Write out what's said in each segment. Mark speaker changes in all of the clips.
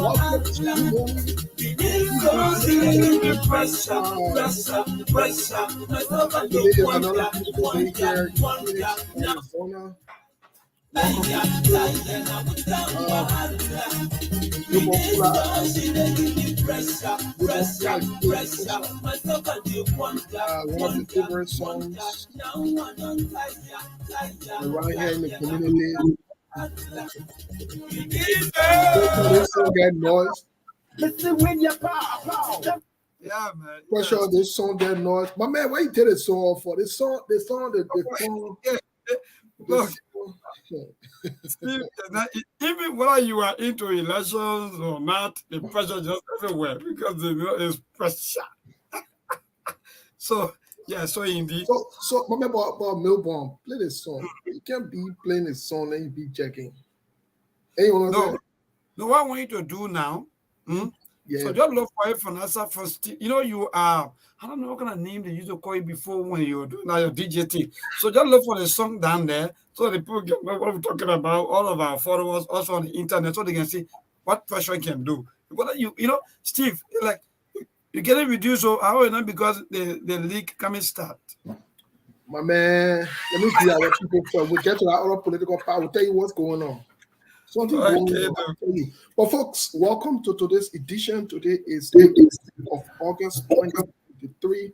Speaker 1: Welcome to today is another beautiful day here in Phoenix, Arizona. Welcome one of the favorite songs around here in the community. This song get noise.
Speaker 2: Yeah, man.
Speaker 1: For sure, this song get noise. My man, why you did it so all for this song? The song.
Speaker 2: Look, Steve, even whether you are into elections or not, the pressure just everywhere because it's pressure. So indeed.
Speaker 1: So my man about Milborn, play this song. You can't be playing this song and you be checking.
Speaker 2: No, what I want you to do now.
Speaker 1: Yeah.
Speaker 2: So just look for it for answer first. You are, I don't know what kind of name they used to call you before when you were doing your DJT. So just look for the song down there so the people get what we're talking about, all of our followers also on the internet, so they can see what pressure can do. But Steve, like you get it reduced, so how not because the leak coming start.
Speaker 1: My man, let me see our people first. We'll get to that other political part. We'll tell you what's going on. Something going on. But folks, welcome to today's edition. Today is the 8th of August 2023.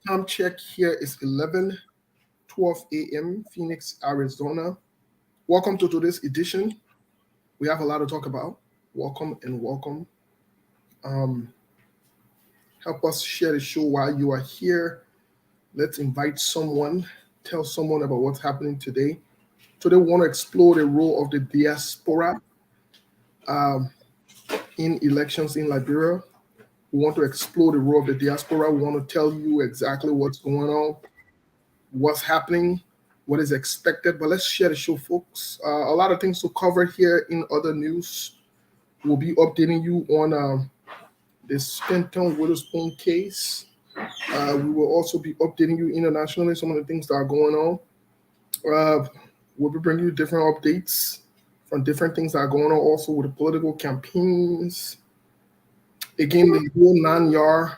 Speaker 1: Time check here is 11:12 a.m. Phoenix, Arizona. Welcome to today's edition. We have a lot to talk about. Welcome and welcome. Help us share the show while you are here. Let's invite someone. Tell someone about what's happening today. Today, we want to explore the role of the diaspora in elections in Liberia. We want to explore the role of the diaspora. We want to tell you exactly what's going on, what's happening, what is expected. But let's share the show, folks. A lot of things to cover here in other news. We'll be updating you on the Spenton Witherspoon case. We will also be updating you internationally, some of the things that are going on. We'll be bringing you different updates from different things that are going on also with the political campaigns. Again, the whole 9-yard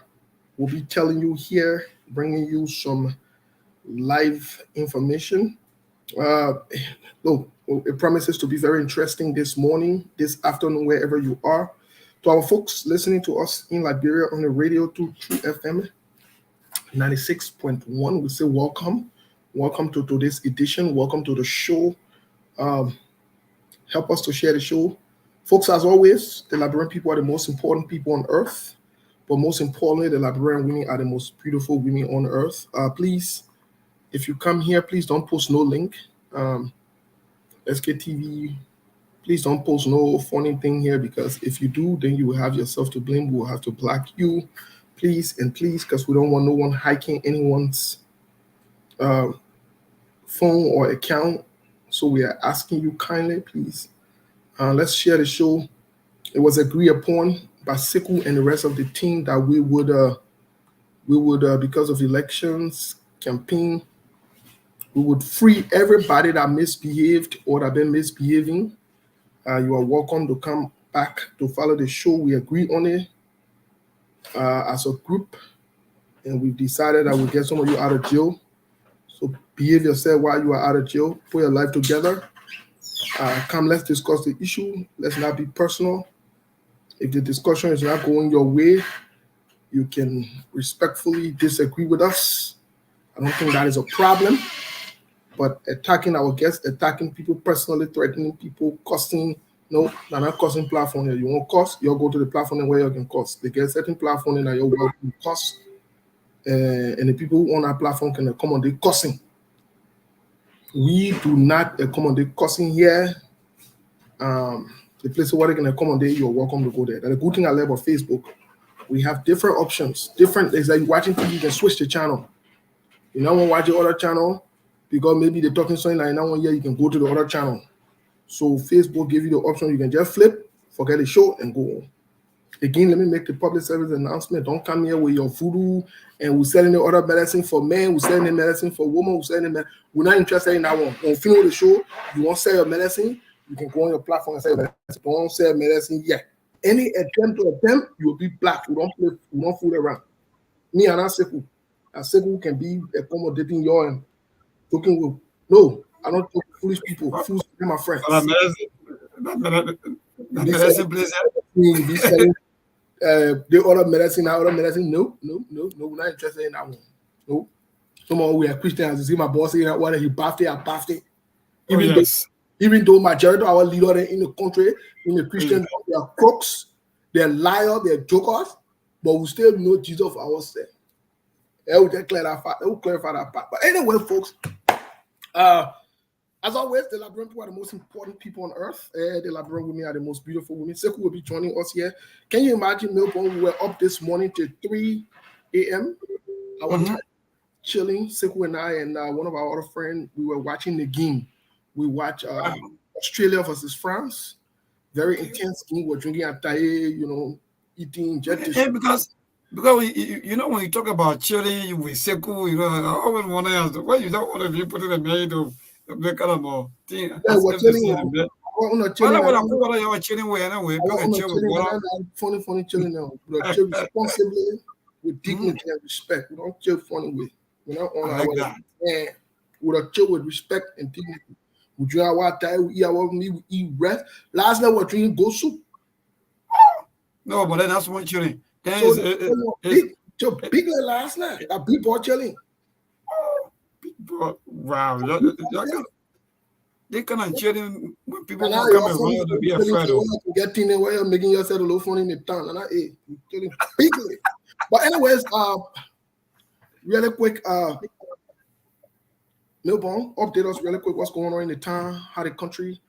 Speaker 1: will be telling you here, bringing you some live information. Look, it promises to be very interesting this morning, this afternoon, wherever you are. To our folks listening to us in Liberia on the radio to True FM 96.1, we say welcome. Welcome to today's edition. Welcome to the show. Help us to share the show. Folks, as always, the Liberian people are the most important people on earth. But most importantly, the Liberian women are the most beautiful women on earth. Please, if you come here, please don't post no link. SKTV, please don't post no funny thing here, because if you do, then you will have yourself to blame. We will have to block you. Please, because we don't want no one hiking anyone's phone or account. So we are asking you kindly, please, let's share the show. It was agreed upon by Siku and the rest of the team that we would because of elections campaign, we would free everybody that misbehaved or that been misbehaving. You are welcome to come back to follow the show. We agree on it as a group, and we've decided that we'll get some of you out of jail. So behave yourself while you are out of jail. Put your life together. Come, let's discuss the issue. Let's not be personal. If the discussion is not going your way, you can respectfully disagree with us. I don't think that is a problem. But attacking our guests, attacking people personally, threatening people, cussing, no, they're not cussing platform here. You want cuss, you'll go to the platform where you can cuss. They get certain platform and you're welcome to cuss. And the people who on our platform can accommodate cussing. We do not accommodate cussing here. The place where they can accommodate, you're welcome to go there. And the good thing I love about Facebook, we have different options. Different is like watching TV, you can switch the channel. You don't want to watch the other channel because maybe they're talking something like now one year, you can go to the other channel. So Facebook give you the option, you can just flip, forget the show, and go on. Again, let me make the public service announcement. Don't come here with your voodoo and we're selling the other medicine for men, we're selling the medicine for women, we're not interested in that one. When you finish the show, you want to sell your medicine, you can go on your platform and sell your medicine. Don't sell medicine yet. Any attempt to attempt, you will be black. We don't fool around. Me and Aseku can be accommodating you and talking with. No, I don't talk to foolish people. Fools are my
Speaker 2: That
Speaker 1: friends. Be
Speaker 2: medicine
Speaker 1: selling,
Speaker 2: place.
Speaker 1: be selling the other medicine, our other medicine. No, no, no, no, we're not interested in that one. No. Someone we are Christians. You see my boss saying that whether he bathed it, I bathed it.
Speaker 2: Oh,
Speaker 1: Even though
Speaker 2: yes.
Speaker 1: even though majority of our leaders in the country, in the Christian,
Speaker 2: Mm.
Speaker 1: they are crooks, they're liars, they're jokers, but we still know Jesus for ourselves. It will just clarify that part. But anyway, folks, as always, the Liberian people are the most important people on earth. The Liberian women are the most beautiful women. Seku will be joining us here. Can you imagine, Melbourne? We were up this morning till 3 a.m. our time, chilling. Seku and I and one of our other friends, we were watching the game. We watched
Speaker 2: Wow.
Speaker 1: Australia versus France. Very
Speaker 2: Okay.
Speaker 1: intense game. We're drinking ataye, eating jet dish.
Speaker 2: Yeah, because when you talk about children with Seku, I always want to ask why you don't want to be put in the maid of the kind of thing
Speaker 1: Yeah,
Speaker 2: as
Speaker 1: we're
Speaker 2: if they
Speaker 1: chilling.
Speaker 2: see in the bed.
Speaker 1: We're not
Speaker 2: Well,
Speaker 1: chilling.
Speaker 2: I put what you're chilling with anyway, bring a
Speaker 1: I'm not
Speaker 2: chill with
Speaker 1: chilling.
Speaker 2: water.
Speaker 1: Funny chilling now. We don't chill responsibly, with
Speaker 2: Mm,
Speaker 1: dignity and respect. We don't chill funny with. We're not on
Speaker 2: I
Speaker 1: our
Speaker 2: like that.
Speaker 1: man. We don't chill with respect and dignity. We drink our time, we eat our meat, we eat rest. Last night we were drinking goat soup.
Speaker 2: No, but then that's one chilling. Then
Speaker 1: So
Speaker 2: it's
Speaker 1: big like last night. That big boy chilling.
Speaker 2: wow. They kind of chilling when people
Speaker 1: And now
Speaker 2: will come
Speaker 1: you're funny,
Speaker 2: around to be
Speaker 1: chilling
Speaker 2: afraid
Speaker 1: to
Speaker 2: of.
Speaker 1: where you get in there where you're making yourself a little funny in the town. And I you chilling bigly. But anyways, really quick, Milbon, update us really quick what's going on in the town, how the country,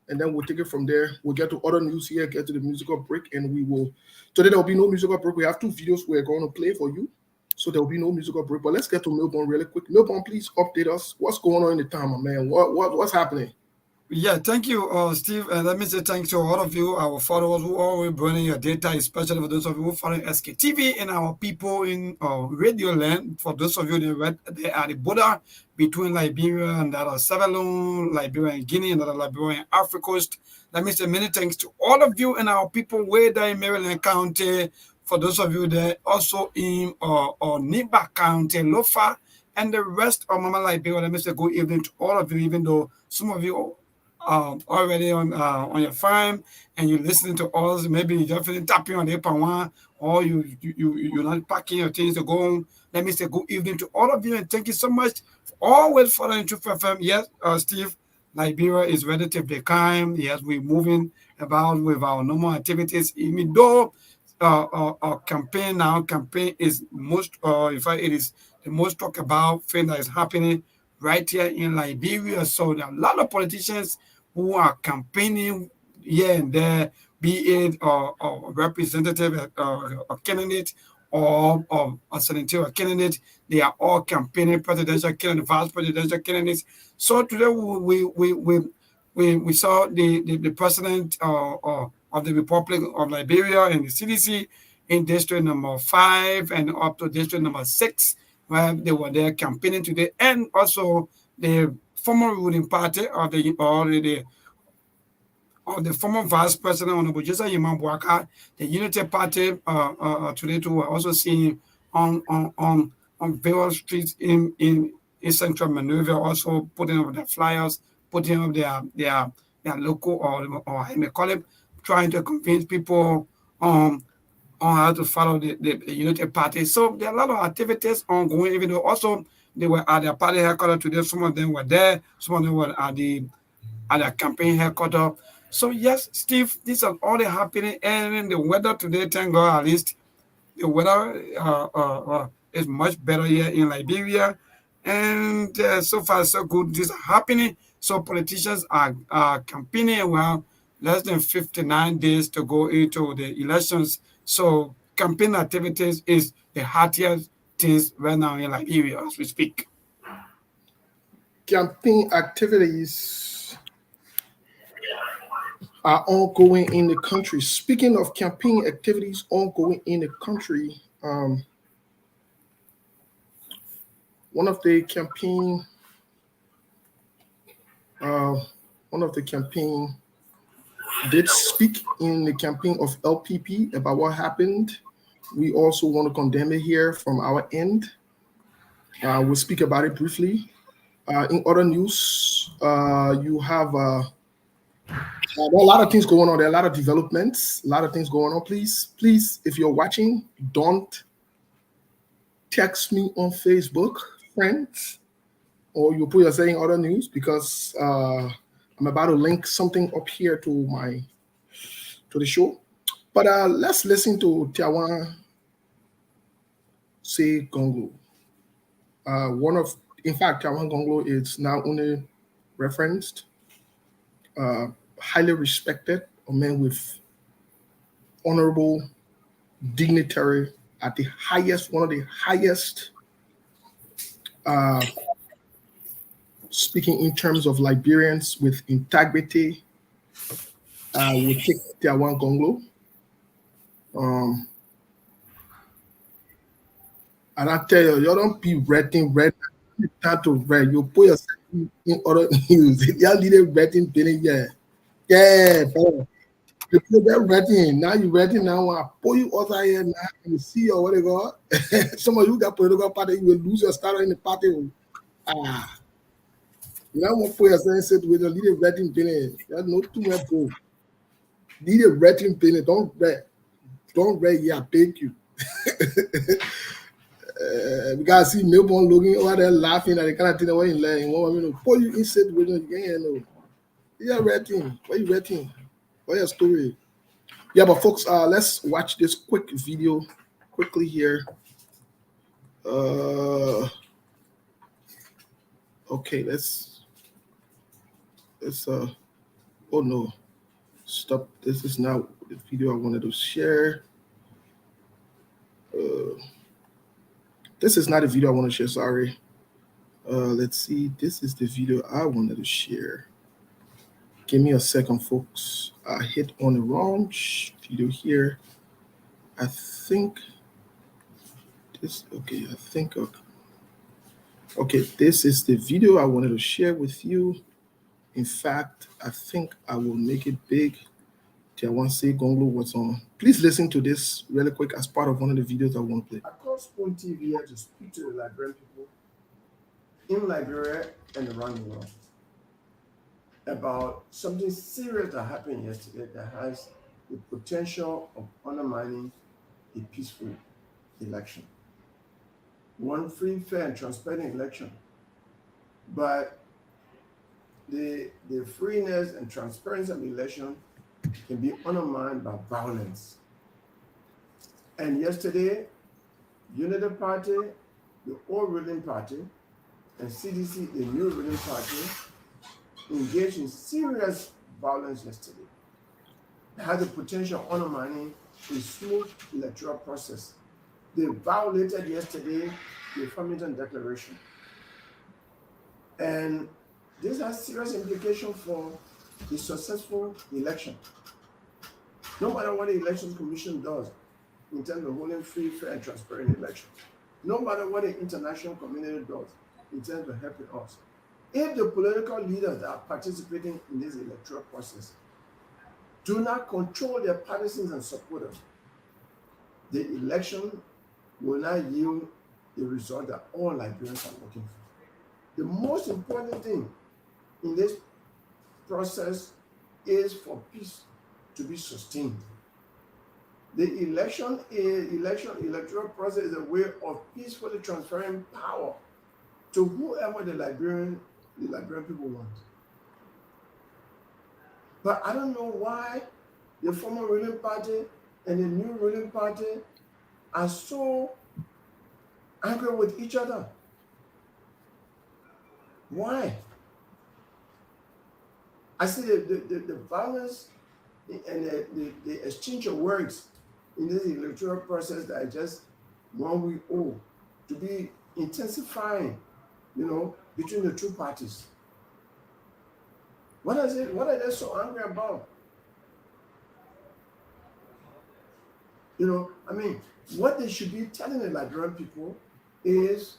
Speaker 1: and then we'll take it from there. We'll get to other news here, get to the musical break, and we will. Today there will be no musical break. We have 2 videos we're going to play for you, so there will be no musical break. But let's get to Milbon really quick. Milbon, please update us. What's going on in the town, my man? What's happening?
Speaker 2: Yeah, thank you, Steve. And let me say thanks to all of you, our followers who are always burning your data, especially for those of you who follow SKTV and our people in Radio Land. For those of you they are the border between Liberia and that are Sierra Leone, Liberia and Guinea, and that are Liberia and Africa Coast. Let me say many thanks to all of you and our people way there in Maryland County. For those of you there also in Niba County, Lofa, and the rest of Mama Liberia. Let me say good evening to all of you, even though some of you already on your farm and you're listening to us, maybe you're just tapping on the one, or you're not packing your things to go home. Let me say good evening to all of you and thank you so much for always following Truth FM. Yes, Steve, Liberia is relatively calm. Yes, we're moving about with our normal activities, even though our campaign is most, in fact, it is the most talked about thing that is happening right here in Liberia. So there are a lot of politicians who are campaigning here and there, be it a representative, a candidate, or a senatorial candidate. They are all campaigning presidential candidates, vice presidential candidates. So today we saw the president of the Republic of Liberia and the CDC in district number 5 and up to district number 6, where they were there campaigning today, and also the former ruling party of the former vice president Honorable Joseph Yimambuaka, the Unity Party today too were also seen on various streets in central Maneuver, also putting up their flyers, putting up their local or I may call it, trying to convince people on how to follow the Unity Party. So there are a lot of activities ongoing, even though also they were at their party headquarters today. Some of them were there, some of them were at their campaign headquarters. So yes, Steve, these are all the happening. And the weather today, thank God, at least the weather is much better here in Liberia. And so far, so good. These are happening. So politicians are campaigning. Well, less than 59 days to go into the elections. So campaign activities is the hardest things right now in Liberia as we speak.
Speaker 1: Campaign activities are ongoing in the country. Speaking of campaign activities ongoing in the country, one of the campaign, uh, one of the campaign did speak in the campaign of LPP about what happened. We also want to condemn it here from our end. We'll speak about it briefly. In other news, you have there are a lot of things going on. There are a lot of developments, a lot of things going on. Please, if you're watching, don't text me on Facebook, friends, or you put yourself in other news because I'm about to link something up here to the show. But let's listen to Tiawan say Gonglo. In fact, Tiawan Gonglo is now only referenced, highly respected, a man with honorable dignitary at the highest, one of the highest, uh, speaking in terms of Liberians with integrity. We take Tiawan Gonglo. Um, and I tell you, you don't be red. Time to red. You put yourself in other news. Y'all need a reading billing, yeah. Yeah, bro. You put that reading. Now you ready now. I pull you over here now. You see or what they got. Some of you got political party, you will lose your starter in the party. Ah, you don't want to put yourself in situation. Need a reading billing. There's no too much bro. Need a reading billing. Don't read. Don't read. Yeah, thank you. Because I see newborn looking over there laughing at the kind of thing that when you learn, want me to pull you in situation. You know. Yeah, writing. What you writing? What your story? Yeah, but folks, let's watch this quick video quickly here. Okay, let's oh no, stop. This is not the video I wanted to share. This is not the video I want to share, sorry. Let's see. This is the video I wanted to share. Give me a second, folks. I hit on the wrong video here. I think this, okay, okay, this is the video I wanted to share with you. In fact, I think I will make it big. Tiawan say Gonglo what's on. Please listen to this really quick as part of one of the videos I want to play.
Speaker 3: Across Spoon TV here to speak to the Liberian people in Liberia and around the world about something serious that happened yesterday that has the potential of undermining a peaceful election. One free, fair, and transparent election. But the freeness and transparency of the election can be undermined by violence. And yesterday, United Party, the old ruling party, and CDC, the new ruling party, engaged in serious violence yesterday. It had the potential of undermining a smooth electoral process. They violated yesterday the Farmington Declaration. And this has serious implications for a successful election. No matter what the Elections Commission does in terms of holding free, fair, and transparent elections, no matter what the international community does in terms of helping us, if the political leaders that are participating in this electoral process do not control their partisans and supporters, the election will not yield the result that all Liberians are looking for. The most important thing in this process is for peace to be sustained. The electoral process is a way of peacefully transferring power to whoever the Liberian people want. But I don't know why the former ruling party and the new ruling party are so angry with each other. Why? I see the violence and the exchange of words in this electoral process that is just 1 week old to be intensifying, between the two parties. What are they so angry about? What they should be telling the Liberian people is,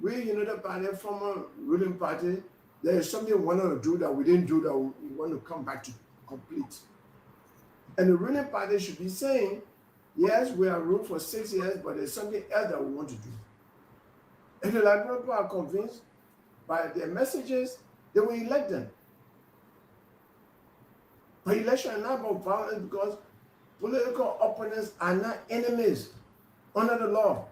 Speaker 3: we United Party, former ruling party, there is something we wanted to do that we didn't do that we want to come back to complete. And the ruling party should be saying, yes, we are ruled for 6 years, but there's something else that we want to do. And the Liberian people are convinced by their messages, they will elect them. But election is not about violence because political opponents are not enemies under the law.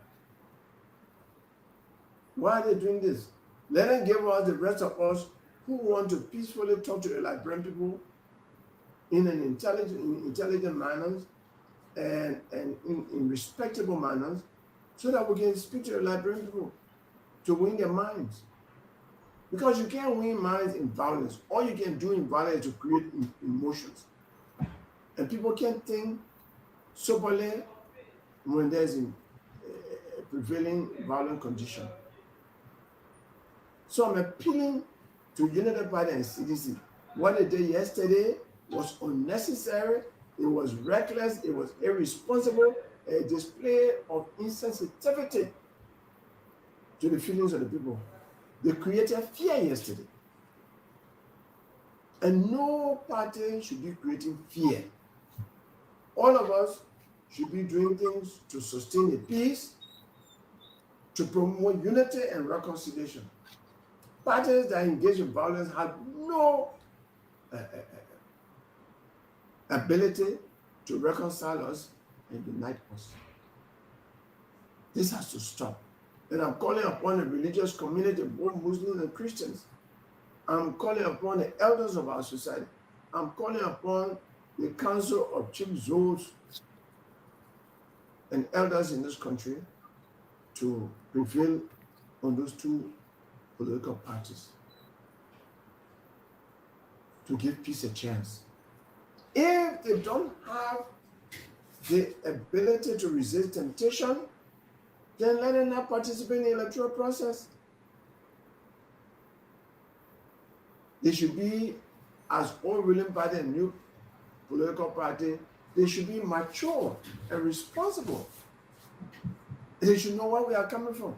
Speaker 3: Why are they doing this? Let them give us, the rest of us who want to peacefully talk to the Liberian people in an intelligent manners and in respectable manners, so that we can speak to the Liberian people to win their minds. Because you can't win minds in violence. All you can do in violence is to create emotions. And people can't think soberly when there's a prevailing violent condition. So I'm appealing to United Party and CDC. What they did yesterday was unnecessary, it was reckless, it was irresponsible, a display of insensitivity to the feelings of the people. They created fear yesterday. And no party should be creating fear. All of us should be doing things to sustain the peace, to promote unity and reconciliation. Parties that engage in violence have no ability to reconcile us and unite us. This has to stop. And I'm calling upon the religious community, both Muslims and Christians. I'm calling upon the elders of our society. I'm calling upon the Council of Chief Zoos and elders in this country to prevail on those two political parties, to give peace a chance. If they don't have the ability to resist temptation, then let them not participate in the electoral process. They should be, as all ruling party and new political party, they should be mature and responsible. They should know where we are coming from.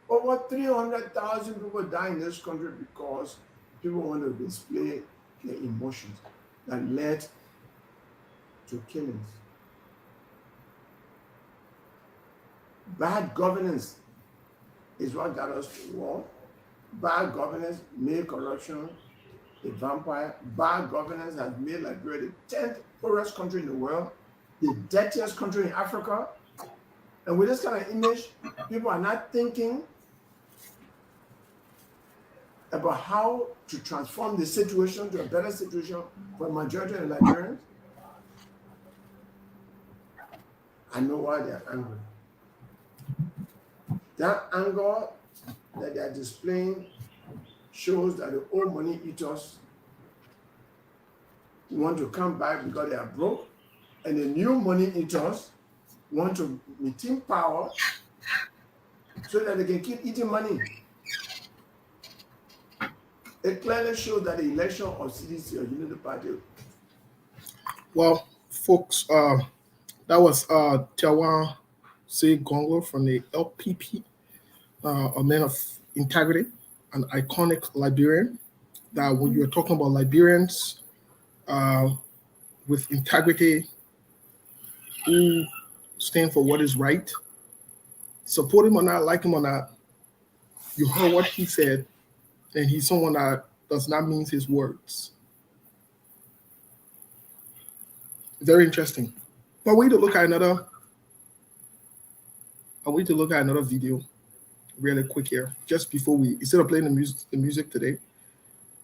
Speaker 3: Over 300,000 people die in this country because people want to display their emotions that led to killings. Bad governance is what got us to war. Bad governance made corruption a vampire. Bad governance has made Liberia the 10th poorest country in the world, the dirtiest country in Africa. And with this kind of image, people are not thinking about how to transform the situation to a better situation for the majority of the Liberians. I know why they're angry. That anger that they're displaying shows that the old money eaters want to come back because they are broke, and the new money eaters want to maintain power so that they can keep eating money. It clearly shows that the election of CDC or Unity Party.
Speaker 1: Well, folks, that was Tiawan Say Gongo from the LPP, a man of integrity, an iconic Liberian. That when you are talking about Liberians with integrity, who stand for what is right, support him or not, like him or not, you heard what he said, and he's someone that does not mince his words. Very interesting. But I want you to look at another video really quick here, just before we, instead of playing the music today,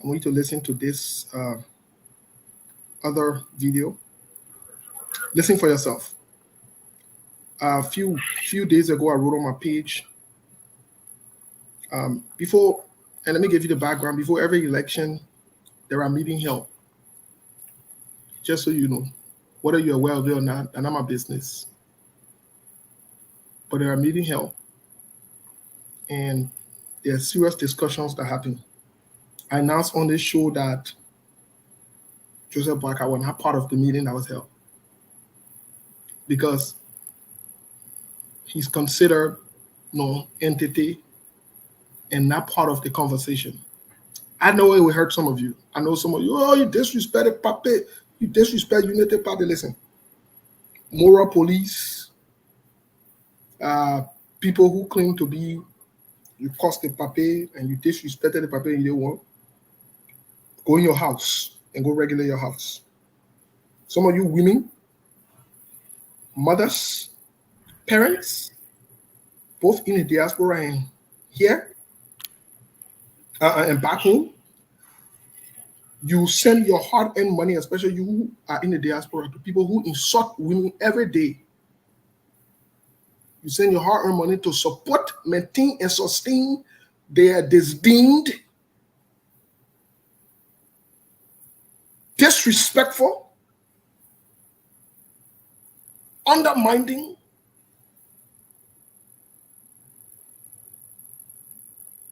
Speaker 1: I want you to listen to this other video. Listen for yourself. A few days ago, I wrote on my page, before, and let me give you the background, before every election, there are meetings held. Just so you know, whether you're aware of it or not, and not my business. But there are meetings held. And there are serious discussions that happen. I announced on this show that Joseph Barker was not part of the meeting that was held because he's considered entity and not part of the conversation. I know it will hurt some of you. I know some of you, oh, you disrespected Pape, you disrespect Unity Party. Listen, moral police, people who claim to be, you cost the papier and you disrespected the papier you didn't want, go in your house and go regulate your house. Some of you women, mothers, parents, both in the diaspora and here and back home, you send your hard-earned money, especially you who are in the diaspora, to people who insult women every day. You send your hard-earned money to support, maintain, and sustain their disdained, disrespectful, undermining,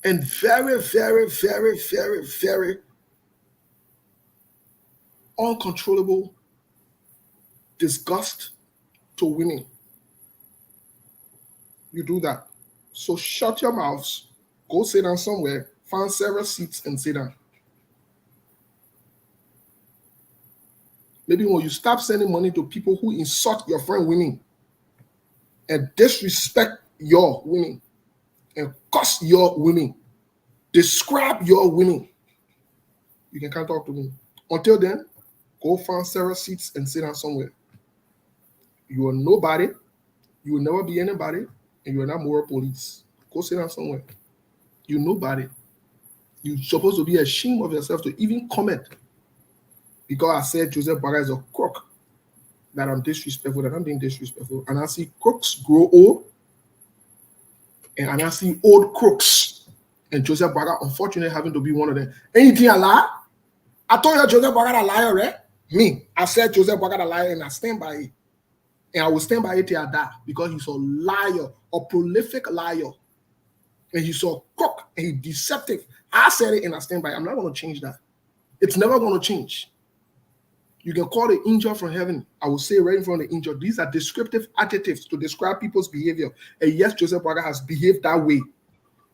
Speaker 1: and very, very, very, very, very uncontrollable disgust to women. You do that. So shut your mouths, go sit down somewhere, find several seats and sit down. Maybe when you stop sending money to people who insult your friend women and disrespect your women and curse your women, describe your women, you can come talk to me. Until then, go find several seats and sit down somewhere. You are nobody. You will never be anybody. And you are not moral police. Go sit down somewhere. You're nobody. You're supposed to be ashamed of yourself to even comment. Because I said Joseph Baga is a crook, that I'm disrespectful, that I'm being disrespectful. And I see crooks grow old. And I see old crooks. And Joseph Baga, unfortunately, having to be one of them. Anything I lie? I told you Joseph Baga a liar, right? Me. I said Joseph Baga a liar and I stand by it. And I will stand by it till I die because he's a liar, a prolific liar. And he's a crook and he's deceptive. I said it and I stand by it. I'm not going to change that. It's never going to change. You can call the angel from heaven. I will say right in front of the angel, these are descriptive adjectives to describe people's behavior. And yes, Joseph Baga has behaved that way.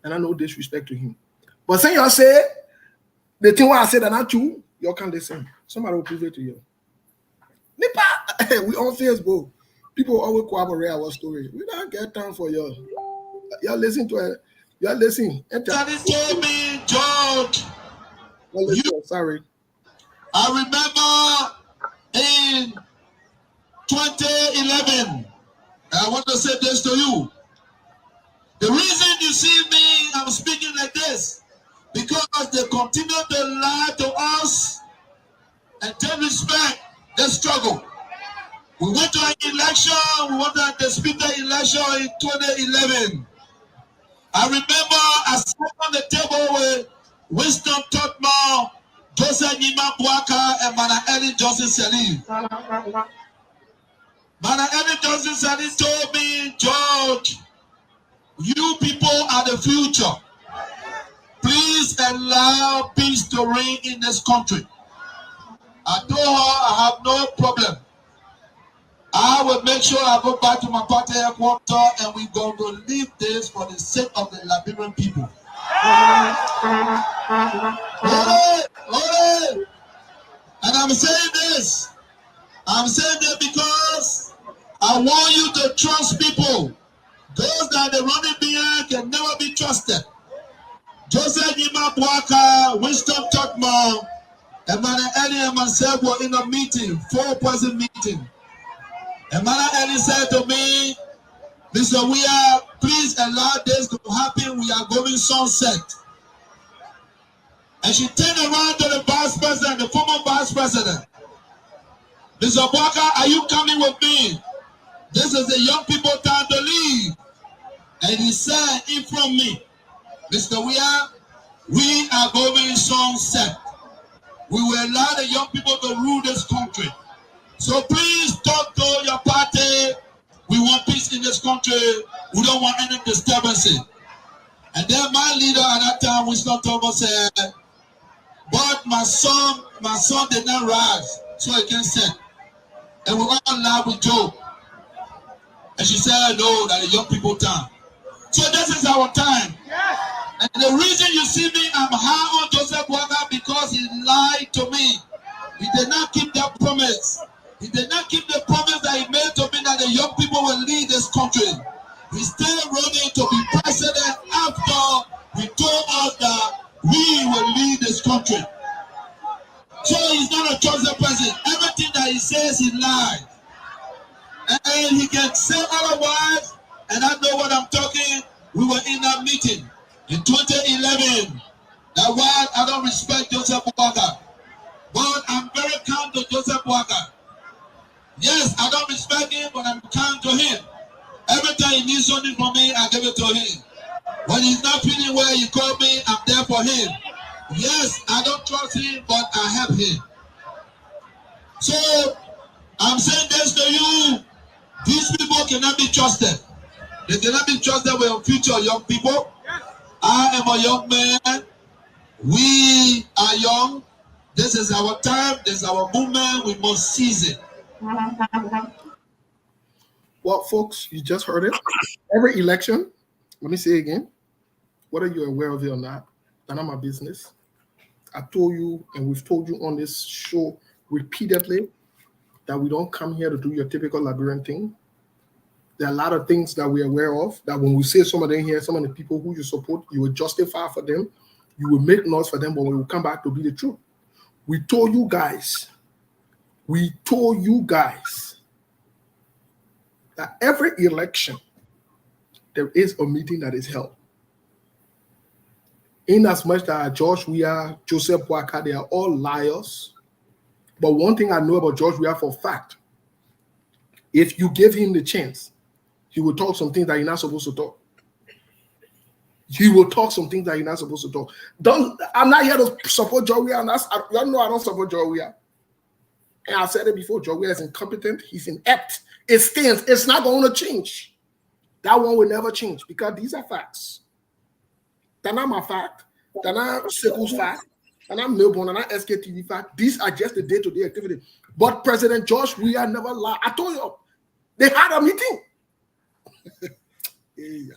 Speaker 1: And I no disrespect to him. But saying y'all say, the thing why I said that not true, y'all can't listen. Somebody will prove it to you. Nipa, we on Facebook. People always corroborate our story. We don't get time for y'all. Y'all listen to it. Y'all listen.
Speaker 4: That is told me, George.
Speaker 1: Sorry.
Speaker 4: I remember in 2011, I want to say this to you. The reason you see me, I'm speaking like this, because they continue to lie to us and disrespect the struggle. We went to an election, we went to the speaker election in 2011. I remember I sat on the table with Winston Totman, Joseph Nima Bwaka, and Mana Ellen Johnson Salim. Mana Ellen Johnson Salim told me, George, you people are the future. Please allow peace to reign in this country. I told her I have no problem. I will make sure I go back to my party headquarters and we're going to leave this for the sake of the Liberian people. And I'm saying this. I'm saying that because I want you to trust people. Those that are running behind can never be trusted. Joseph Nima Bwaka, Winston Totman, Emmanuel Eli and myself were in a meeting, 4-person meeting. Emmanuel Eli said to me, Mr. Weah, please allow this to happen. We are going sunset. And she turned around to the vice president, the former vice president. Mr. Bwaka, are you coming with me? This is the young people time to leave. And he said in front of me, Mr. Weah, we are going sunset. We will allow the young people to rule this country. So please talk to your party. We want peace in this country. We don't want any disturbances. And then my leader at that time, Winston Thomas, said, but my son did not rise, so he can sing. And we all laugh with Joe. And she said, no, that the young people time. So this is our time. Yes. And the reason you see me, I'm high on Joseph Bwaka because he lied to me. He did not keep that promise. He did not keep the promise that he made to me country. He still running to be president after he told us that we will lead this country. So he's not a chosen person. Everything that he says, he lies. And he can say otherwise, and I know what I'm talking. We were in that meeting in 2011. That while I don't respect Joseph Walker, but I'm very kind to Joseph Walker. Yes, I don't respect him, but I'm kind to him. Every time he needs something from me, I give it to him. When he's not feeling well, he call me, I'm there for him. Yes, I don't trust him, but I help him. So, I'm saying this to you. These people cannot be trusted. They cannot be trusted with your future young people. I am a young man. We are young. This is our time. This is our movement. We must seize it.
Speaker 1: Well, folks, you just heard it. Every election, let me say it again, whether you're aware of it or not, that's not my business. I told you, and we've told you on this show repeatedly, that we don't come here to do your typical Liberian thing. There are a lot of things that we're aware of, that when we say some of them here, some of the people who you support, you will justify for them, you will make noise for them, but we will come back to be the truth. We told you guys that every election, there is a meeting that is held. In as much that George Weah, Joseph Boakai, they are all liars. But one thing I know about George Weah for a fact, if you give him the chance, he will talk some things that you're not supposed to talk. He will talk some things that you're not supposed to talk. I'm not here to support George Weah. Y'all know I don't support George Weah. And I've said it before, George Weah is incompetent. He's inept. It stands. It's not going to change. That one will never change because these are facts. They're not my fact. They're not Seku's fact. They're not Melbourne. They're not SKTV fact. These are just the day-to-day activity. But President George Weah never lied. I told you, they had a meeting. They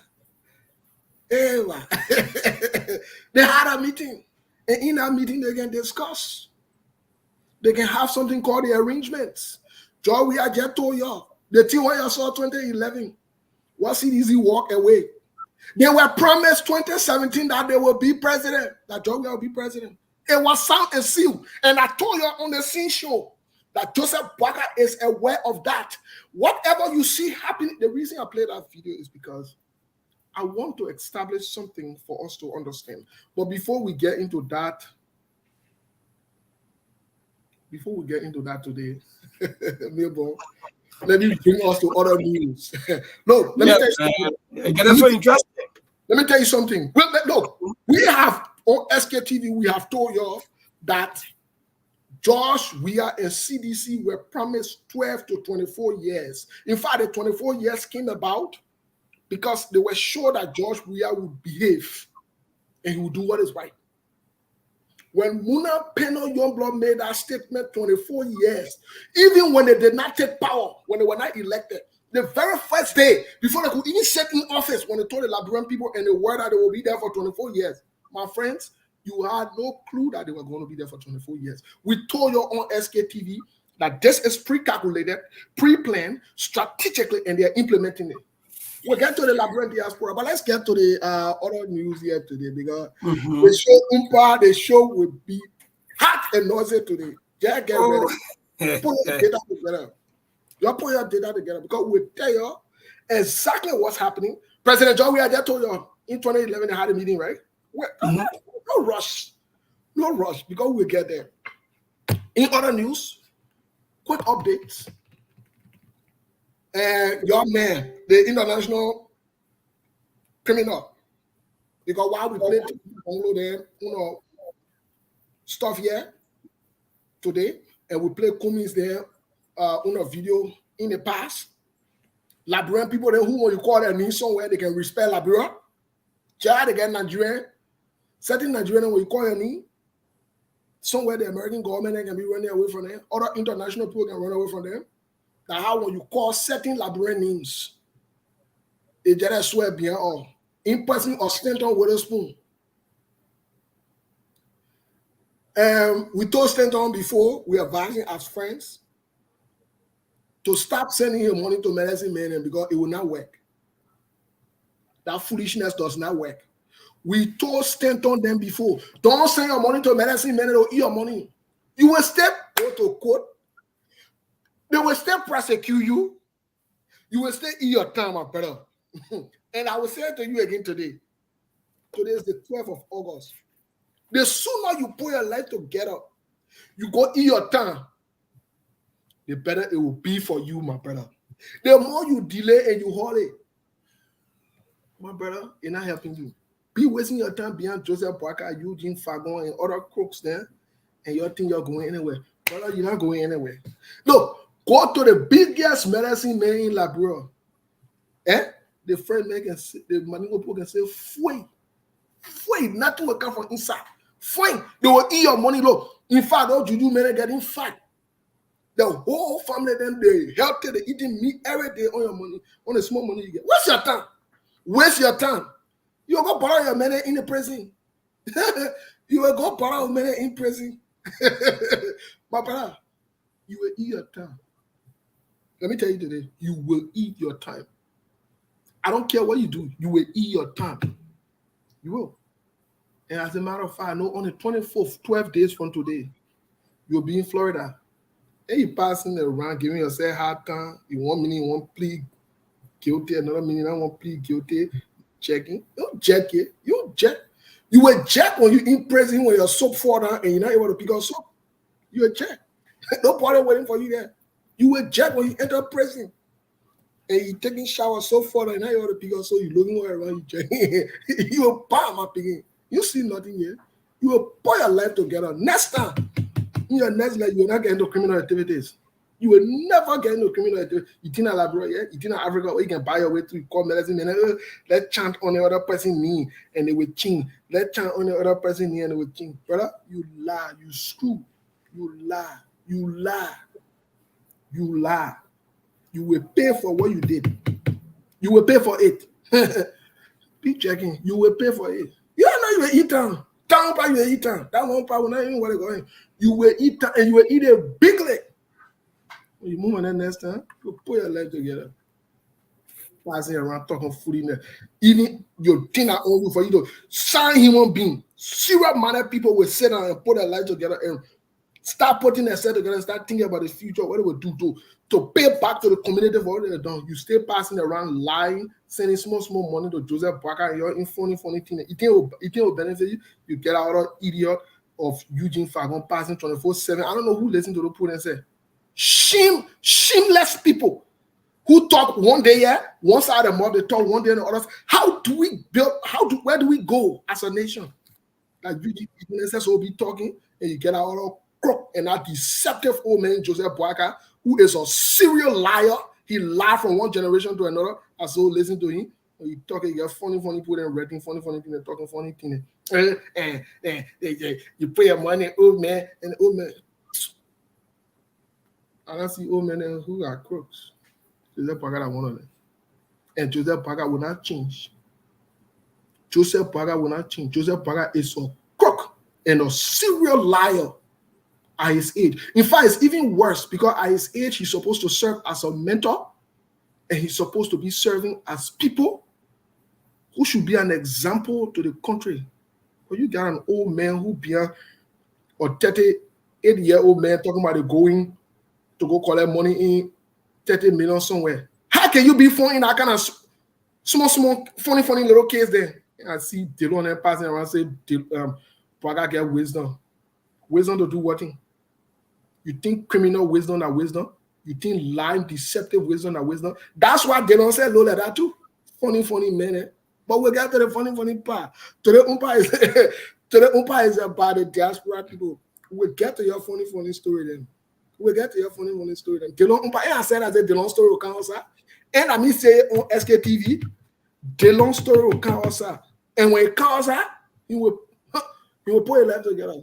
Speaker 1: had a meeting. And in that meeting, they can discuss. They can have something called the arrangements. George Weah just told y'all. The team when you saw 2011 was CDC walk away. They were promised 2017 that they will be president, that George Weah will be president. It was sound and sealed. And I told you on the scene show that Joseph Boakai is aware of that. Whatever you see happening, the reason I played that video is because I want to establish something for us to understand. But before we get into that today, Melbourne, let me bring us to other news. No, let me tell you something. Let me tell you something. Look, we have on SKTV, we have told y'all that George Weah and CDC were promised 12 to 24 years. In fact, the 24 years came about because they were sure that George Weah would behave and he would do what is right. When Muna Peno Youngblood made that statement 24 years, even when they did not take power, when they were not elected, the very first day, before they could even sit in office, when they told the Liberian people and the word that they will be there for 24 years, my friends, you had no clue that they were going to be there for 24 years. We told you on SKTV that this is pre-calculated, pre-planned, strategically, and they're implementing it. We'll get to the Liberian diaspora, but let's get to the other news here today because the show the show will be hot and noisy today. Yeah, get ready. Put your data together. You put your data together because we'll tell you exactly what's happening. President George Weah just told you in 2011 they had a meeting, right? No rush, because we'll get there. In other news, quick updates. And your man, the international criminal, because while we played stuff here today, and we play Kumi's there video in the past, Liberian people there who you call their name somewhere they can respect Liberia. Try to get Nigerian, certain Nigerian when you call your name, somewhere the American government can be running away from them, other international people can run away from them. Now, how when you call certain Liberian names, they just swear bien all. In person or Stanton with a spoon. We told Stanton before, we are advising as friends to stop sending him money to medicine men because it will not work. That foolishness does not work. We told Stanton them before, don't send your money to medicine man, or eat your money. You will still go to court. They will still prosecute you. You will still eat your time, my brother. And I will say to you again today. Today is the 12th of August. The sooner you put your life together, you go eat your time, the better it will be for you, my brother. The more you delay and you hold it, my brother, it's not helping you. Be wasting your time behind Joseph Boakai, Eugene Fagon, and other crooks there, and you think you're going anywhere. Brother, you're not going anywhere. Look, go to the biggest medicine man in Liberia. The friend man can say, the money people can say, Fui, nothing will come from inside. Fui, they will eat your money, look. In fact, all you do, men get in fact. The whole family, then they healthy, they eating meat every day on your money, on the small money you get. Waste your time. Waste your time. You will go borrow your money in the prison. You will go borrow your money in prison. My brother, you will eat your time. Let me tell you today, you will eat your time. I don't care what you do, you will eat your time. You will. And as a matter of fact, I know on the 24th, 12 days from today, you'll be in Florida. And you passing around, giving yourself hard time. You 1 minute, you want plead guilty, another minute, I want plead guilty. Checking. You check it. You check. You will check when you in prison when your soap fall down and you're not able to pick up soap. You will check. Nobody waiting for you there. You will check when you enter prison. And you taking shower so far and now you want to pick up soap, you looking all around, you checking. You will buy my picking. You see nothing here. You will put your life together. Next time, in your next life, you will not get into criminal activities. You will never get into criminal activity. You think in Liberia, you think in Africa, where you can buy your way through, call medicine, and let's chant on the other person's knee, and they will ching. Let's chant on the other person's knee, and they will ching. Brother, you lie, you screw, you lie, you lie, you lie. You will pay for what you did. You will pay for it. Be checking. You will pay for it. You know you will eat down. Down part you will eat down. That one part will not even want to go in. You will eat down, and you will eat a big leg. When you move on that next time, you put your life together. Passing around talking food in there. Even your dinner on you for you to sign human being. Serious-minded people will sit down and put their life together and start putting themselves together and start thinking about the future, what they will do to pay back to the community for what they've done. You stay passing around lying, sending small money to Joseph Barker, and you're in funny thing. It will benefit you. You get out of idiot of Eugene Fagon passing 24/7. I don't know who listens to the pool and say, shameless people who talk one day one side of the mob, they talk one day and the others. Where do we go as a nation? Like UGPNSS will be talking and you get out of crook and that deceptive old man Joseph Boakai, who is a serial liar. He lied from one generation to another. I so listen to him. When you talk, you get funny people and writing funny things and talking funny things. You pay your money, old man, and old man. I don't see old men who are crooks. Joseph Boakai is one of them. And Joseph Boakai will not change. Joseph Boakai will not change. Joseph Boakai is a crook and a serial liar at his age. In fact, it's even worse because at his age, he's supposed to serve as a mentor and he's supposed to be serving as people who should be an example to the country. But you got an old man who be a 38-year-old man talking about going to go collect money in 30 million somewhere. How can you be funny in that kind of small, funny little case there? I see Delon passing around say, Boakai get wisdom. Wisdom to do what thing? You think criminal wisdom that wisdom? You think lying, deceptive wisdom that wisdom? That's why Delon said low like that too. Funny man. But we'll get to the funny part. Today umpa is about the diaspora people. We'll get to your funny story then. We'll get to your funny story then. Delon umpa, and I said that Delon story will come outside. And I mean say on SKTV, Delon story will come outside. And when it comes out, he will put your life together.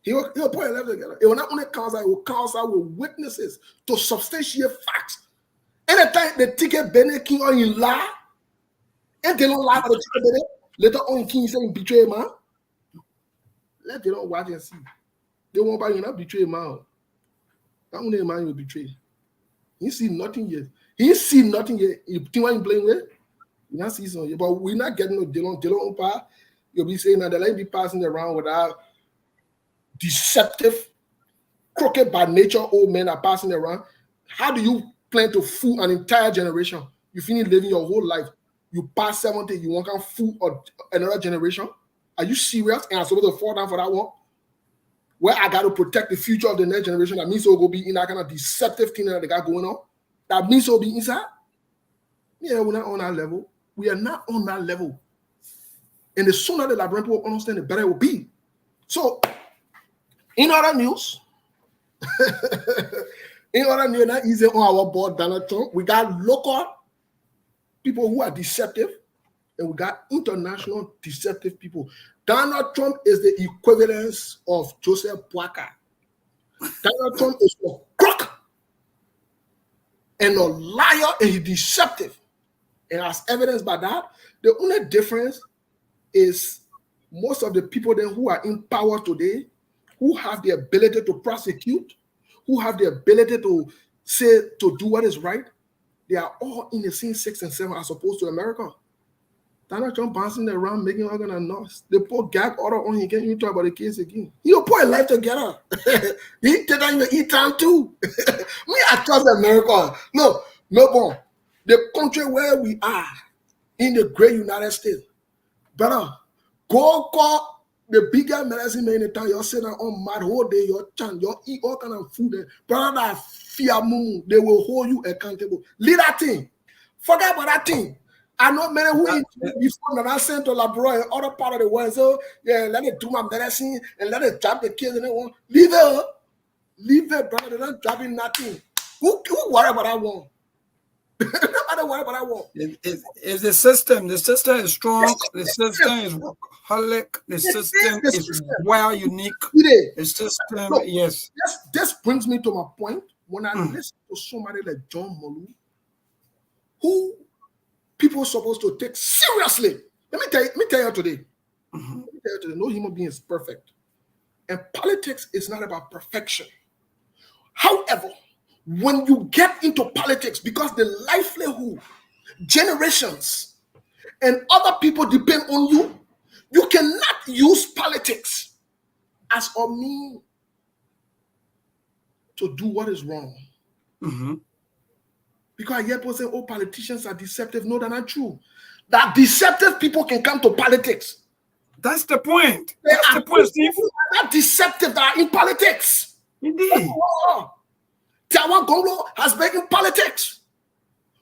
Speaker 1: He will put your life together. It will not only come outside, it will come outside with witnesses to substantiate facts. Anytime the ticket Bennett King or you lie, and they don't lie about the ticket Bennett, later on King say he betray man. Let them watch and see. They won't buy you not betray man. That only man will betray. He see nothing yet. You think what you playing with? We not see some, but we're not getting no Dillon Upa. You'll be saying that they let be passing around without deceptive, crooked by nature old men are passing around. How do you plan to fool an entire generation? You finish living your whole life. You pass 70, you want to fool another generation? Are you serious? And I'm supposed to fall down for that one? Where I got to protect the future of the next generation, that means it will be in that kind of deceptive thing that they got going on. That means it will be inside. Yeah, we're not on that level. We are not on that level. And the sooner the Liberian people understand, the better it will be. So, in other news, not easy on our board, Donald Trump, we got local people who are deceptive, and we got international deceptive people. Donald Trump is the equivalence of Joseph Boakai. Donald Trump is a crook and a liar, and he's deceptive. And as evidenced by that, the only difference is most of the people then who are in power today, who have the ability to prosecute, who have the ability to say, to do what is right, they are all in the same 6 and 7 as opposed to America. Donald Trump bouncing around, making all kind of noise. They put gag order on him, can't even talk about the case again. He'll put a life together. He take on your E-Town too. Me, I trust America. Look, Melbourne, the country where we are, in the great United States, brother, go call the bigger medicine man in the town. You're sitting on mad whole day, you're chant, you eat all kind of food. Brother, that fear mumu, they will hold you accountable. Leave that thing. Forget about that thing. I know many who eat before that I sent to Liberia and other part of the world. So yeah, let it do my medicine and let it drop the kids and they want. Leave it, brother. They're not dropping nothing. Who worry about that one? Nobody worry about that one.
Speaker 2: It's the system. The system is strong. The system is workaholic. The system is well unique. The system, look, yes.
Speaker 1: This brings me to my point. When I listen to somebody like John Molu, who people are supposed to take seriously. Let me tell you today. Let me tell you today, no human being is perfect. And politics is not about perfection. However, when you get into politics, because the livelihood, generations, and other people depend on you, you cannot use politics as a means to do what is wrong. Because I hear people say, oh, politicians are deceptive. No, they're not true. That deceptive people can come to politics.
Speaker 2: That's the point. That's the point, Steve.
Speaker 1: People are not deceptive that are in politics.
Speaker 2: Indeed.
Speaker 1: Tiawan Gonglo has been in politics.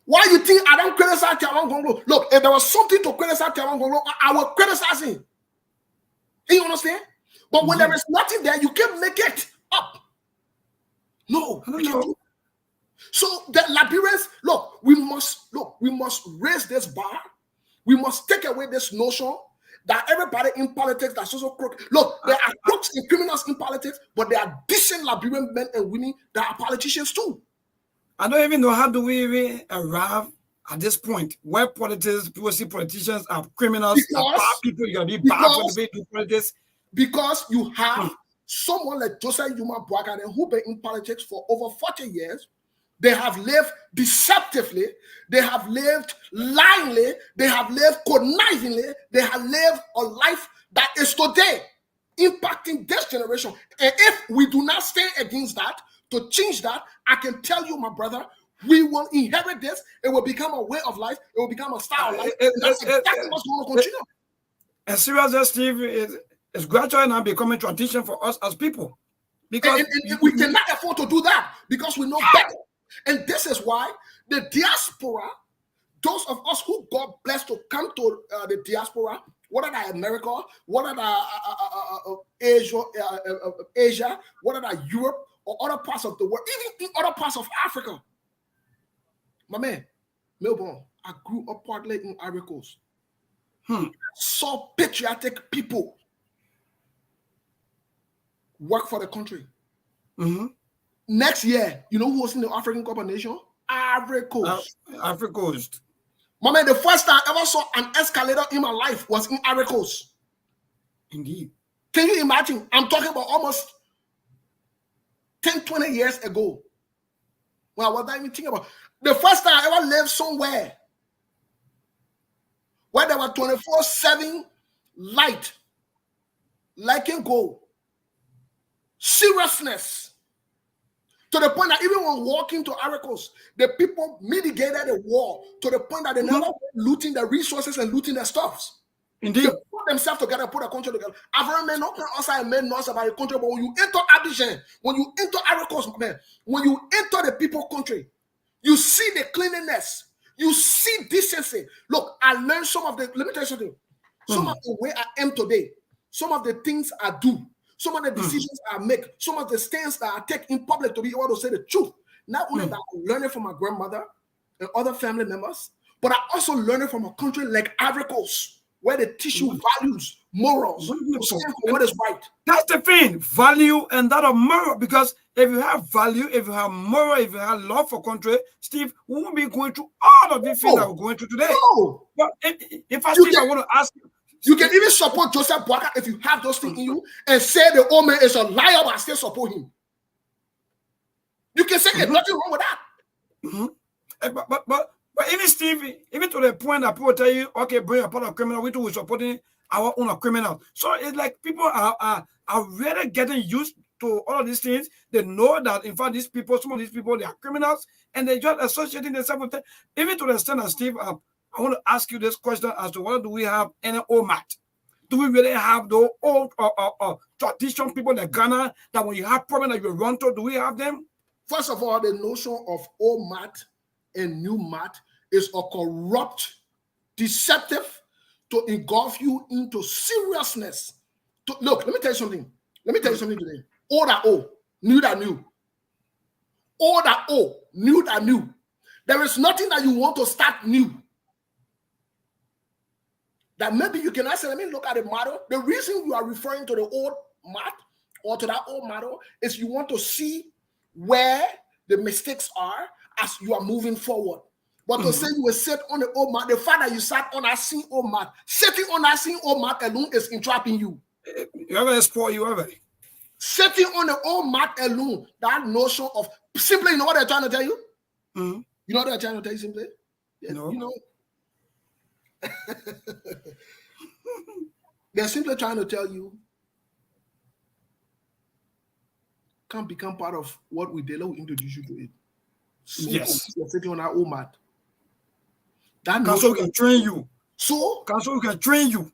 Speaker 1: Why you think I don't criticize Tiawan Gonglo? Look, if there was something to criticize Tiawan Gonglo, I will criticize him. You understand? But when there is nothing there, you can't make it up. No, we can't do it. So the Liberians, we must raise this bar. We must take away this notion that everybody in politics that's also crooked. Look, there are crooks and criminals in politics, but there are decent Liberian men and women that are politicians too.
Speaker 2: I don't even know how do we even arrive at this point where people see politicians are criminals, are bad people. You're gonna be bad for the way to do politics.
Speaker 1: Because you have someone like Joseph Yuma Boakai who been in politics for over 40 years. They have lived deceptively. They have lived lyingly. They have lived connivingly. They have lived a life that is today impacting this generation. And if we do not stand against that, to change that, I can tell you, my brother, we will inherit this. It will become a way of life. It will become a style of life. That's exactly what's going to continue.
Speaker 2: And seriously, Steve, it's gradually now becoming tradition for us as people. Because
Speaker 1: and we cannot afford to do that because we know better. And this is why the diaspora, those of us who got blessed to come to the diaspora, whether they're America, whether they're Asia, whether they're Europe or other parts of the world, even in other parts of Africa. My man, Melbourne, I grew up partly in Ivory Coast. Saw patriotic people work for the country. Next year, you know who was in the African Cup of Nations? Ivory Coast.
Speaker 2: Ivory Coast.
Speaker 1: My man, the first time I ever saw an escalator in my life was in Ivory Coast.
Speaker 2: Indeed.
Speaker 1: Can you imagine? I'm talking about almost 10, 20 years ago. Well, I was not even thinking about the first time I ever lived somewhere where there were 24/7 light, like in gold, seriousness, to the point that even when walking to Aracos, the people mitigated the war to the point that they never were looting the resources and looting their stuffs.
Speaker 2: Indeed.
Speaker 1: They put themselves together, put a country together. I've men not outside men knows about the country, but when you enter Abidjan, when you enter Aracos, man, when you enter the people country, you see the cleanliness, you see decency. Look, I learned some of the, let me tell you something. Some of the way I am today, some of the things I do, some of the decisions I make, some of the stands that I take in public to be able to say the truth. Not only that I learned it from my grandmother and other family members, but I also learned it from a country like Ivory Coast, where they teach you values, morals, to stand for what is right.
Speaker 2: That's the thing, value and that of moral. Because if you have value, if you have moral, if you have love for country, Steve, we won't be going through all of these things that we're going through today.
Speaker 1: No.
Speaker 2: But if I want to ask you,
Speaker 1: you can even support Joseph Boakai if you have those things in you and say the old man is a liar, but still support him. You can say there's nothing wrong with that.
Speaker 2: But even Steve, even to the point that people tell you, okay, bring a part of criminal, we too are supporting our own criminal. So it's like people are really getting used to all of these things. They know that in fact these people, some of these people, they are criminals, and they just associating themselves with them. Even to the extent that Steve, I want to ask you this question as to whether do we have any OMAT? Do we really have the old tradition people like Ghana that when you have problems that you run to, do we have them?
Speaker 1: First of all, the notion of OMAT and new mat is a corrupt, deceptive to engulf you into seriousness. Look, let me tell you something. Let me tell you something today. Old that old, new that new. Old that old, new that new. There is nothing that you want to start new. That maybe you can say, let me look at the model. The reason you are referring to the old mat or to that old model is you want to see where the mistakes are as you are moving forward. But to say you will sit on the old mat, the fact that you sat on that same old mat, sitting on that same old mat alone is entrapping you.
Speaker 2: You ever exploit you already?
Speaker 1: Sitting on the old mat alone, that notion of simply, you know what they're trying to tell you? You know what they're trying to tell you simply? Yeah,
Speaker 2: no.
Speaker 1: You know, they're simply trying to tell you, can't become part of what we did. Let me introduce you to it. So
Speaker 2: yes.
Speaker 1: You're sitting on that old mat. That
Speaker 2: so we can train you.
Speaker 1: So
Speaker 2: we can train you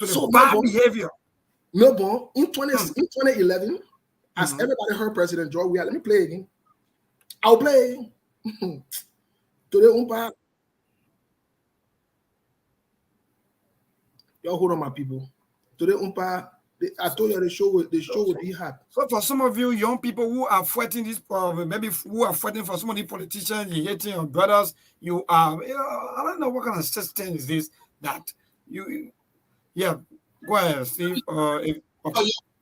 Speaker 2: to the bad behavior.
Speaker 1: No, but in 2011, as everybody heard President George, let me play again. I'll play today. Y'all hold on, my people. Today, I told you the show would be hard.
Speaker 2: So for some of you young people who are fighting this, maybe who are fighting for some of the politicians, you hating your brothers, you are, I don't know what kind of system is this that you go ahead, Steve. Okay.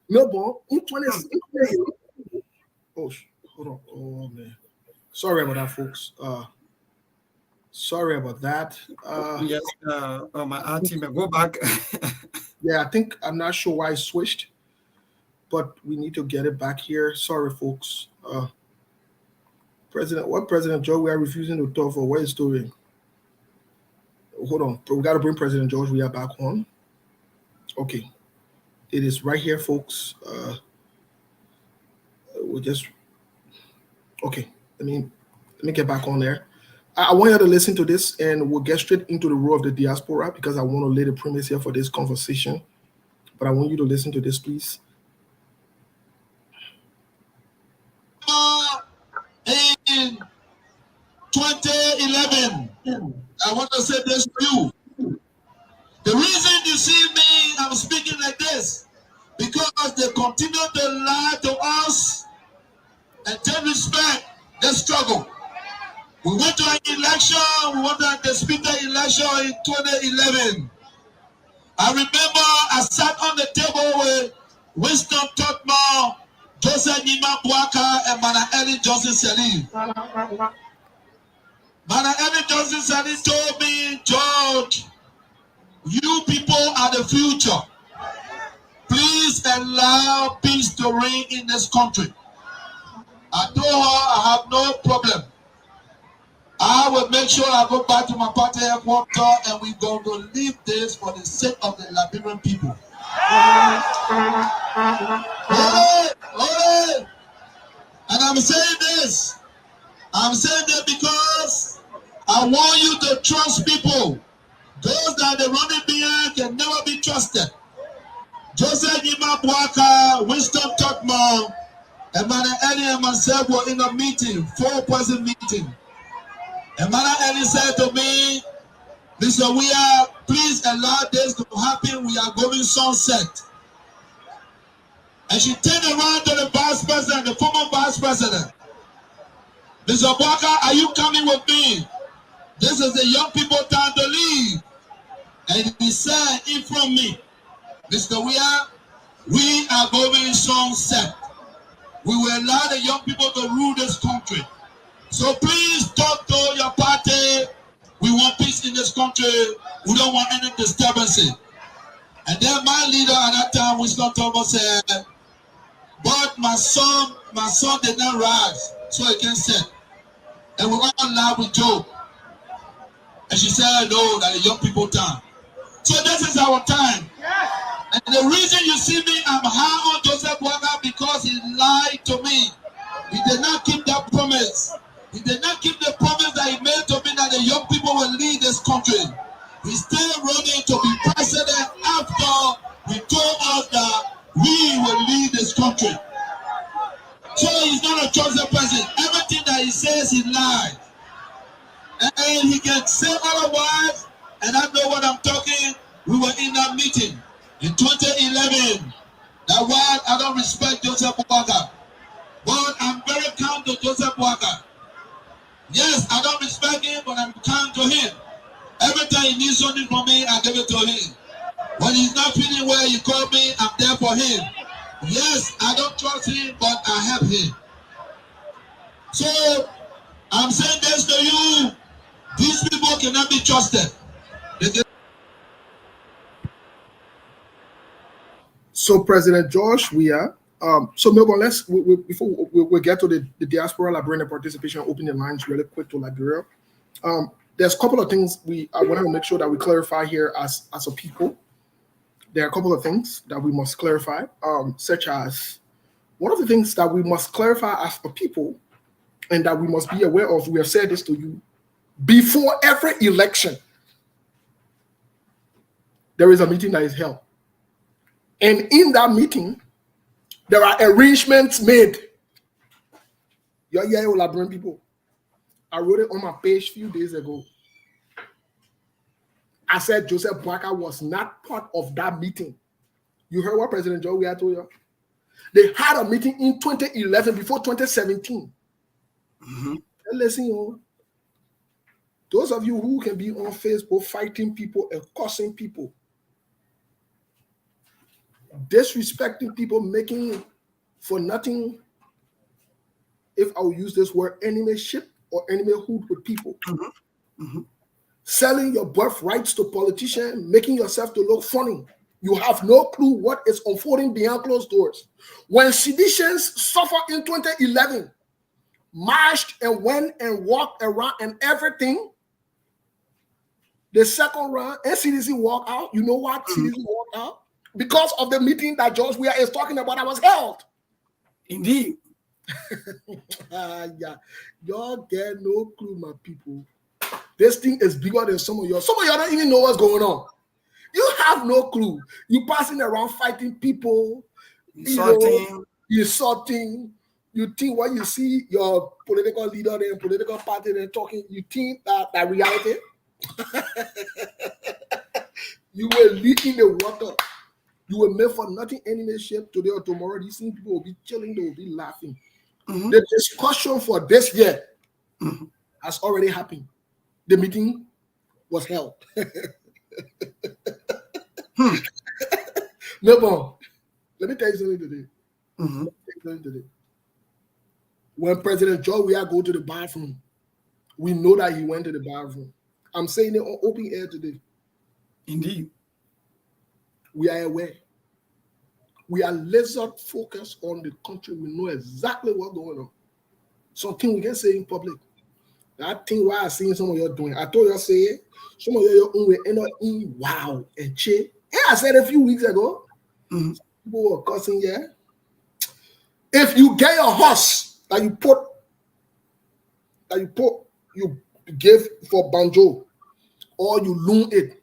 Speaker 1: No, but in 2011, hold on. Oh man, sorry about that, folks. Sorry about that.
Speaker 2: Yes, my auntie may go back.
Speaker 1: Yeah, I think I'm not sure why I switched, but we need to get it back here. Sorry, folks. President George we are refusing to talk for? What is doing? Hold on. We got to bring President George we are back on. Okay. It is right here, folks. We'll just okay. Let me get back on there. I want you to listen to this, and we'll get straight into the role of the diaspora because I want to lay the premise here for this conversation. But I want you to listen to this, please.
Speaker 4: In 2011, I want to say this to you. The reason you see me, I'm speaking like this, because they continue to lie to us and take respect the struggle. We went to an election, we went to the speaker election in 2011. I remember I sat on the table with Winston Totman, Joseph Nima Boakai, and Mana Johnson Salim. Mana Johnson Salim told me, George, you people are the future. Please allow peace to reign in this country. I told her I have no problem. I I will make sure I go back to my party headquarters and we're going to leave this for the sake of the Liberian people. Hey! And I'm saying this. I'm saying that because I want you to trust people. Those that are running behind can never be trusted. Joseph Nima Bwaka, Winston Totman, Emmanuel Eli and myself were in a meeting, 4-person meeting. Emmanuel Eli said to me, Mr. Weah, please allow this to happen. We are going sunset. And she turned around to the vice president, the former vice president. Mr. Bwaka, are you coming with me? This is the young people time to leave. And he said in front of me, Mr. Weah, we are going sunset. We will allow the young people to rule this country. So please talk to your party. We want peace in this country. We don't want any disturbances. And then my leader at that time, Winston Thomas, said, but my son did not rise, so he can sit. And we all laughed with Joe. And she said, no, that the young people time. So this is our time. Yes. And the reason you see me, I'm high on Joseph Bwaka because he lied to me. He did not keep that promise. He did not keep the promise that he made to me that the young people will lead this country. He's still running to be president after he told us that we will lead this country. So he's not a chosen president. Everything that he says, he lies. And he can say otherwise, and I know what I'm talking. We were in that meeting in 2011. That why I don't respect Joseph Bwaka. But I'm very kind to Joseph Bwaka. Yes, I don't respect him, but I'm kind to him. Every time he needs something from me, I give it to him. When he's not feeling well, you call me, I'm there for him. Yes, I don't trust him, but I help him. So, I'm saying this to you. These people cannot be trusted.
Speaker 1: So, President George Weah, so Melbourne, before we get to the Diaspora Liberian participation, open the lines really quick to Liberia. There's a couple of things I want to make sure that we clarify here as a people. There are a couple of things that we must clarify, such as one of the things that we must clarify as a people and that we must be aware of. We have said this to you before every election. There is a meeting that is held. And in that meeting, there are arrangements made. You're here, Liberian people. I wrote it on my page a few days ago. I said Joseph Bwaka was not part of that meeting. You heard what President Joe Weah told you? They had a meeting in 2011 before 2017. Mm-hmm. And listen, those of you who can be on Facebook fighting people and cursing people, disrespecting people, making for nothing, if I will use this word, enemyship or enemyhood with people. Mm-hmm. Mm-hmm. Selling your birthrights to politicians, making yourself to look funny. You have no clue what is unfolding behind closed doors. When seditions suffered in 2011, marched and went and walked around and everything, the second round, NCDC walked out. You know what? CDC walked out? Because of the meeting that George Weah is talking about that was held.
Speaker 2: Indeed.
Speaker 1: Yeah. Y'all get no clue, my people. This thing is bigger than some of y'all. Some of y'all don't even know what's going on. You have no clue. You passing around fighting people, insulting. You think when you see your political leader and political party and talking, you think that reality? You will leak in the water. You will make for nothing enemyship today or tomorrow. These things people will be chilling, they will be laughing. Mm-hmm. The discussion for this year has already happened. The meeting was held. No, let me tell you something today. Mm-hmm. When President George Weah go to the bathroom, we know that he went to the bathroom. I'm saying it on open air today.
Speaker 2: Indeed.
Speaker 1: We are aware. We are laser focused on the country. We know exactly what's going on. Something we can say in public. That thing why I seen some of you doing. I told you say some of you own way end up in wow and che. Yeah, I said a few weeks ago. People were cussing here. If you get your horse that you give for banjo or you loan it,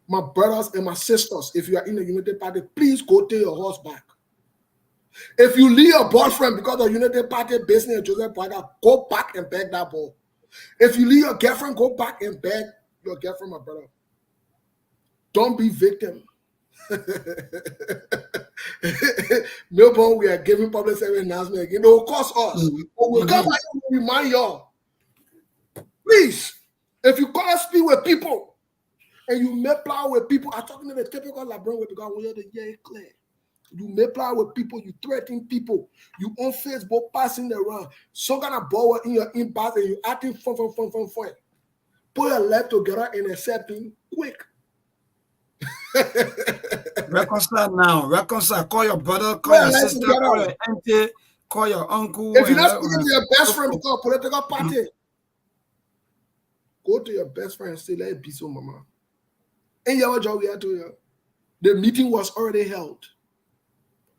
Speaker 1: my brothers and my sisters, if you are in the Unity Party, please go take your horse back. If you leave your boyfriend because of Unity Party business and Joseph Boyka, go back and beg that ball. If you leave your girlfriend, go back and beg your girlfriend, my brother. Don't be victim. Melbourne, we are giving public service announcement again. It will cost us. But we'll come back and remind y'all. Please, if you come and speak with people and you may plow with people, I'm talking to the typical Liberian way because we are the year clear. You may plow with people, you threaten people, you on Facebook passing around, some kind of ball in your inbox and you acting fun. Put your left together and accept him quick.
Speaker 2: Reconcile now. Reconcile. Call your brother, call your sister, call your auntie, call your uncle.
Speaker 1: If you're not speaking to your best friend because of political party, go to your best friend and say, let it be so, mama. And your job we are to you. The meeting was already held.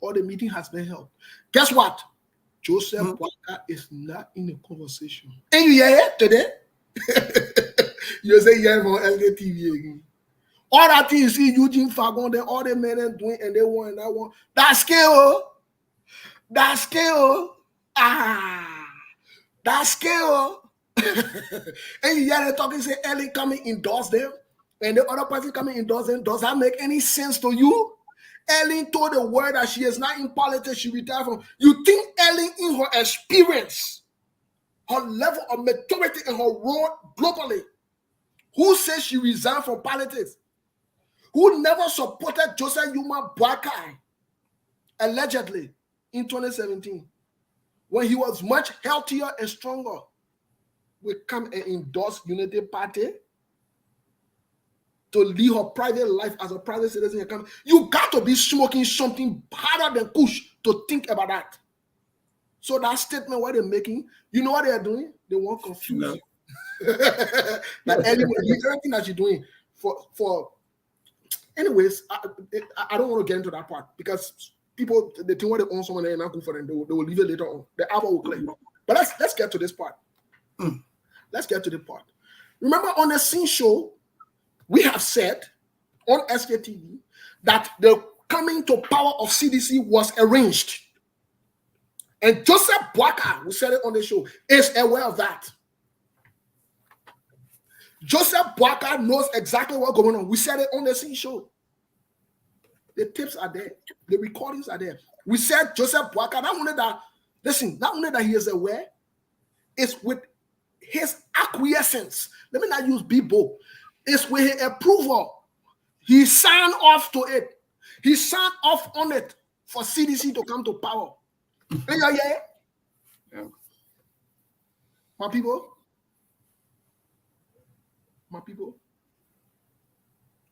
Speaker 1: Or the meeting has been held. Guess what? Joseph Boyka is not in the conversation. And you hear it today? You say you hear from LGTV again. All that thing you see Eugene Fagon, then all the men are doing and they want that one. That's scale. That's scale. That's scale. And you hear them talking, say Ellie coming endorse them, and the other person coming endorse them. Does that make any sense to you? Ellen told the world that she is not in politics, she retired from. You think Ellen, in her experience, her level of maturity and her role globally, who says she resigned from politics? Who never supported Joseph Boyka, allegedly, in 2017, when he was much healthier and stronger, will come and endorse Unity Party to live her private life as a private citizen. You got to be smoking something harder than kush to think about that. So that statement what they're making, you know what they're doing? They want confusion. That everything that you're doing for anyways, I don't want to get into that part because people they think what they own someone and not good for them. They will leave it later on. The album will claim. But let's get to this part. Let's get to the part. Remember on the Scene Show, we have said on SKTV that the coming to power of CDC was arranged. And Joseph Boyka, who said it on the show, is aware of that. Joseph Boyka knows exactly what's going on. We said it on the Scene Show. The tapes are there. The recordings are there. We said Joseph Boyka, not only that he is aware, it's with his acquiescence. Let me not use Bibo. It's with his approval. He signed off to it. He signed off on it for CDC to come to power. Yeah. My people,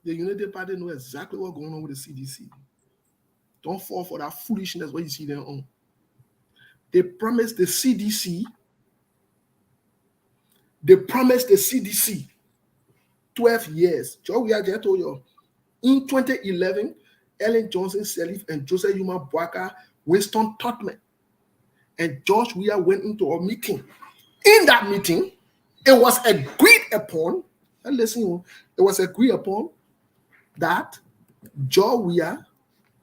Speaker 1: the Unity Party know exactly what's going on with the CDC. Don't fall for that foolishness what you see them on. They promised the CDC 12 years. Joe, we just told you. In 2011, Ellen Johnson Sirleaf and Joseph Boyka, Winston Totman, and George Weah went into a meeting. In that meeting, it was agreed upon, and listen, it was agreed upon that George Weah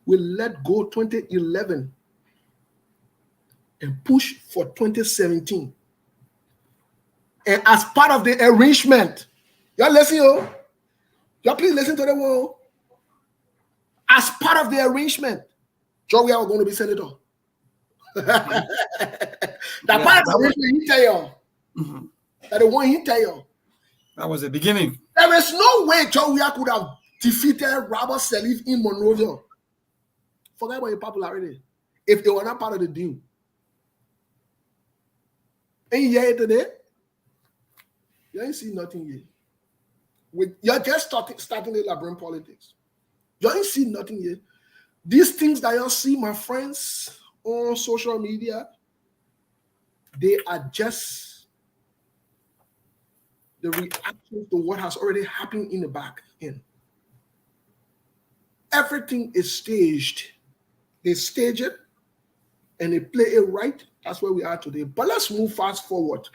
Speaker 1: will let go 2011 and push for 2017. And as part of the arrangement, y'all listen, y'all please listen to the one. As part of the arrangement, George Weah was going to be senator. That part of the arrangement, he tell y'all. That the one he tell y'all.
Speaker 2: That was the beginning.
Speaker 1: There is no way George Weah could have defeated Robert Sirleaf in Monrovia. Forget about your popularity. If they were not part of the deal. And you hear it today? You ain't see nothing yet. You're just starting the Liberian politics. You ain't see nothing yet. These things that y'all see, my friends, on social media, they are just the reaction to what has already happened in the back end. Everything is staged. They stage it and they play it right. That's where we are today. But let's move fast forward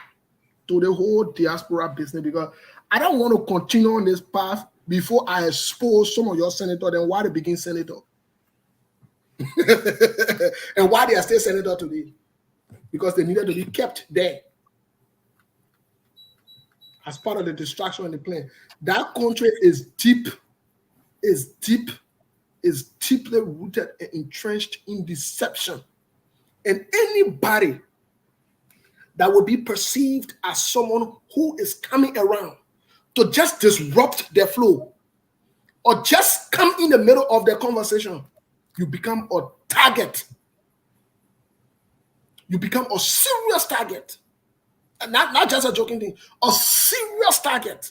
Speaker 1: to the whole diaspora business, because I don't want to continue on this path before I expose some of your senators and why they begin senator. And why they are still senator today. Because they needed to be kept there as part of the distraction and the plan. That country is deeply rooted and entrenched in deception. And anybody that would be perceived as someone who is coming around to just disrupt their flow or just come in the middle of the conversation, you become a target. You become a serious target. And not just a joking thing, a serious target.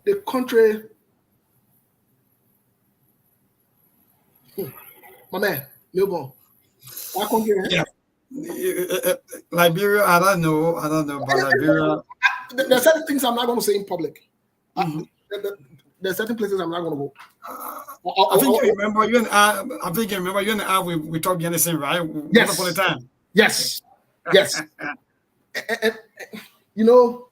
Speaker 1: The country, my man, Milgon. That country,
Speaker 2: yeah. Liberia, I don't know, but Liberia.
Speaker 1: There are certain things I'm not going to say in public. There are certain places I'm not going to go.
Speaker 2: I think you remember you and I. I think you remember you and I. We talked the same, right?
Speaker 1: Yes.
Speaker 2: Once upon a time.
Speaker 1: Yes. Yes. and, you know.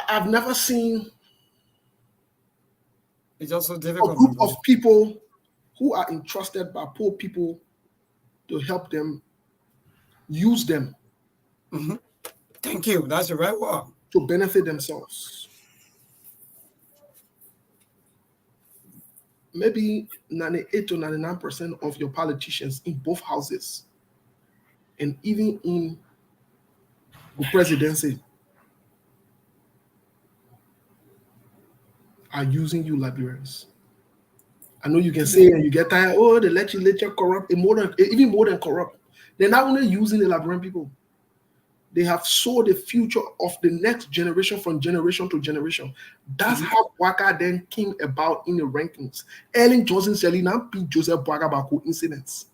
Speaker 1: I've never seen
Speaker 2: it's also
Speaker 1: a
Speaker 2: difficult.
Speaker 1: group of people who are entrusted by poor people to help them, use them.
Speaker 2: Thank you. That's the right word.
Speaker 1: To benefit themselves. Maybe 98 to 99% of your politicians in both houses and even in the presidency are using you Liberians. I know you can say and you get tired, oh, the legislature corrupt, even more than corrupt. They're not only using the Liberian people. They have sold the future of the next generation from generation to generation. That's how Bwaka then came about in the rankings. Ellen Johnson Selina beat Joseph Bwaka by coincidence.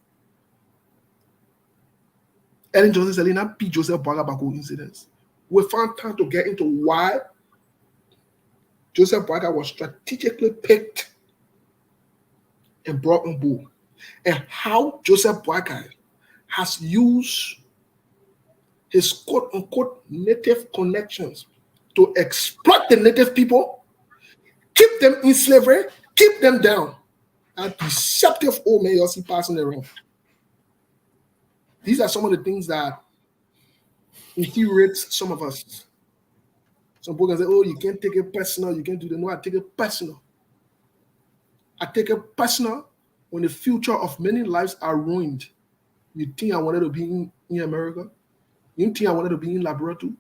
Speaker 1: Ellen Johnson Selina beat Joseph Bwaka by coincidence. We found time to get into why Joseph Bwaka was strategically picked and brought on board, and how Joseph Bwaka has used his quote-unquote native connections to exploit the native people, keep them in slavery, keep them down. A deceptive old man you see passing around. These are some of the things that infuriate some of us. Some people can say, oh, you can't take it personal, you can't do that. No, I take it personal. I take it personal when the future of many lives are ruined. You think I wanted to be in America? You think I wanted to be in Liberia too?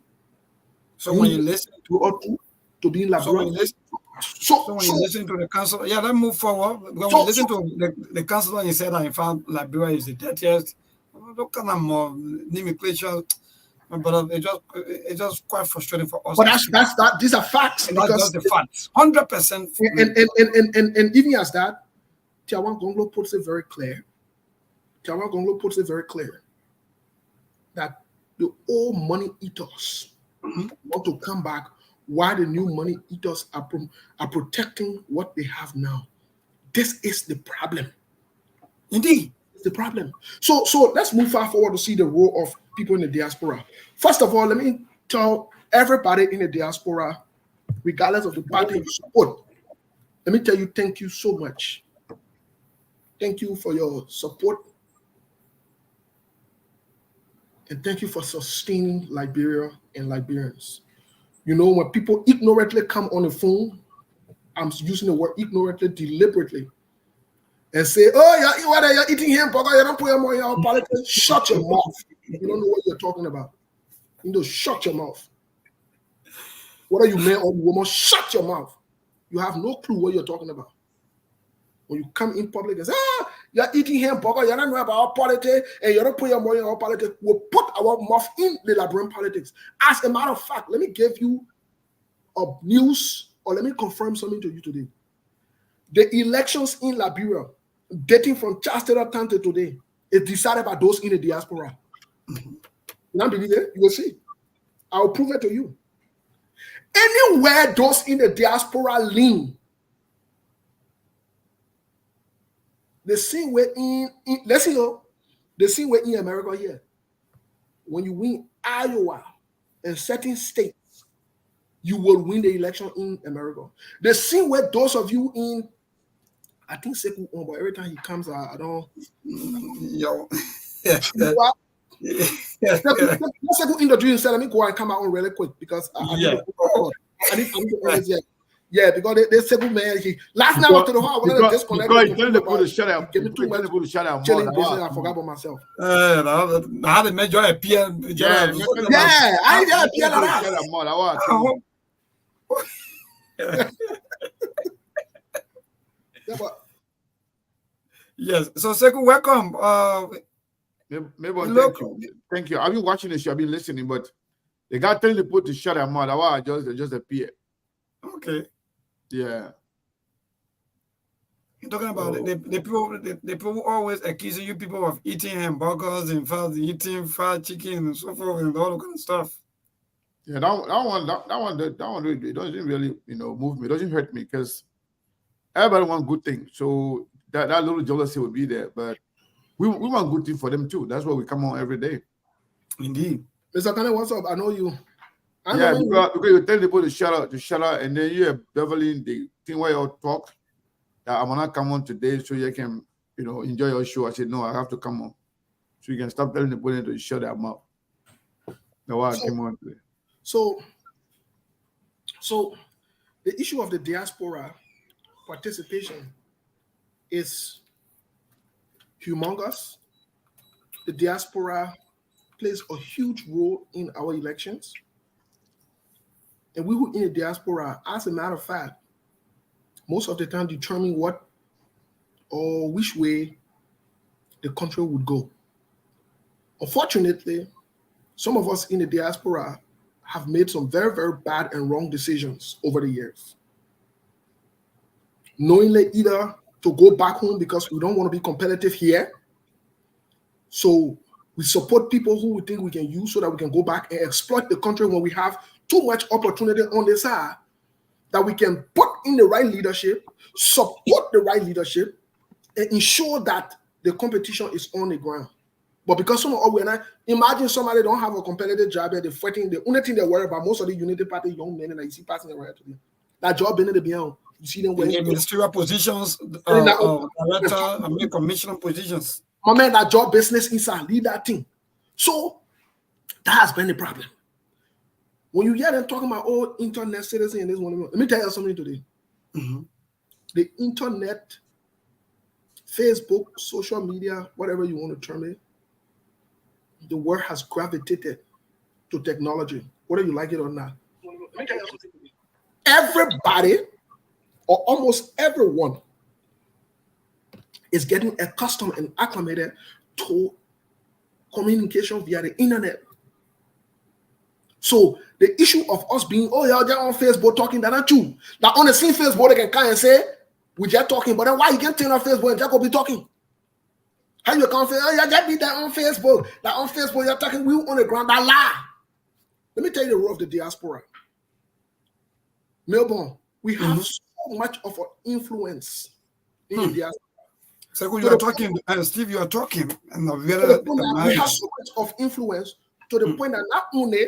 Speaker 2: So when you listen
Speaker 1: to be in Liberia,
Speaker 2: so when you listen to the council, yeah, let's move forward. When we listen to the council, and he said that in fact Liberia is the dirtiest. What kind of more nomenclature? But it's just quite frustrating for us.
Speaker 1: But these are facts.
Speaker 2: And that's the facts. 100%.
Speaker 1: And even as that, Tiawan Gonglo puts it very clear. That the old money ethos want to come back, while the new money ethos are protecting what they have now. This is the problem.
Speaker 2: Indeed.
Speaker 1: It's the problem. So let's move far forward to see the role of people in the diaspora. First of all, let me tell everybody in the diaspora, regardless of the party you support, let me tell you, thank you so much. Thank you for your support. And thank you for sustaining Liberia and Liberians. You know, when people ignorantly come on the phone, I'm using the word ignorantly deliberately, and say, oh, you're eating hamburger, you don't put your money in our politics. Shut your mouth. You don't know what you're talking about. You know, shut your mouth. Whether you man or woman, shut your mouth. You have no clue what you're talking about. When you come in public and say, you're eating hamburger, you don't know about our politics, and you don't put your money in our politics, we'll put our mouth in the Liberian politics. As a matter of fact, let me give you a news, or let me confirm something to you today. The elections in Liberia, dating from Charles Taylor time to today, is decided by those in the diaspora. You don't believe it? You will see. I'll prove it to you. Anywhere those in the diaspora lean, the same way let's see, the same way in America here. When you win Iowa and certain states, you will win the election in America. The same way those of you in, I think Sekou on, but every time he comes, I don't.
Speaker 2: Yo.
Speaker 1: Let's go in the dream. Let me go and come out on really quick because I need to always, yeah, because they say, man, last night I went to the hall, I wanted to disconnect.
Speaker 4: Because you tell the people to shut up.
Speaker 1: Give me too much chilling business. I forgot about myself.
Speaker 2: I had to make your appear.
Speaker 1: Yeah, I didn't appear like that.
Speaker 2: Yes, so Sekou, welcome.
Speaker 4: Thank you. I've been watching the show, I've been listening, but the guy telling the people to shut their mouth. I just appear.
Speaker 2: Okay.
Speaker 4: Yeah.
Speaker 2: You're talking about the people always accusing you people of eating hamburgers and eating fried chicken and so forth and all that kind of stuff.
Speaker 4: Yeah, that one it doesn't really, move me. It doesn't hurt me because everybody wants good things. So that little jealousy will be there, but we want good things for them too. That's why we come on every day.
Speaker 2: Indeed.
Speaker 1: Mr. Kane, what's up? I know you.
Speaker 4: Because you tell people to shut up, and then you have Beverly, the thing where you talk that I'm gonna come on today so you can, enjoy your show. I said, no, I have to come on. So you can stop telling the people to shut their mouth. That's why I came on today.
Speaker 1: So the issue of the diaspora participation is humongous. The diaspora plays a huge role in our elections. And we who in the diaspora, as a matter of fact, most of the time determine what or which way the country would go. Unfortunately, some of us in the diaspora have made some very, very bad and wrong decisions over the years. Knowingly either to go back home because we don't want to be competitive here. So we support people who we think we can use so that we can go back and exploit the country when we have too much opportunity on the side that we can put in the right leadership, support the right leadership, and ensure that the competition is on the ground. But because some of we're not, imagine somebody don't have a competitive job and they're fighting. The only thing they worry about, most of the Unity Party young men that you see passing around today, that job in the beyond. You see them
Speaker 2: in ministerial positions, director, commissioner positions.
Speaker 1: My man, that job business inside, lead that thing. So that has been the problem. When you hear them talking about internet citizen and this one, let me tell you something today. Mm-hmm. The internet, Facebook, social media, whatever you want to term it, the world has gravitated to technology, whether you like it or not. Let me tell you something today. Everybody, or almost everyone, is getting accustomed and acclimated to communication via the internet. So the issue of us being, they're on Facebook talking, they're not true. Now on the same Facebook, they can come and say, we just talking, but then why you can't turn on Facebook and just go be talking? How you can't say, you just be there on Facebook. That on Facebook, you're talking, we on the ground, that lie. Let me tell you the role of the diaspora. Melbourne, we have so much of an influence in the diaspora.
Speaker 2: So you are talking, and Steve, you are talking. And we
Speaker 1: have so much of influence to the point that not only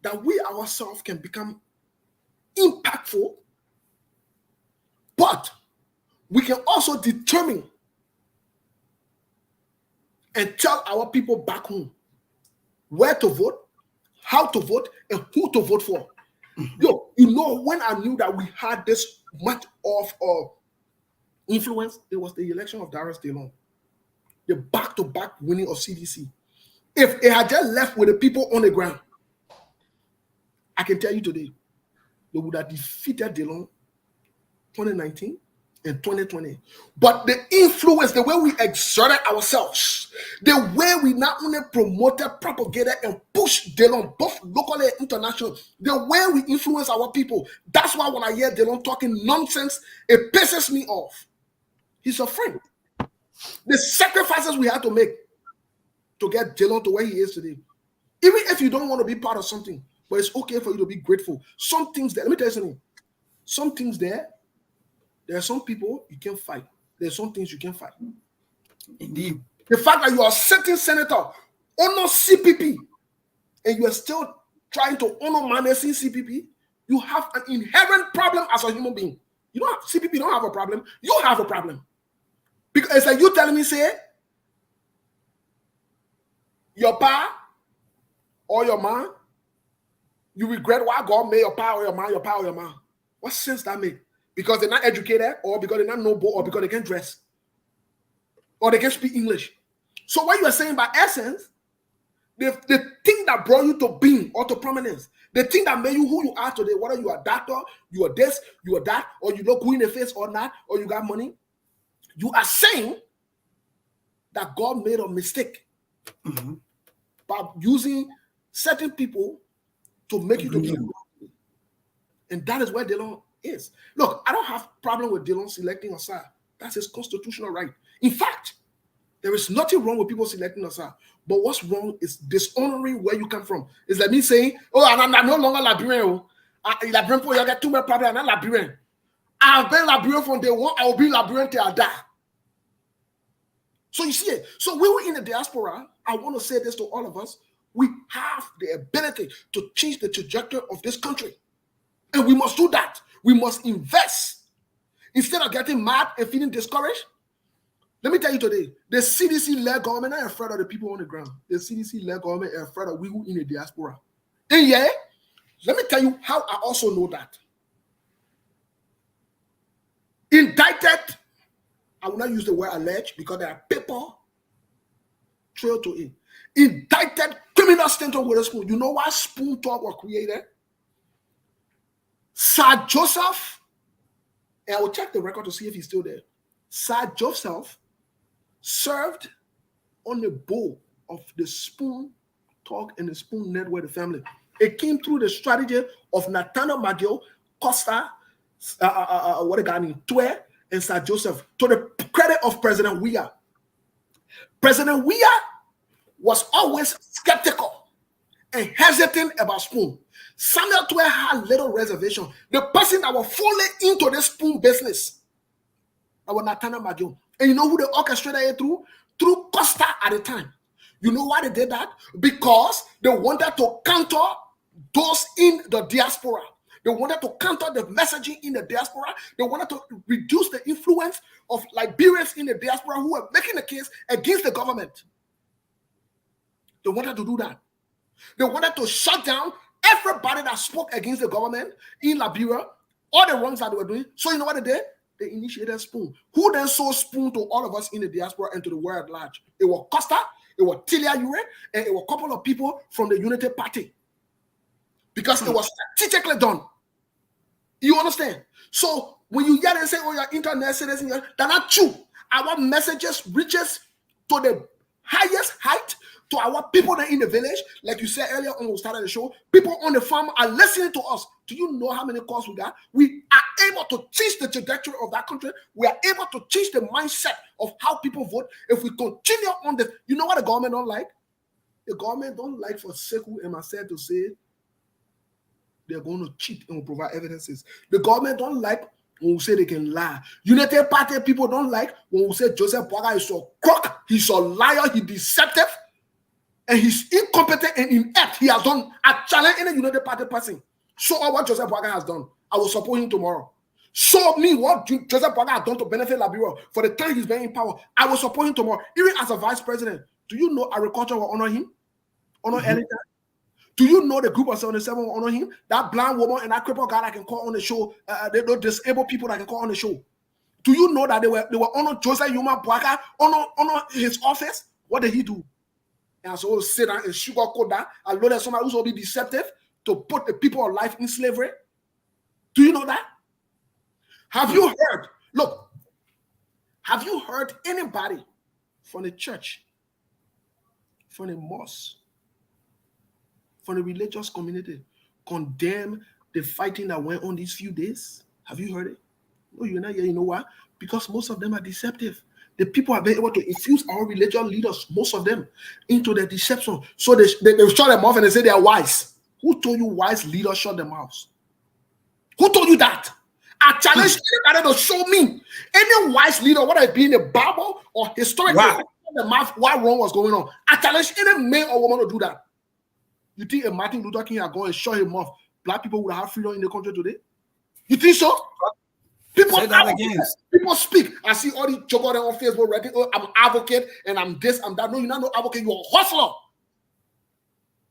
Speaker 1: that we ourselves can become impactful, but we can also determine and tell our people back home where to vote, how to vote, and who to vote for. When I knew that we had this much of influence, it was the election of Darius DeLong, the back-to-back winning of CDC. If it had just left with the people on the ground, I can tell you today, they would have defeated DeLong 2019, in 2020. But the influence, the way we exerted ourselves, the way we not only promoted, propagated, and pushed Delon, both locally and international, the way we influence our people, that's why when I hear Delon talking nonsense, it pisses me off. He's a friend. The sacrifices we had to make to get Delon to where he is today. Even if you don't want to be part of something, but it's okay for you to be grateful. Some things there, let me tell you something. Some things there are some people you can't fight. There's some things you can't fight.
Speaker 2: Indeed.
Speaker 1: The fact that you are a sitting senator, honor CPP, and you are still trying to honor managing CPP, you have an inherent problem as a human being. You don't have CPP, don't have a problem. You have a problem. Because it's like you telling me, say, your pa or your ma, you regret why God made your pa or your ma, your pa or your ma. What sense that make? Because they're not educated, or because they're not noble, or because they can't dress, or they can't speak English. So what you are saying by essence, the thing that brought you to being or to prominence, the thing that made you who you are today, whether you are a doctor, you are this, you are that, or you look good in the face or not, or you got money, you are saying that God made a mistake by using certain people to make you to be. And that is where Delon is. Look, I don't have problem with Delon selecting a side. That's his constitutional right. In fact, there is nothing wrong with people selecting a side. But what's wrong is dishonoring where you come from. It's like me saying, oh, I'm no longer Liberian. Liberian people, you get too much problem. I'm not Liberian. I've been Liberian from day one. I will be Liberian till I die. So you see it. So we were in the diaspora. I want to say this to all of us. We have the ability to change the trajectory of this country. And we must do that. We must invest. Instead of getting mad and feeling discouraged, let me tell you today, the CDC-led government are afraid of the people on the ground. The CDC-led government are afraid of we who in the diaspora. And yeah, let me tell you how I also know that. Indicted, I will not use the word alleged because there are people trail to it. Indicted criminal Stanton Witherspoon. You know why Spoon Talk was created? Sir Joseph, and I will check the record to see if he's still there. Sir Joseph served on the board of the Spoon Talk and the Spoon Network, the family. It came through the strategy of Nathaniel McGill, Costa, what a guy named Twe, and Sir Joseph, to the credit of President Weah. President Weah was always skeptical and hesitant about Spoon. Samuel Twe had little reservation. The person that was falling into the Spoon business, that was Nathaniel McGill. And you know who they orchestrated it through? Through Costa at the time. You know why they did that? Because they wanted to counter those in the diaspora. They wanted to counter the messaging in the diaspora. They wanted to reduce the influence of Liberians in the diaspora who were making a case against the government. They wanted to do that. They wanted to shut down everybody that spoke against the government in Liberia, all the wrongs that they were doing. So you know what they did? They initiated Spoon. Who then sold Spoon to all of us in the diaspora and to the world at large? It was Costa, it was Tilia Ure, and it was a couple of people from the Unity Party. Because it was strategically done. You understand? So when you hear them say, oh, you're internet citizen, they're not true. Our messages reaches to the highest height to our people that in the village. Like you said earlier on when we started the show, people on the farm are listening to us. Do you know how many calls we got? We are able to change the trajectory of that country. We are able to change the mindset of how people vote. If we continue on this, you know what the government don't like? The government don't like for Sekou and myself to say they're going to cheat and will provide evidences. The government don't like when we say they can lie. United Party people don't like when we say Joseph Boaga is a crook, he's a liar, he's deceptive, and he's incompetent and inept. He has done a challenge in a United Party person. Show us what Joseph Boaga has done. I will support him tomorrow. Show me what Joseph Boaga has done to benefit Liberia for the time he's been in power. I will support him tomorrow. Even as a vice president, do you know agriculture will honor him? Honor anytime? Do you know the group of 77 will honor him? That blind woman and that crippled guy that can call on the show, they don't disabled people that can call on the show. Do you know that they were honor Joseph Yuma Boaga, honor his office? What did he do? And so sit down and sugarcoat that and know that somebody who's will be deceptive to put the people of life in slavery. Do you know that? Have you heard? Look, Have you heard anybody from the church, from the mosque, from the religious community condemn the fighting that went on these few days? Have you heard it? No, you're not here. You know why? Because most of them are deceptive. The people have been able to infuse our religious leaders, most of them, into their deception. So they shut them off and they say they are wise. Who told you wise leaders shut them off? Who told you that? I challenge anybody to show me any wise leader, whether it be in the Bible or historically, the mouth why wrong was going on. I challenge any man or woman to do that. You think a Martin Luther King had gone and shut him off? Black people would have freedom in the country today? You think so? People speak. I see all these joggers on Facebook writing, oh, I'm an advocate and I'm this, I'm that. No, you're not no advocate, you're a hustler.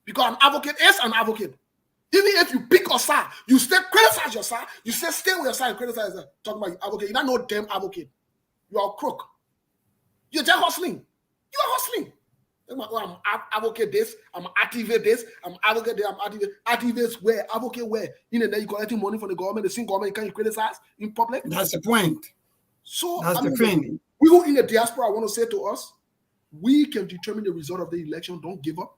Speaker 1: Because an advocate is an advocate. Even if you pick your side, you still criticize your side, you still stay with your side and criticize her. Talking about your advocate. You're not no damn advocate. You are a crook. You're just hustling. You are hustling. I'm advocate this, I'm activate this, I'm advocate this, I'm activate where, advocate where. In and then you collecting money from the government, the same government, you can't criticize in public.
Speaker 2: That's the point.
Speaker 1: So
Speaker 2: that's the thing.
Speaker 1: We who in the diaspora, I want to say to us, we can determine the result of the election. Don't give up.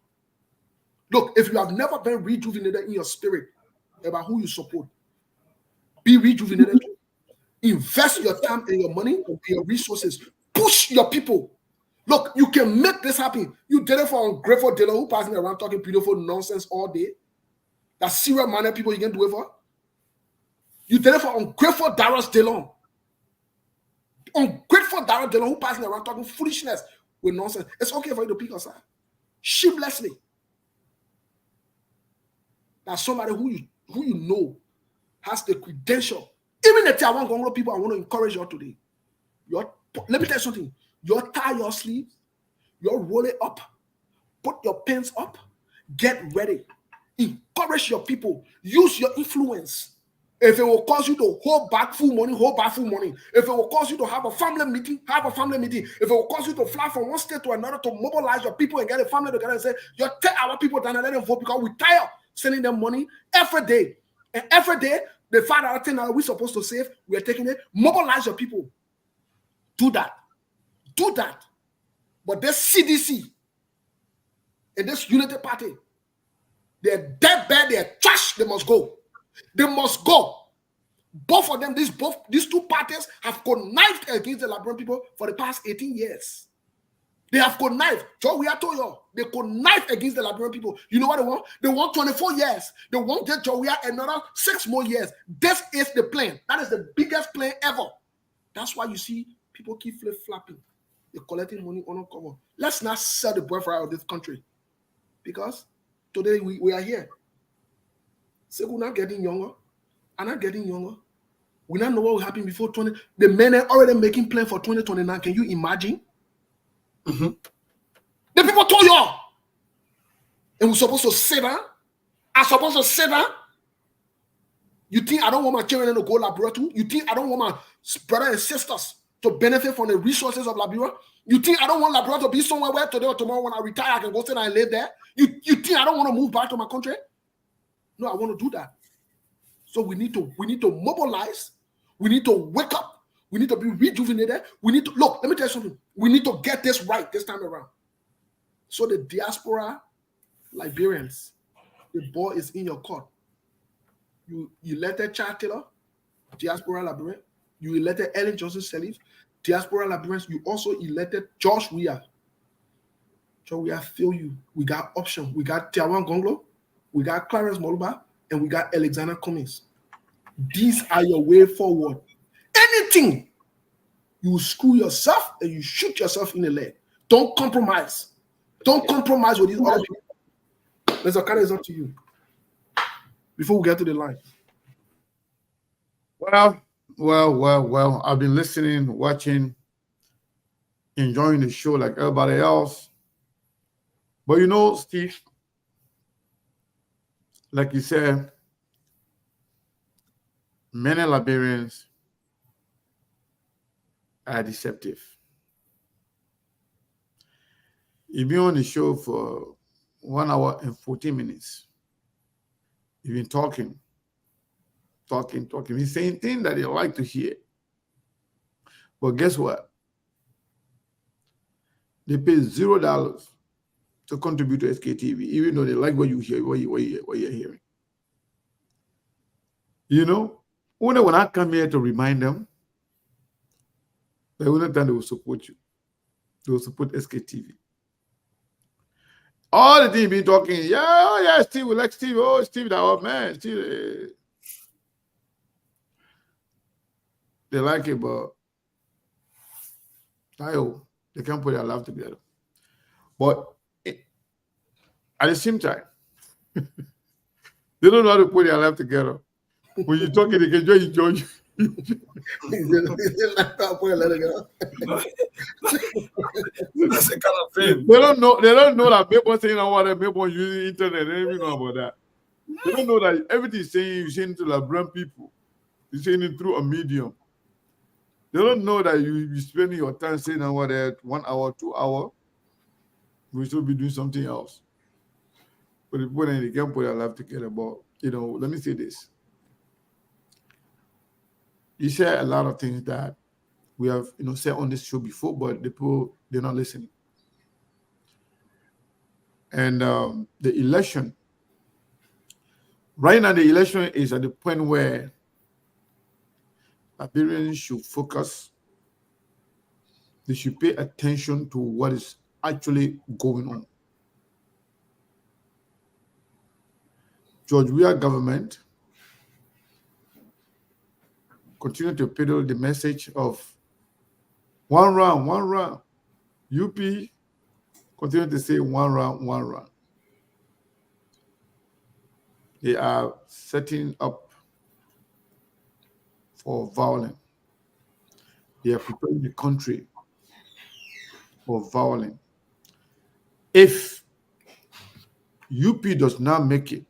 Speaker 1: Look, if you have never been rejuvenated in your spirit about who you support, be rejuvenated. Invest your time and your money and your resources. Push your people. Look, you can make this happen. You did it for ungrateful dealer who passing around talking beautiful nonsense all day. That's serious-minded people you can do it for. You did it for ungrateful Darius Delon. Ungrateful Darius Delon who passing around talking foolishness with nonsense. It's okay for you to pick aside. Shamelessly. That's somebody who you know has the credential. Even the Taiwan Congo people, I want to encourage you today. Let me tell you something. You tie your sleeves, you roll it up, put your pants up, get ready. Encourage your people. Use your influence. If it will cause you to hold back full money, hold back full money. If it will cause you to have a family meeting, have a family meeting. If it will cause you to fly from one state to another to mobilize your people and get a family together and say, you take our people down and let them vote because we tired sending them money every day. And every day, the $5 we're supposed to save, we are taking it. Mobilize your people. Do that. Do that. But this CDC and this Unity Party, they're dead bad, they're trash, they must go. They must go. Both of them, these two parties have connived against the Liberian people for the past 18 years. They have connived. Joe, we are told you, they connived against the Liberian people. You know what they want? They want 24 years. They want to Joe, we are another 6 more years. This is the plan. That is the biggest plan ever. That's why you see people keep flip-flopping. They're collecting money on cover. Let's not sell the birthright of this country. Because today we are here. So we're not getting younger. I'm not getting younger. We don't know what will happen before 20. The men are already making plans for 2029. Can you imagine? Mm-hmm. The people told you all. And we're supposed to sit down. I'm supposed to sit down. You think I don't want my children to go to Liberia too? You think I don't want my brothers and sisters to benefit from the resources of Liberia? You think I don't want Liberia to be somewhere where today or tomorrow when I retire, I can go sit and live there? You think I don't want to move back to my country? No, I want to do that. So we need to mobilize. We need to wake up. We need to be rejuvenated. We need to look. Let me tell you something. We need to get this right this time around. So the diaspora Liberians, the ball is in your court. You elected Chad Taylor, diaspora Liberian. You elected Ellen Johnson Sirleaf, diaspora Liberians. You also elected Josh Weah. Josh Weah feel you. We got option. We got Tiawan Gonglo. We got Clarence Moluba. And we got Alexander Cummings. These are your way forward. Anything, you screw yourself and you shoot yourself in the leg. Don't compromise. Don't compromise with these other people. Mr. Okada, is up to you. Before we get to the line.
Speaker 5: Well. I've been listening, watching, enjoying the show like everybody else. But you know, Steve, like you said, many Liberians are deceptive. You've been on the show for 1 hour and 14 minutes. You've been talking. He's saying things that you like to hear. But guess what? They pay $0 to contribute to SKTV, even though they like what you hear, what you're hearing. You know, only when I come here to remind them, the only time they will support you. They will support SKTV. All the things been talking, yeah, Steve, we like Steve. Oh, Steve, that old man. Steve, they like it, but they can't put their life together. But at the same time, they don't know how to put their life together. When you're talking, they can judge you.
Speaker 2: That's the kind of thing.
Speaker 5: They don't know that people saying what people using internet. They don't even know about that. They don't know that everything you're saying to Liberian people. You're saying it through a medium. They don't know that you spending your time saying what 1 hour, 2 hours. We should be doing something else. But the people they can't put their life together. But let me say this. You say a lot of things that we have said on this show before, but the people they're not listening. And the election, right now, the election is at the point where Liberians should focus. They should pay attention to what is actually going on. George Weah government continue to peddle the message of one round. UP continue to say one round. They are setting up for violence. They are preparing the country for violence. If UP does not make it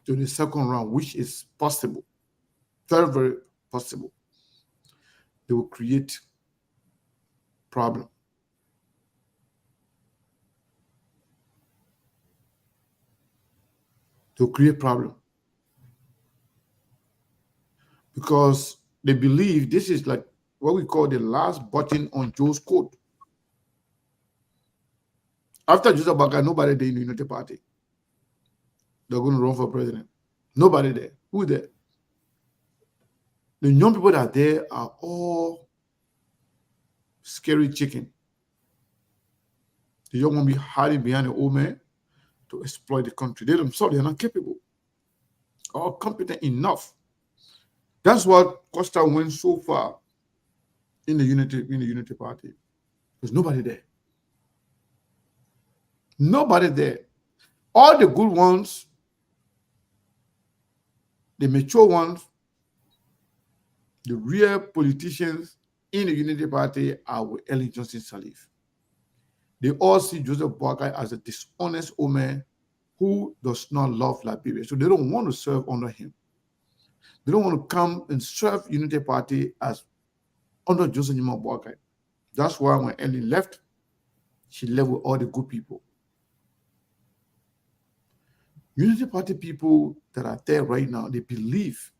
Speaker 5: to the second round, which is possible, very, very possible, they will create problem. They will create problem. Because they believe this is like what we call the last button on Joe's coat. After Joseph Baka, nobody there in the United Party. They're going to run for president. Nobody there. Who there? The young people that are there are all scary chicken. The young one be hiding behind the old man to exploit the country. They themselves, they're not capable or competent enough. That's what Costa went so far in the Unity Party. There's nobody there. Nobody there. All the good ones, the mature ones, the real politicians in the Unity Party are with Ellen Johnson Sirleaf. They all see Joseph Boakai as a dishonest old man who does not love Liberia. So they don't want to serve under him. They don't want to come and serve Unity Party as under Joseph Boakai. That's why when Ellen left, she left with all the good people. Unity Party people that are there right now, they believe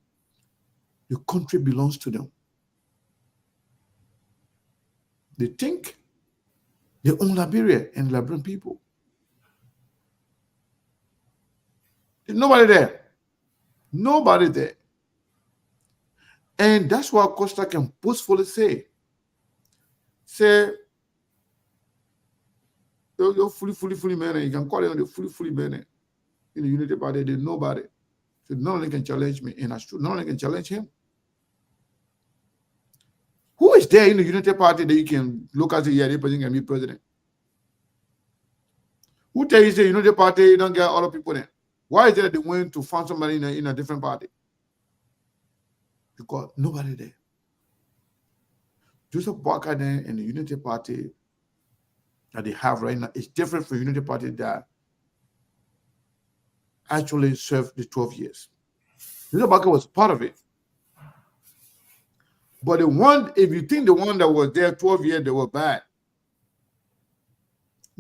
Speaker 5: the country belongs to them. They think they own Liberia and Liberian people. There's nobody there. Nobody there. And that's why Costa can boastfully say, you're fully man. You can call them the fully man in the Unity Party. There's nobody. So none of them can challenge me. And that's true. None of them can challenge him. Who is there in the Unity Party that you can look at the year person can be president? Who tell you the Unity Party you don't get all the people there? Why is it that they went to find somebody in a different party? Because nobody there. Joseph Boakai there and the Unity Party that they have right now is different from the Unity Party that actually served the 12 years. Joseph Boakai was part of it. But the one, if you think the one that was there 12 years, they were bad,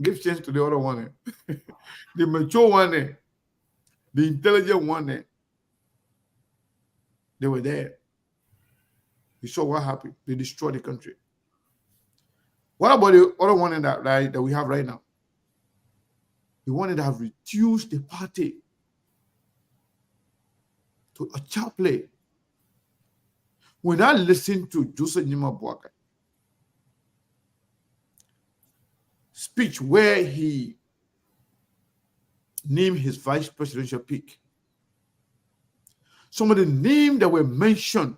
Speaker 5: give chance to the other one. The mature one, the intelligent one, they were there. You saw what happened. They destroyed the country. What about the other one that we have right now? The one that have reduced the party to a child play. When I listen to Joseph Nima Boakai speech where he named his vice presidential pick, some of the names that were mentioned,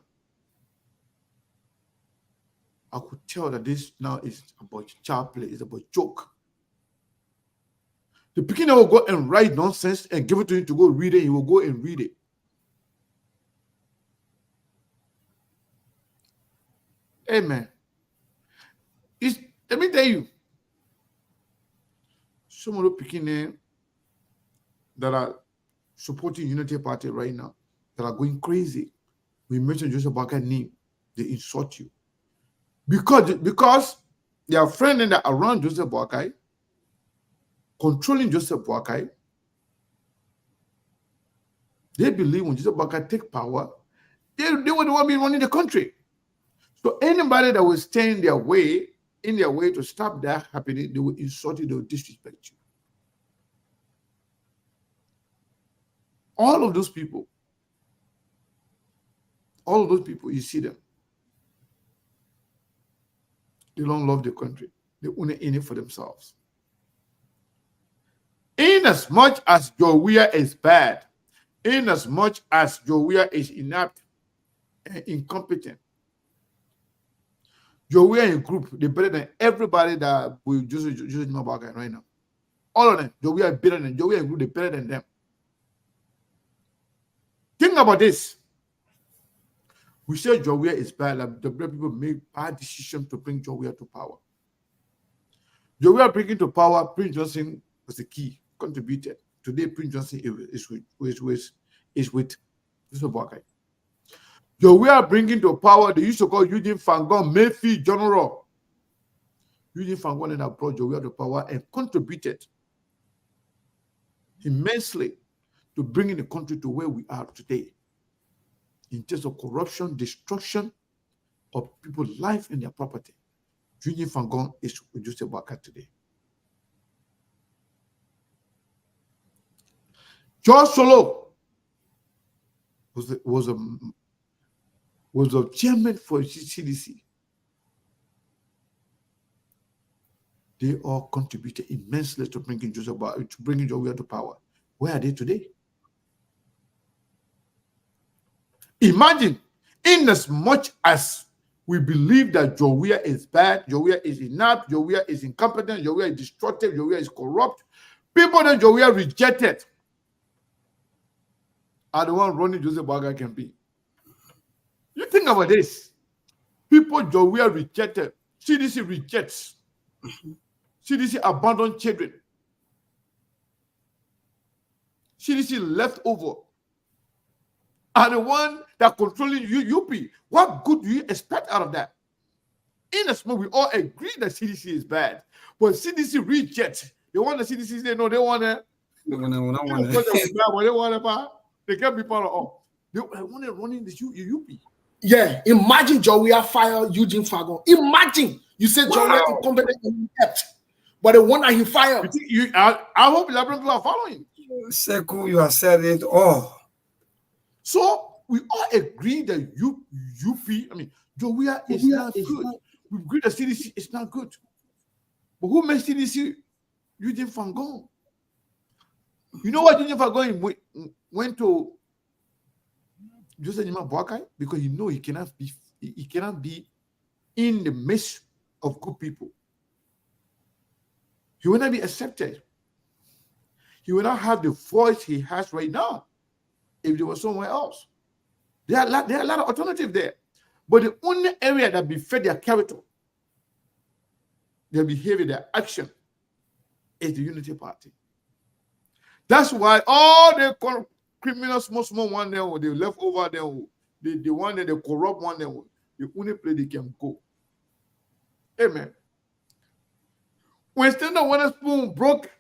Speaker 5: I could tell that this now is about child play, it's about joke. The beginner will go and write nonsense and give it to him to go read it. He will go and read it. Amen. Let me tell you, some of the beginner that are supporting Unity Party right now, that are going crazy. We mentioned Joseph Boakai's name, they insult you. Because their friend and around Joseph Boakai, controlling Joseph Boakai, they believe when Joseph Boakai take power, they were the one being running the country. So anybody that will stand in their way to stop that happening, they will insult you, they will disrespect you. All of those people, you see them. They don't love the country. They only in it for themselves. In as much as Jowia is bad, in as much as Jowia is inept and incompetent, Jowia in group, they're better than everybody that we just know about right now. All of them, Jowia is better than Jowia in group, they're better than them. Think about this. We say Jowia is bad, like the black people make bad decisions to bring Jowia to power. Jowia bringing to power, Prince Johnson was the key, contributed. Today, Prince Johnson is with Joseph Boakai. Jowia bringing to power, they used to call Eugene Fangon Mayfield General. Eugene Fangon and I brought Jowia to power and contributed immensely to bringing the country to where we are today. In terms of corruption, destruction of people's life and their property. Eugene Fangon is with Joseph Boakai today. George Solo was a chairman for CDC. They all contributed immensely to bringing Jowia to power. Where are they today? Imagine, in as much as we believe that Jowia is bad, Jowia is inept, Jowia is incompetent, Jowia is destructive, Jowia is corrupt, people that Jowia rejected are the ones running Joseph Boakai campaign. You think about this. People Jowia rejected, CDC rejects, CDC abandoned children, CDC left over, are the one that controlling UP. What good do you expect out of that? In a small, we all agree that CDC is bad, but CDC rejects. They want the CDC say no, they want to. They can't be part of all. They want to running this UP.
Speaker 1: Yeah, imagine Jowia fire Eugene Fangon. Imagine you said Jowia incompetent and inept, but the one that he fired.
Speaker 5: I hope Liberian people are following.
Speaker 2: Sekou, you have said it all.
Speaker 5: So we all agree that UP, I mean, Jowia is not good. We agree that CDC is not good. But who made CDC? Eugene Fangon. You know what Eugene Fangon went to Joseph Nima Boakai? Because he know he cannot be in the midst of good people. He will not be accepted. He will not have the voice he has right now if there was somewhere else. There are a lot of alternatives there. But the only area that befit their character, their behavior, their action is the Unity Party. That's why all the criminals, small one, they left over there, the one that the corrupt one, the only place they can go. Amen. When Standard Witherspoon broke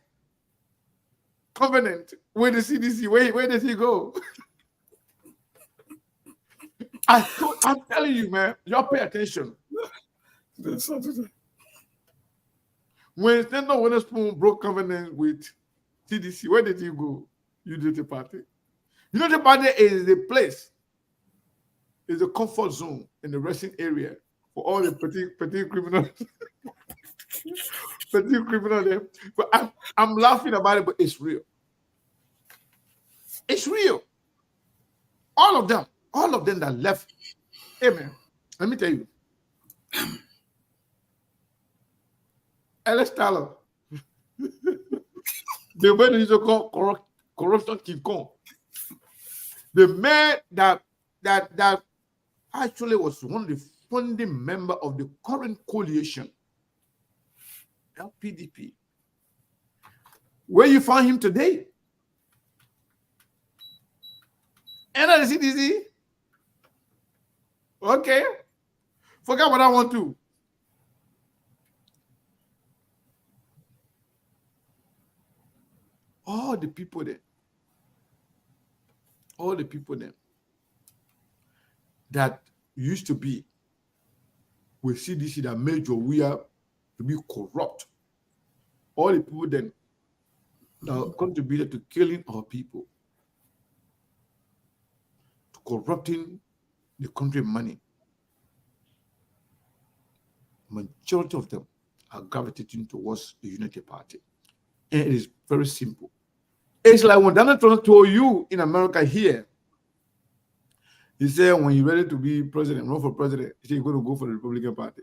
Speaker 5: covenant with the CDC, where does he go? I'm telling you, man, y'all pay attention. When Senator Witherspoon broke covenant with CDC, where did he go? Unity Party. Unity Party is the place, is a comfort zone in the resting area for all the petty criminals. Petty criminals there. But I'm laughing about it, but it's real. It's real. All of them that left. Hey man, let me tell you. Ellis Tyler. The man is called corruption King Kong. The man that actually was one of the founding members of the current coalition, LPDP. Where you find him today? And at the CDC? Okay. Forget what I want to. All the people there that used to be with CDC that made Jowiya to be corrupt, all the people then that contributed to killing our people, to corrupting the country money, majority of them are gravitating towards the Unity Party. And it is very simple. It's like when Donald Trump told you in America here, he said when you're ready to be president, run for president, he said you're going to go for the Republican Party.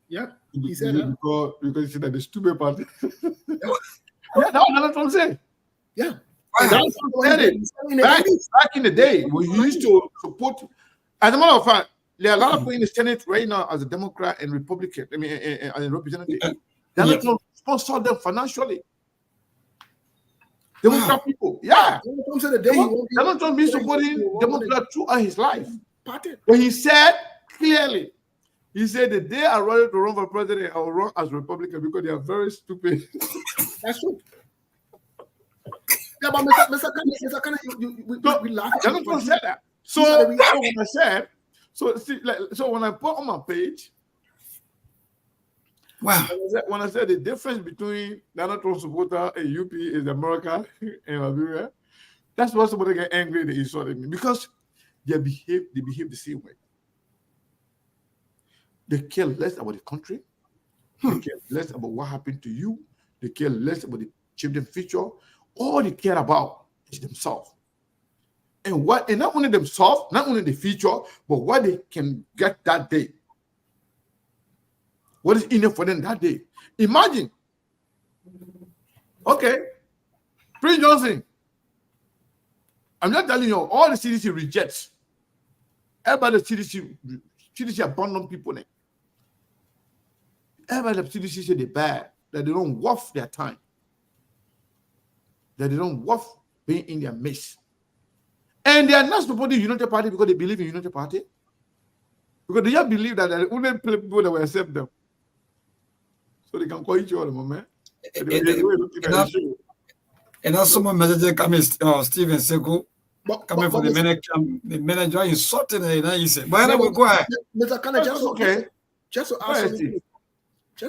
Speaker 1: Yeah, he said that.
Speaker 5: Because he said that the stupid party. Yeah, that's what Donald Trump said.
Speaker 1: Yeah.
Speaker 5: Donald Trump said it. Back in the day, when you used to support, as a matter of fact, there are a lot of people in the Senate right now as a Democrat and Republican, as a representative. Donald Trump sponsored them financially. Democrat people, yeah. Donald Trump been supporting Democrat throughout his life. But he said clearly, he said the day I ready to run for president, I will run as Republican because they are very stupid.
Speaker 1: That's true. Yeah, but Mr. Kanye, we laugh.
Speaker 5: Donald Trump said that. So when I put on my page,
Speaker 2: wow.
Speaker 5: When I said the difference between Donald Trump supporter and UP is America and Liberia, that's why somebody get angry that he saw me because they behave the same way. They care less about the country. They care less about what happened to you. They care less about the children's future. All they care about is themselves. And not only themselves, not only the future, but what they can get that day. What is in it for them that day? Imagine. Okay. Prince Johnson. I'm not telling you, all the CDC rejects. Everybody CDC abandon people. Everybody the CDC say they're bad, that they don't worth their time. That they don't worth being in their midst. And they are not supporting the United Party because they believe in United Party. Because they just believe that the only people that will accept them. So they can call each other, man.
Speaker 2: And that's someone message coming, Stephen Sekou, coming from the manager insulting her, and he said, but anyway, go ahead.
Speaker 1: Mr. Kanye, just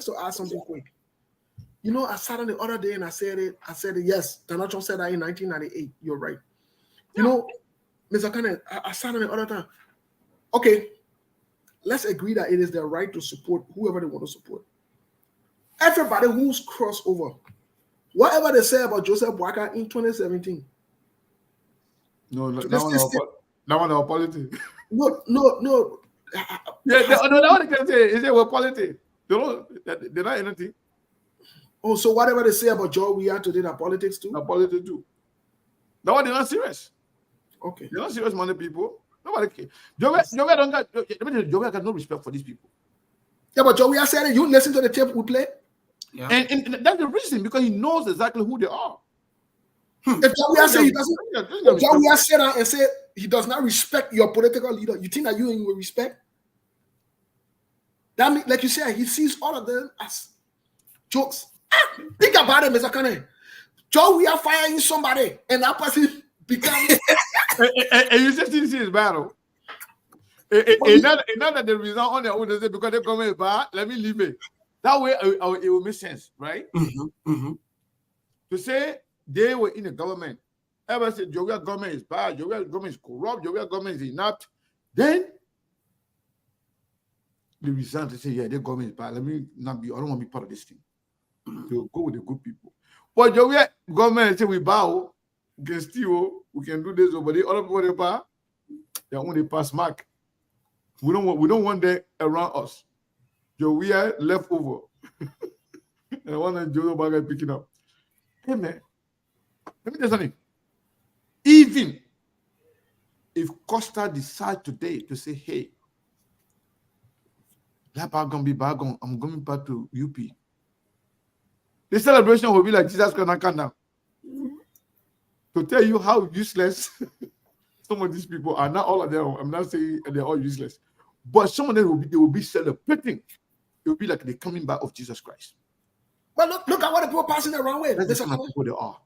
Speaker 1: to ask something quick. You know, I sat on the other day and I said it, yes, Donald Trump said that in 1998. You're right. You know, Mr. Kanye, I sat on the other time. Okay, let's agree that it is their right to support whoever they want to support. Everybody who's crossed over, whatever they say about Joseph Boakai in 2017.
Speaker 5: No, that one our politics.
Speaker 1: No.
Speaker 5: Yeah, that one they can say is it politics. They're not anything.
Speaker 1: Oh, so whatever they say about Jowiya today, that politics too?
Speaker 5: That politics too. That one they're not serious.
Speaker 1: Okay.
Speaker 5: They're not serious money people. Nobody cares. Jowiya got no respect for these people.
Speaker 1: Yeah, but Jowiya said it. You listen to the tape we play.
Speaker 2: Yeah.
Speaker 5: And that's the reason, because he knows exactly who they are.
Speaker 1: If Jowiya said he doesn't, if Jowiya said that and said he does not respect your political leader, you think that you will respect? That means, like you said, he sees all of them as jokes. Think about it, Mr. Kanye. Jowiya firing somebody, and that person becomes.
Speaker 5: and you said this is battle. It's not that they resign on their own, they say because they come in bad, let me leave it. That way, it will make sense, right? To say they were in the government, ever said Jovial government is bad, Jovial government is corrupt, Jovial government is inept, then they resign to say, yeah, their government is bad. Let me not be, I don't want to be part of this thing. They'll go with the good people. But Jovial government say we bow, we can steal, we can do this, but the other people they buy, they only pass mark. We don't want them around us. Jovial left over. And I want to Jovial Baga picking up. Hey man, let me tell you something. Even if Costa decide today to say, hey, that gonna be bagon, I'm going back to UP. The celebration will be like Jesus Christ come down. To tell you how useless some of these people are. Not all of them. I'm not saying they're all useless, but some of them will be celebrating. It will be like the coming back of Jesus Christ.
Speaker 1: But look at what the people passing the wrong way.
Speaker 5: That's the kind of people they are.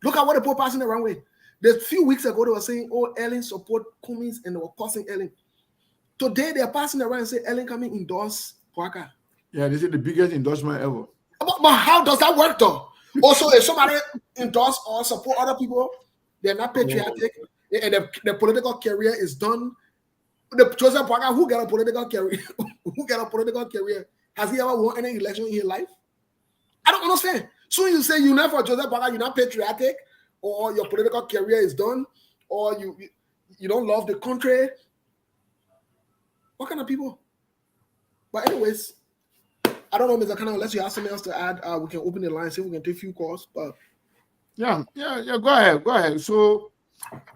Speaker 1: Look at what the people passing the wrong way. A few weeks ago, they were saying, oh, Ellen support Cummings, and they were cursing Ellen. Today, they're passing around and say Ellen coming endorse Kwaka.
Speaker 5: Yeah, this is the biggest endorsement ever.
Speaker 1: But how does that work, though? Also, if somebody endorse or support other people, they're not patriotic, and the political career is done. The Joseph Kwaka, who got a political career? Has he ever won any election in his life? I don't understand. So you say you're not for Joseph Kwaka, you're not patriotic, or your political career is done, or you don't love the country. What kind of people? But anyways, I don't know, Mr. Kana, unless you have something else to add, we can open the line, see if we can take a few calls. But
Speaker 5: yeah, go ahead. So,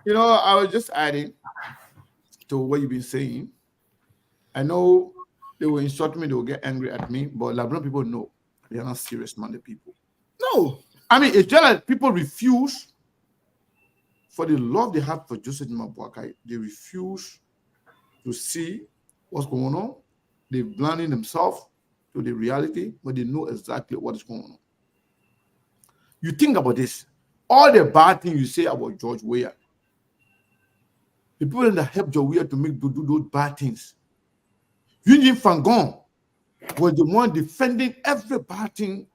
Speaker 5: I was just adding to what you've been saying. I know they will insult me, they will get angry at me, but Liberian people know they are not serious-minded people.
Speaker 1: No.
Speaker 5: I mean, it's just like people refuse, for the love they have for Joseph Mabuakai, they refuse to see what's going on. They're blinding themselves to the reality, but they know exactly what is going on. You think about this. All the bad things you say about George Weah, the people that helped George Weah to do those bad things. Eugene Fangon was the one defending every bad thing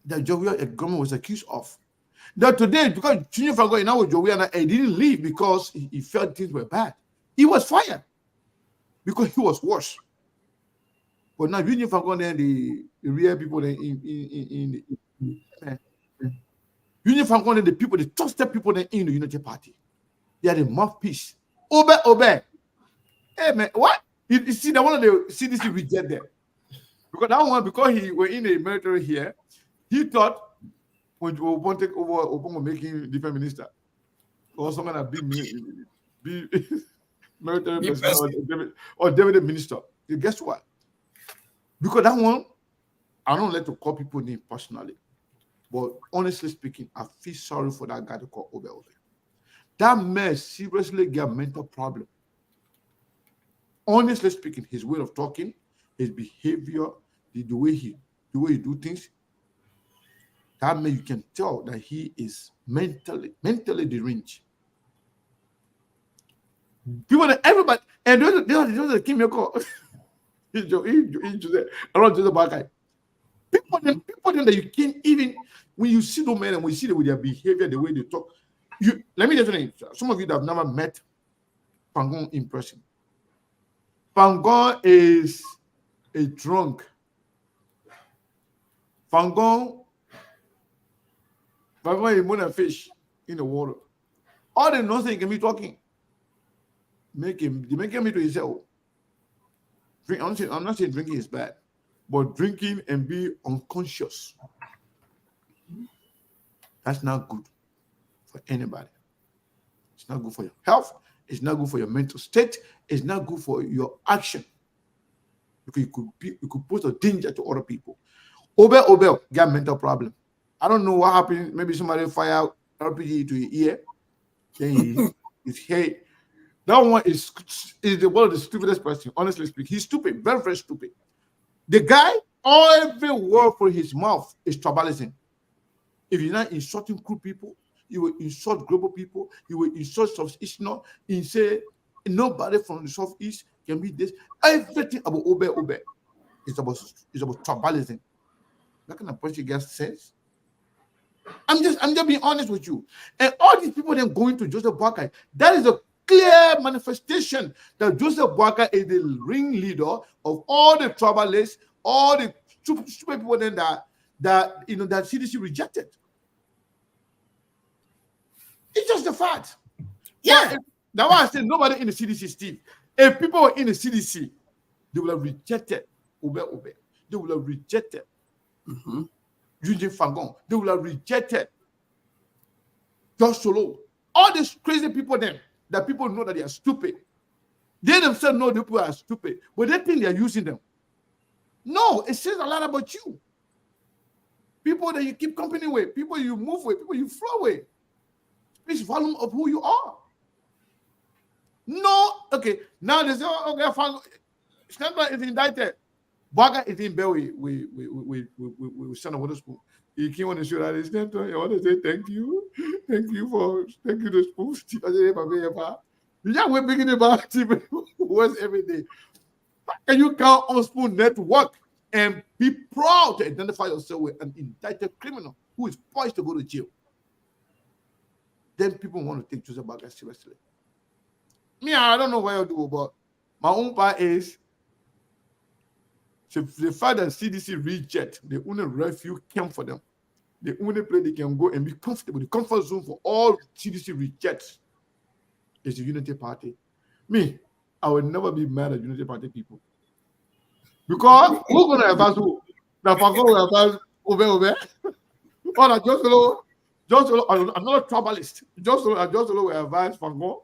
Speaker 5: that George Weah government was accused of. Now today, because Eugene Fangon now with George Weah, he didn't leave because he felt things were bad. He was fired because he was worse. But now Eugene Fangon and the real people Eugene Fangon and the people, the trusted people in the Unity Party. They are the mouthpiece. Obey. Hey man, what? You see, that one of the CDC reject them. Because that one, because he was in the military here, he thought when Obama take over, Obama making different minister. Or someone that be military president or deputy minister. Guess what? Because that one, I don't like to call people names personally. But honestly speaking, I feel sorry for that guy to call Obe. That man seriously got a mental problem. Honestly speaking, his way of talking, his behavior, the way he do things, that man, you can tell that he is mentally deranged. People, everybody, and those give me a call. People that you can't even, when you see those men and when you see them with their behavior, the way they talk, let me tell you, some of you that have never met Pangon in person. Pangon is a drunk. Pangon is more than fish in the water. All the nonsense he can be talking, make him to himself. I'm not saying drinking is bad, but drinking and be unconscious, that's not good for anybody. It's not good for your health. It's not good for your mental state. It's not good for your action. Because you could pose a danger to other people. Obel got mental problem. I don't know what happened. Maybe somebody fire RPG to your ear. Then his head. That one is one of the stupidest person. Honestly speaking, he's stupid, very, very stupid. The guy, every word for his mouth is tribalism. If you're not insulting crew people, you will insult global people, you will insult Southeast. You say nobody from the Southeast can be this. Everything about Obe. It's about tribalism. That kind of person gets sense. I'm just being honest with you. And all these people then going to Joseph Boakai, that is a clear manifestation that Joseph Boakai is the ringleader of all the tribalists, all the stupid people then that CDC rejected. It's just a fact.
Speaker 1: Yeah.
Speaker 5: That's why I said nobody in the CDC, Steve. If people were in the CDC, they would have rejected Ube. They would have rejected Eugene Fangon. They would have rejected Josh Solo. All these crazy people then that people know that they are stupid. They themselves know the people are stupid, but they think they are using them. No, it says a lot about you. People that you keep company with, people you move with, people you flow with. Speaks volume of who you are. No, okay. Now they say, okay, Scandal is indicted. Boakai is in bed with Senator Witherspoon. He came on the show that is I want to say thank you to Spoon. You just we're beginning about TV words every day. Can you count on Spoon Network and be proud to identify yourself with an indicted criminal who is poised to go to jail? Then people want to take Joseph Boakai seriously. Me, I don't know what you do, but my own part is the fact that CDC reject the only refuge camp for them, the only place they can go and be comfortable, the comfort zone for all CDC rejects is the Unity Party. Me, I would never be mad at Unity Party people. Because who's going to advance who? Now, Fango will advance over. Or that Just I'm not a troublist. Just will advance Fango.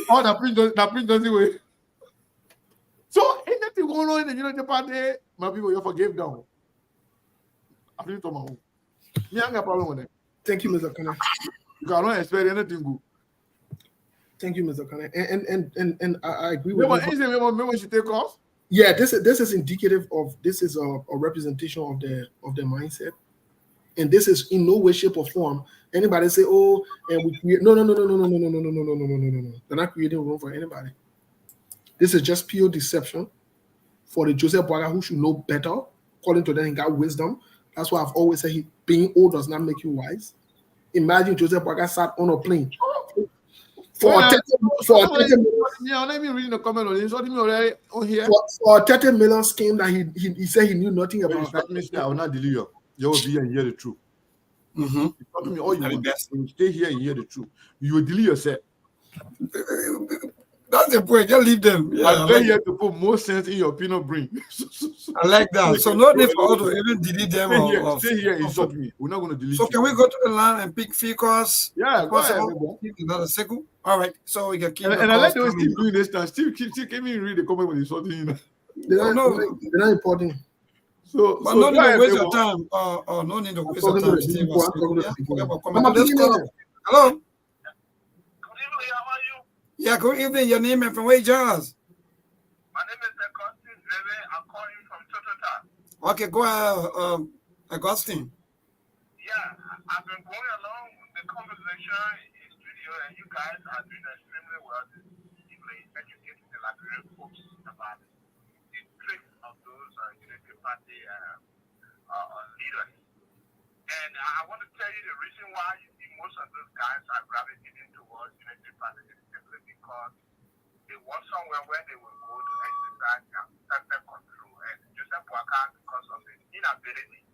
Speaker 5: Or that Prince Johnson way. So anything going on in the Unity Party, my people, you forgive them. I think to my own. Me, I got a problem with it.
Speaker 1: Thank you, Mr. Kane.
Speaker 5: Because I don't expect anything good.
Speaker 1: Thank you, Mr. Kane. And I agree with
Speaker 5: you. Remember she take off?
Speaker 1: Yeah, this is indicative of this is a representation of the mindset. And this is in no way, shape, or form. Anybody say, oh, and we create no. They're not creating room for anybody. This is just pure deception for the Joseph Boakai who should know better, according to them, he got wisdom. That's why I've always said being old does not make you wise. Imagine Joseph Boakai sat on a plane for 30 million.
Speaker 5: Yeah, let me read the comment on this. What do you already on here?
Speaker 1: For 30 million scheme that he said he knew nothing about.
Speaker 5: I will not delete you. You will be here and hear the truth. You all you will stay here and hear the truth. You will delete yourself.
Speaker 2: That's the point. Just leave them. Yeah,
Speaker 5: I like here to put more sense in your peanut brain.
Speaker 2: I like that. So no need for us to even delete them.
Speaker 5: Stay here and insult me. We're not going to delete.
Speaker 2: So can we go to the line and pick few calls?
Speaker 5: Yeah, go ahead.
Speaker 2: Another second. All right. So we can keep.
Speaker 5: And I like the way Steve doing this time. Steve came in and read the comment when he's insulting you.
Speaker 1: They're not important.
Speaker 2: So no need to waste your time. No need to waste your time. Hello. Yeah, good evening. Your name and from where, Charles?
Speaker 6: My name is Augustine Zeve. I'm calling from Totota.
Speaker 2: Okay, go ahead, Augustine.
Speaker 6: Yeah, I've been going along with the conversation in studio, and you guys are doing extremely well this evening, educating the Liberian folks about the tricks of those Unity Party leaders. And I want to tell you the reason why you see most of those guys are gravitating towards Unity Party is simply because they want somewhere where they will go to exercise their control. And Joseph Boakai, because of his inability,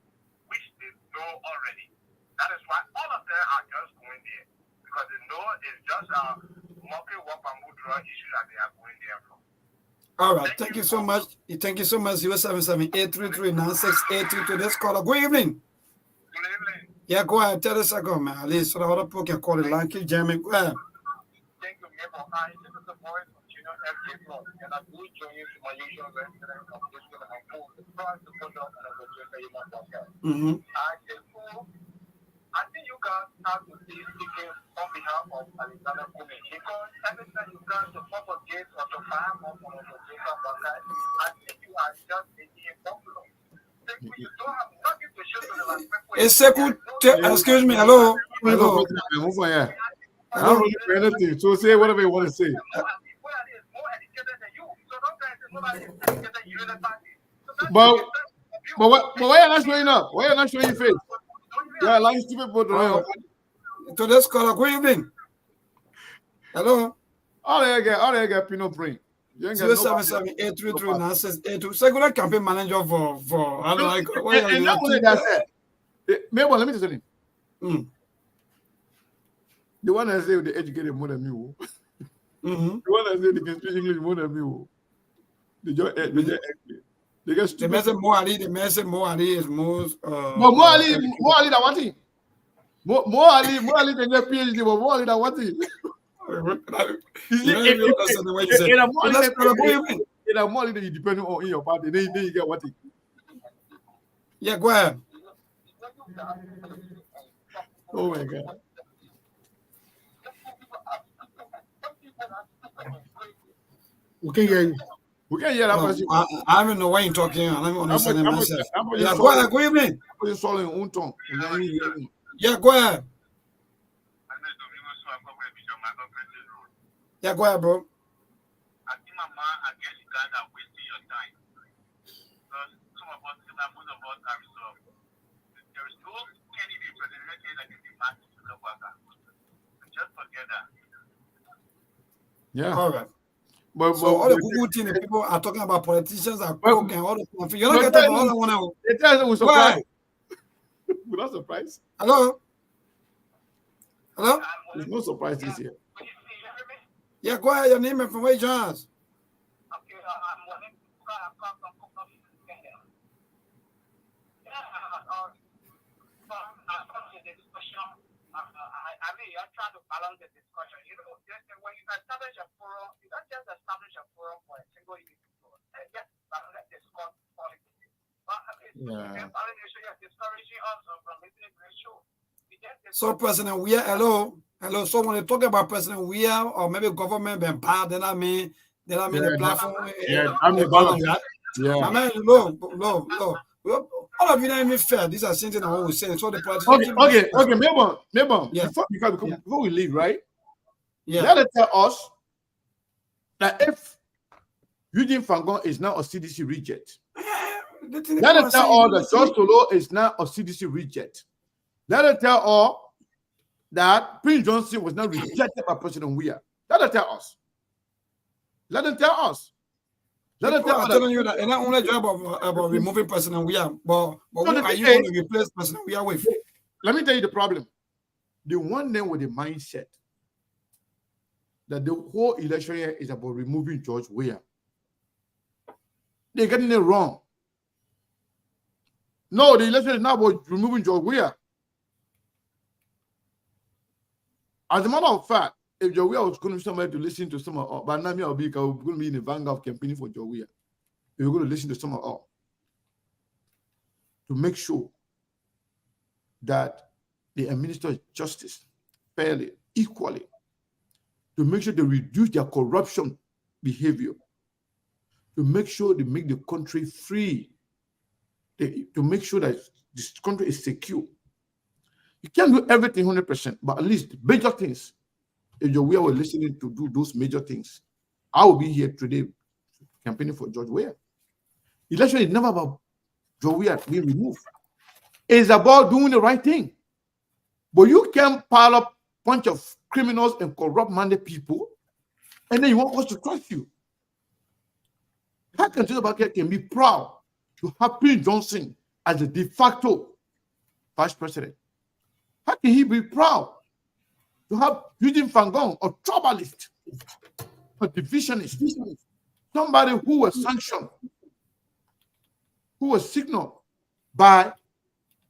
Speaker 6: which they know already, that is why all of them are just going there. Because they know it's just a mocking walk and withdraw issue that they are going there for.
Speaker 2: All right, thank you so much. Thank you so much. 077-833-9682 to this caller. Good evening.
Speaker 6: Good evening.
Speaker 2: Yeah, go ahead. Tell us ago, man. At least so the other people can call the line. Keep jamming. Go ahead.
Speaker 6: Thank you, Maple. This is the voice of Junior FJ Plus, and I will join you to my usual resident of this one. I'm full to try to put up an opportunity in my podcast. I think you guys have to be speaking on behalf of Alexander Kumin, because every time you guys to propagate or to fire up on Joseph Boakai, I think you are just making it popular. You don't have nothing to show to the people.
Speaker 2: Excuse me. Hello.
Speaker 5: I don't really say anything. So say whatever you want to say. But why are you not showing up? Why are you not showing your face? Yeah, like stupid people to
Speaker 2: Today's caller, good evening. Hello.
Speaker 5: all they get Pinot Print. You ain't got
Speaker 2: 077-833-9682. Secular campaign manager for I don't like
Speaker 5: and not only that said, maybe let me just tell you. The one that say they educated more than me. The one that say they can speak English more than me. They get stupid.
Speaker 2: The message more Ali is most
Speaker 5: but more Ali than one thing. More Ali than get PhD, but more Ali than one thing. More Ali than you depend on in your party, then you get what thing.
Speaker 2: Yeah, go ahead.
Speaker 5: Oh my God.
Speaker 1: We can hear you.
Speaker 5: We can hear that person.
Speaker 2: I don't know why you're talking. I'm understanding myself. Yeah, go ahead. Go evening. Yeah, go ahead. Yeah, go ahead, bro.
Speaker 5: Yeah.
Speaker 2: All right.
Speaker 5: But
Speaker 2: so all the Google thing, the people are talking about politicians are cook and all the stuff. You're not getting all I want to.
Speaker 5: They tell us we're surprised. We're not surprised.
Speaker 2: Hello? Hello?
Speaker 5: There's no surprise this year.
Speaker 2: Yeah, go ahead. Your name and from where you join us.
Speaker 6: I mean, you're trying to balance the discussion. You know, when you establish a forum, you don't just establish a forum for a single individual. Just discuss politics. But you're discouraging us from listening to the show.
Speaker 2: So, President Weir, hello. So, when you talk about President Weir or maybe government being bad, then I mean the platform.
Speaker 5: I'm the balance.
Speaker 2: Yeah. I mean, low. All of you don't even fair. These are things that I always say. So the politicians.
Speaker 5: Okay. Maybe.
Speaker 2: Yeah.
Speaker 5: Before we leave, right?
Speaker 2: Yeah.
Speaker 5: Let us tell us that if Eugene Fangon is now a CDC reject, let us tell all that George Solo is now a CDC reject. Let us tell all that Prince Johnson was not rejected by President Weir. Let us tell us. Let them tell us.
Speaker 2: I'm telling you that it's not only job about removing President Weir, but what are you going to replace President Weir with?
Speaker 5: Let me tell you the problem. They want them with the mindset that the whole election year is about removing George Weir. They're getting it wrong. No, the election is not about removing George Weir. As a matter of fact, if George Weir was going to be somebody to listen to some of but now me, I'll be going to be in the vanguard of campaigning for George Weir. We're going to listen to some of all to make sure that they administer justice fairly, equally, to make sure they reduce their corruption behavior, to make sure they make the country free, to make sure that this country is secure. You can't do everything 100%, but at least major things. If George Weir were listening to do those major things, I will be here today campaigning for George Weir. Election is never about George Weir being removed. It's about doing the right thing. But you can pile up a bunch of criminals and corrupt-minded people, and then you want us to trust you. How can Joseph Baker can be proud to have Prince Johnson as the de facto vice president? How can he be proud to have Eugene Fangon, a troubalist, a divisionist, somebody who was sanctioned, who was signaled by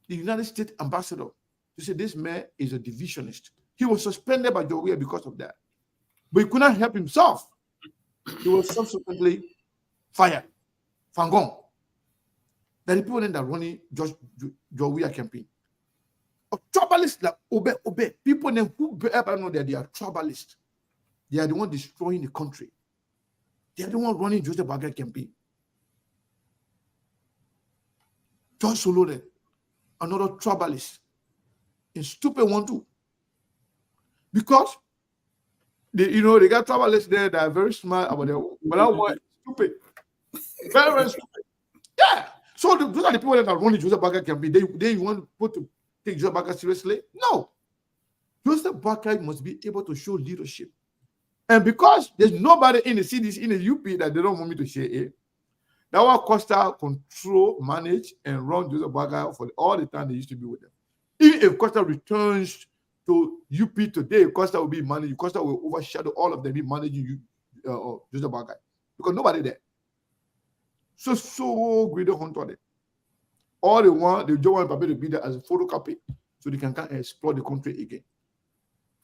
Speaker 5: the United States ambassador to say this man is a divisionist? He was suspended by George Weir because of that. But he could not help himself. He was subsequently fired. Fangon. That the people that are running George Weir campaign. A troubalist like obey. People then who ever know that they are troubalist. They are the one destroying the country. They are the one running Joseph Baker campaign. George Solo then, another troubalist. And stupid one too. Because they got troubalist there that are very smart about their own. But that one stupid. Very, very stupid. Yeah. So those are the people that are running Joseph Boakai campaign. They want people to take Joseph Boakai seriously? No. Joseph Boakai must be able to show leadership. And because there's nobody in the cities, in the UP that they don't want me to share it, that was Costa control, manage, and run Joseph Boakai for all the time they used to be with them. Even if Costa returns to UP today, Costa will be managing. Costa will overshadow all of them, be managing Joseph Boakai because nobody there. So greedy hunter them. All they just want Pape to be there as a photocopy so they can come and explore the country again.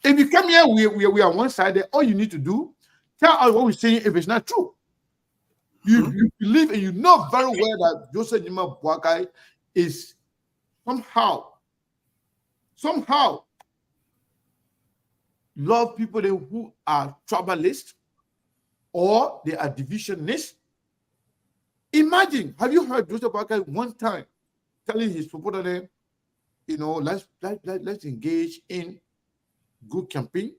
Speaker 5: If you come here, we are one sided. All you need to do, tell us what we're saying if it's not true. You believe and you know very well that Joseph Jima Boakai is somehow love people who are tribalists or they are divisionists. Imagine, have you heard Joseph Boakai one time telling his supporters, let's engage in good campaign.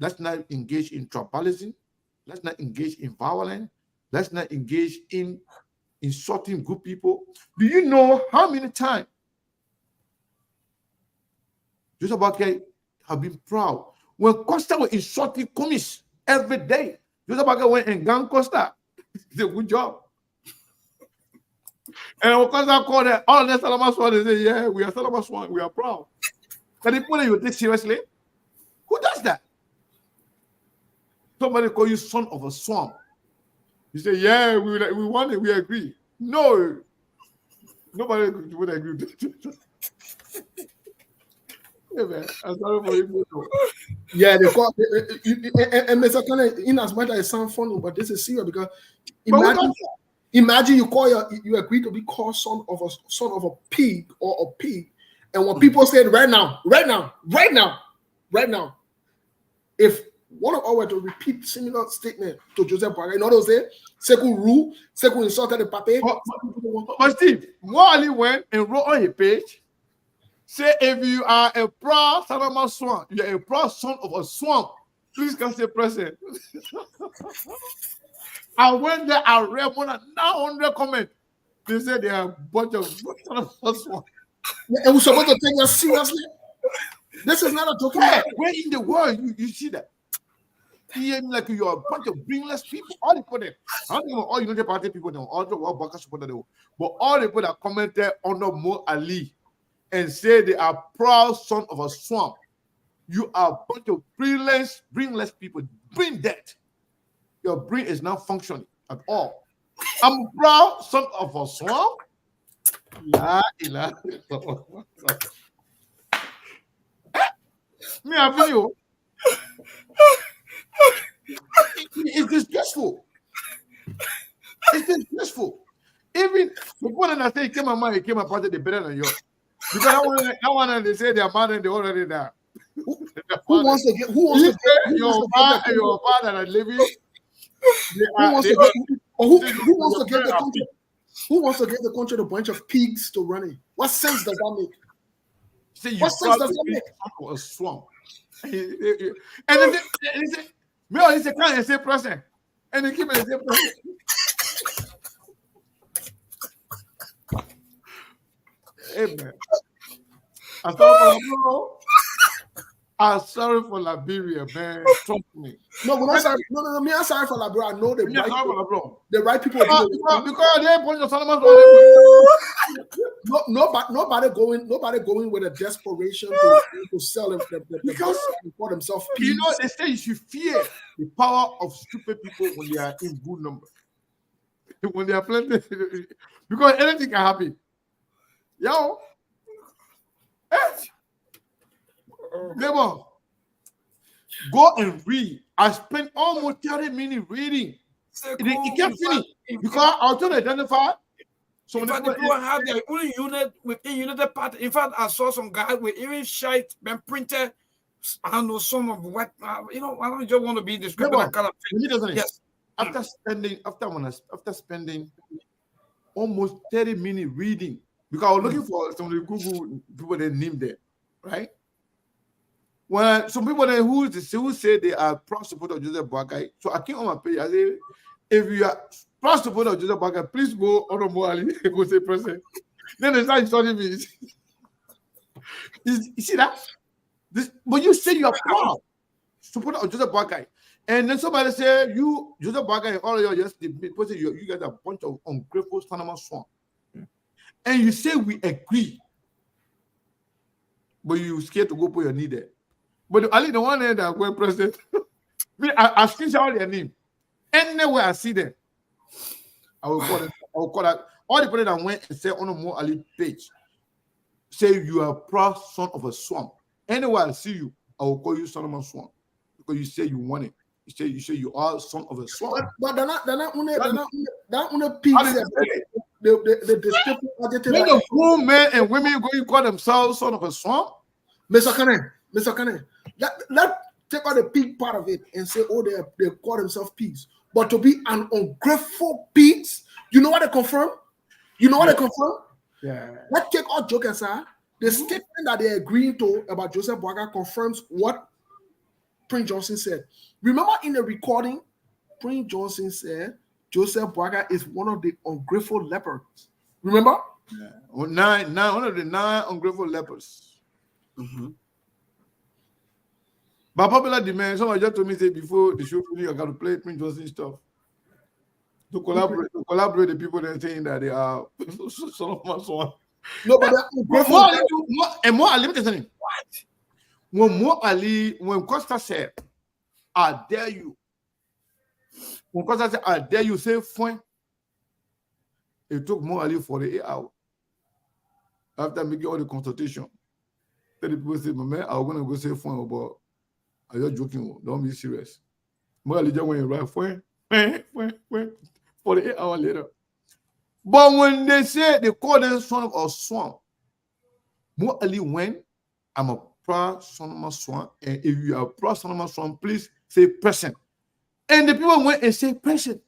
Speaker 5: Let's not engage in tribalism. Let's not engage in violence. Let's not engage in insulting good people. Do you know how many times Joseph Boakai have been proud? When Costa was insulting commies every day, Joseph Boakai went and gang Costa. He said, good job. And when Costa called them, all of them Salama Swan, they say, yeah, we are Salama Swan, we are proud. But the people that you take seriously, who does that? Somebody call you son of a swamp. You say, yeah, we want it, we agree. No, nobody would agree with it. Yeah, man, I'm sorry for you.
Speaker 1: Yeah, they call and Mr. Kane, in as much as it sounds funny, but this is serious because imagine you agree to be called son of a pig or a pig, and when people say right now, if one of us were to repeat similar statement to Joseph Boakai, you know what they say? Sekou insulted the Pape.
Speaker 5: But Steve, Wally went and wrote on his page, say if you are a proud Salama Swan, you are a proud son of a swamp, please can say present. I went there, I read more than 900 comments. They said they are a bunch of Salama Swan.
Speaker 1: And we're supposed to take that seriously. This is not a joking.
Speaker 5: Where in the world you see that? Like you are a bunch of brainless people. All the people there, I don't know all United Party people, all the World Bank supporters, but all the people that commented under Mo Ali and say they are proud son of a swamp. You are a bunch of brainless people. Brain dead. Your brain is not functioning at all. I'm proud son of a swamp. Me, I feel you. It's disgraceful. It's disgraceful. Even the one that say came a party, they better than you. Because that one they say they're mad and they already there.
Speaker 1: Who wants to get
Speaker 5: your father that living?
Speaker 1: Who wants to give the country a bunch of pigs to run it? What sense does that make?
Speaker 5: What sense does that make? A swamp. And they say, "Well, he said, can't say present," and they keep it say present. Hey man, I'm sorry for Liberia, man. Trust me.
Speaker 1: No, we're not sorry. No. Me, I'm sorry for Liberia. I know the right people.
Speaker 5: Because they bunch of Solomon.
Speaker 1: Nobody going with a desperation to sell them because for themselves.
Speaker 5: You know, they say you should fear the power of stupid people when they are in good numbers. When they are plenty, because anything can happen. Yo, Neighbor, go and read. I spent almost 30 minutes reading. It can't finish because I was trying to identify.
Speaker 2: So in fact, the people have their own unit within United Party. In fact, I saw some guy with even shite been printed. I don't know some of what I don't just want to be describing that kind of thing. Yes.
Speaker 5: After spending almost 30 minutes reading, because I was looking for some of the Google people that named there, right? When some people there who say they are proud supporters of Joseph Boakai, so I came on my page. I say, if you are proud supporter of Joseph Boakai, please go Honorable Ali, go say president. Then they start insulting me. You see that? But you say you are proud supporter of Joseph Boakai. And then somebody say, you, Joseph Boakai, and all of you, just the people say you guys are a bunch of ungrateful animal swamp. And you say we agree, but you scared to go put your knee there. But Ali, the one that went president, I screenshot all their name. Anywhere I see them, I will call them. I will call that all the people that went and said on a more Ali page, say you are a proud son of a swamp. Anywhere I see you, I will call you son of a swamp because you say you want it. You say you are son of a swamp.
Speaker 1: But they're not peace.
Speaker 5: The grown men and women going to call themselves son of a swamp.
Speaker 1: Mr. Kane, let take out the pig part of it and say, oh, they call themselves pigs. But to be an ungrateful pigs, you know what they confirm?
Speaker 5: Yeah.
Speaker 1: Let's take out joke aside. The statement that they're agreeing to about Joseph Boakai confirms what Prince Johnson said. Remember in the recording, Prince Johnson said Joseph Boakai is one of the ungrateful lepers. Remember?
Speaker 5: Yeah. One of the 9 ungrateful lepers.
Speaker 2: Mm-hmm.
Speaker 5: By popular demand, someone just told me say before the show finish, I got to play Prince Johnson stuff. To collaborate the people that are saying that they are son of my son.
Speaker 1: No, but
Speaker 5: more Ali, let me tell you something. When Costa said, I dare you. When Costa said, I dare you, say fine. It took more Ali 48 hours. After making all the consultation. Then the people say, my man, I'm going to go say fine, but are you joking? Don't be serious. More Ali just went right fine. 48 hours later. But when they say they call them son of a swamp, Mo Ali went, I'm a proud son of a swamp, and if you are a proud son of a swamp, please say present. And the people went and say present.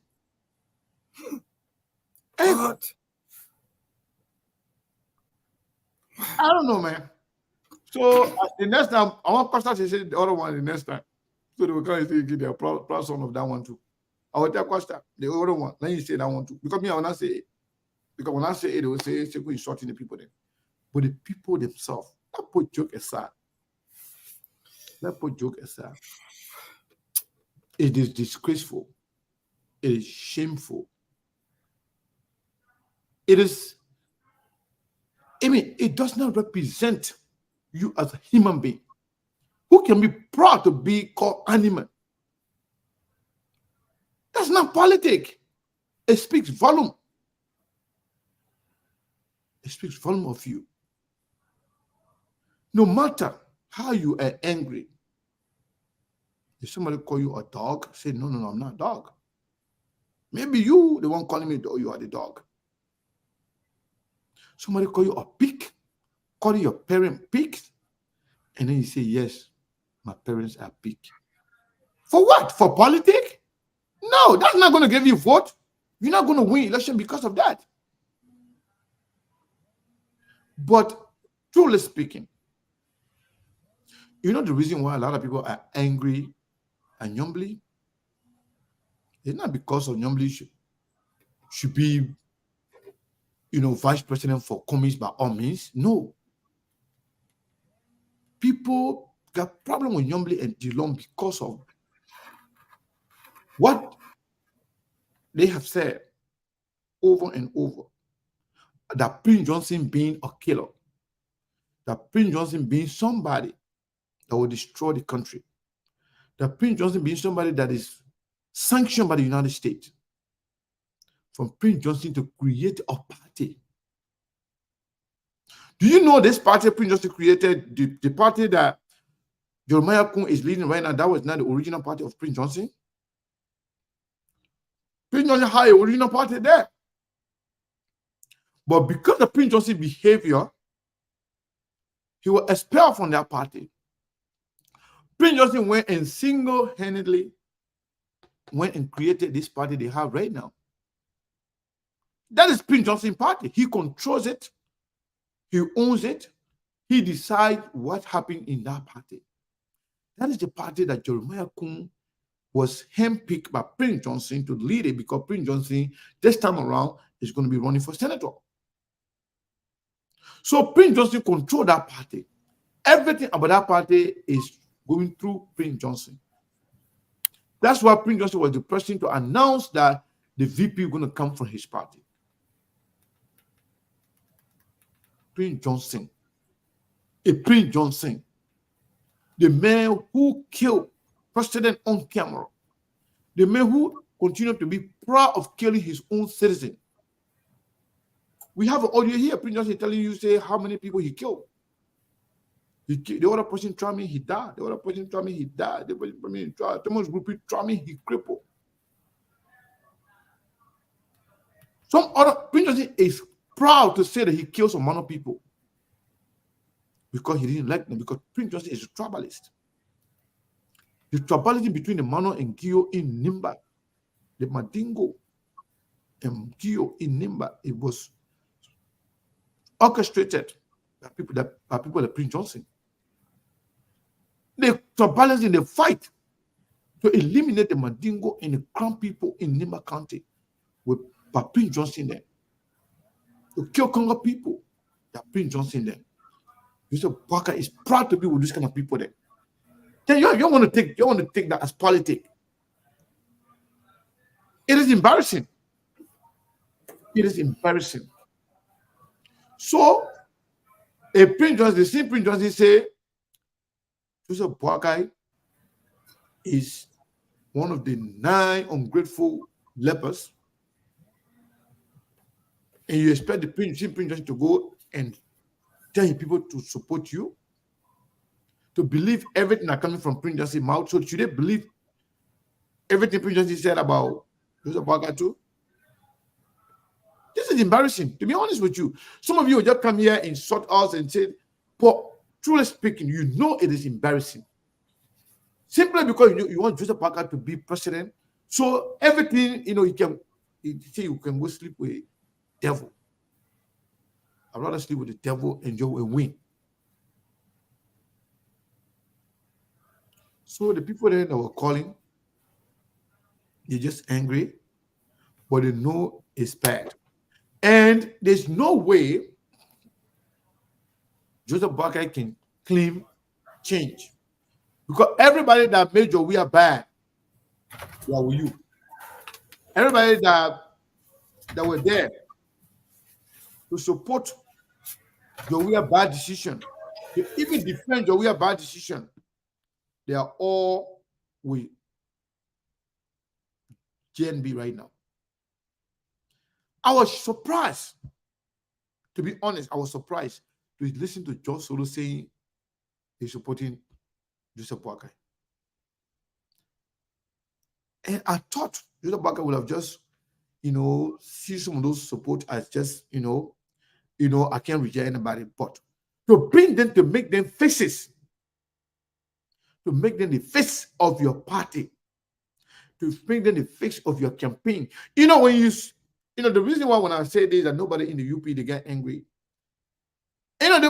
Speaker 5: What? I don't know, man. So the next time, I want Pastor to say the other one the next time. So they will come and say they're proud son of that one too. I will tell Costa the other one. Let you say that one too. Because me, I will not say it. Because when I say it, they will say it's insulting the people then. But the people themselves, let's put joke aside. It is disgraceful. It is shameful. It does not represent you as a human being who can be proud to be called animal. That's not politics. It speaks volume. It speaks volume of you. No matter how you are angry, if somebody call you a dog, say, no, I'm not a dog. Maybe you, the one calling me dog, you are the dog. Somebody call you a pig, call your parent pig, and then you say, yes, my parents are pig. For what? For politics? No, that's not going to give you a vote. You're not going to win election because of that. But truly speaking, you know the reason why a lot of people are angry at Nyombli? It's not because of Nyombli should be, vice president for Commies by all means. No. People got problem with Nyombli and Dillon because of what they have said over and over. That Prince Johnson being a killer. That Prince Johnson being somebody that will destroy the country. That Prince Johnson being somebody that is sanctioned by the United States. From Prince Johnson to create a party. Do you know this party Prince Johnson created, the party that Jeremiah Kun is leading right now, that was not the original party of Prince Johnson? Prince Johnson had an original party there. But because of Prince Johnson's behavior, he was expelled from that party. Prince Johnson went and single-handedly went and created this party they have right now. That is Prince Johnson's party. He controls it. He owns it. He decides what happened in that party. That is the party that Jeremiah Kun was handpicked by Prince Johnson to lead it, because Prince Johnson this time around is going to be running for senator. So Prince Johnson controlled that party. Everything about that party is going through Prince Johnson. That's why Prince Johnson was the person to announce that the VP is going to come from his party. Prince Johnson. Prince Johnson. The man who killed President on camera. The man who continued to be proud of killing his own citizen. We have an audio here. Prince Johnson telling you, say, how many people he killed. The other person tried me, he died. The other person tried me, he died. The other person tried Thomas Group tried me, he crippled. Some other Prince Johnson is proud to say that he killed some Mano people because he didn't like them, because Prince Johnson is a tribalist. The tribalism between the Mano and Gio in Nimba, the Madingo and Gio in Nimba, it was orchestrated by people like Prince Johnson. The tribalism in the fight to eliminate the Mandingo and the Crown people in Nimba County with Prince Johnson there. To kill Congo people, that Prince Johnson there. Mr. Parker is proud to be with this kind of people there. Then you want to take that as politics. It is embarrassing. It is embarrassing. So, Prince Johnson, the same Prince Johnson say, Joseph Boakai is one of the 9 ungrateful lepers, and you expect the Prince Johnson to go and tell people to support you, to believe everything that coming from Prince Johnson's mouth. So should they believe everything Prince Johnson said about Joseph Boakai too? This is embarrassing, to be honest with you. Some of you will just come here and insult us and say, but truly speaking, you know it is embarrassing. Simply because you want Joseph Boakai to be president. So everything, you can go sleep with the devil. I'd rather sleep with the devil and win. So the people there that were calling, they're just angry, but they know it's bad. And there's no way Joseph Boakai can claim change. Because everybody that made your way bad, they are with you. Everybody that were there to support your way bad decision, to even defend your way bad decision, they are all with GNB right now. I was surprised, to be honest, I was surprised to listen to John Solo saying he's supporting Joseph Boakai. And I thought Joseph Boakai would have just, see some of those support as just, I can't reject anybody, but to bring them, to make them faces, to make them the face of your party, to bring them the face of your campaign. When you, the reason why when I say this that nobody in the UP, they get angry. When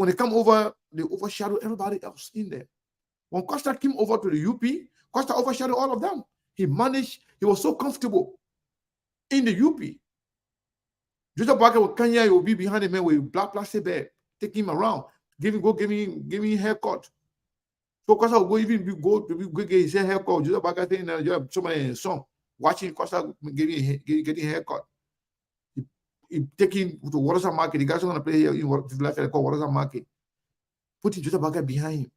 Speaker 5: they come over, they overshadow everybody else in there. When Costa came over to the UP, Costa overshadowed all of them. He was so comfortable in the UP. Joseph Boakai with Kenya, he will be behind the man with black plastic bag, take him around, give him a haircut. So Costa will go get his haircut. Joseph Boakai saying, somebody in a song, watching Costa getting a haircut. He taking to Waterson Market. The guys are going to play here in what they call Waterson Market. Putting Joseph Boakai behind him.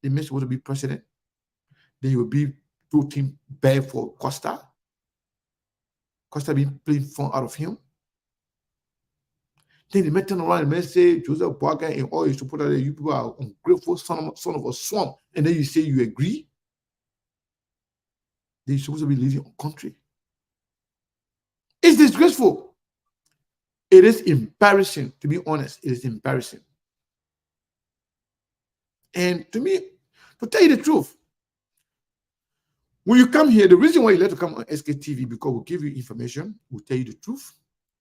Speaker 5: The man supposed to be president. Then he will be putting bad for Costa. Costa being playing fun out of him. Then the man turn around and man say Joseph Boakai and all his supporters, you people are ungrateful son of a swamp. And then you say you agree. Then you're supposed to be leading a country. It's disgraceful. It is embarrassing, to be honest. It is embarrassing. And to me, to tell you the truth, when you come here, the reason why you let to come on SKTV, because we'll give you information, we'll tell you the truth.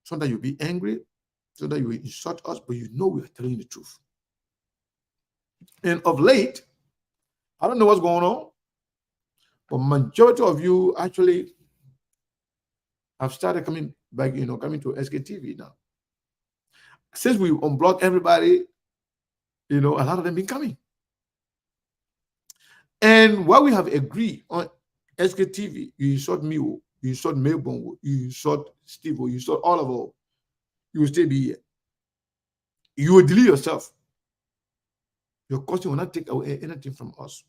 Speaker 5: Sometimes you'll be angry, sometimes you will insult us, but you know we are telling you the truth. And of late, I don't know what's going on, But majority of you actually have started coming back, coming to SKTV now. Since we unblocked everybody, a lot of them been coming. And what we have agreed on SKTV, you insult me, you insult Melbourne, you insult Steve, you insult all of us, you will still be here. You will delete yourself. Your question will not take away anything from us.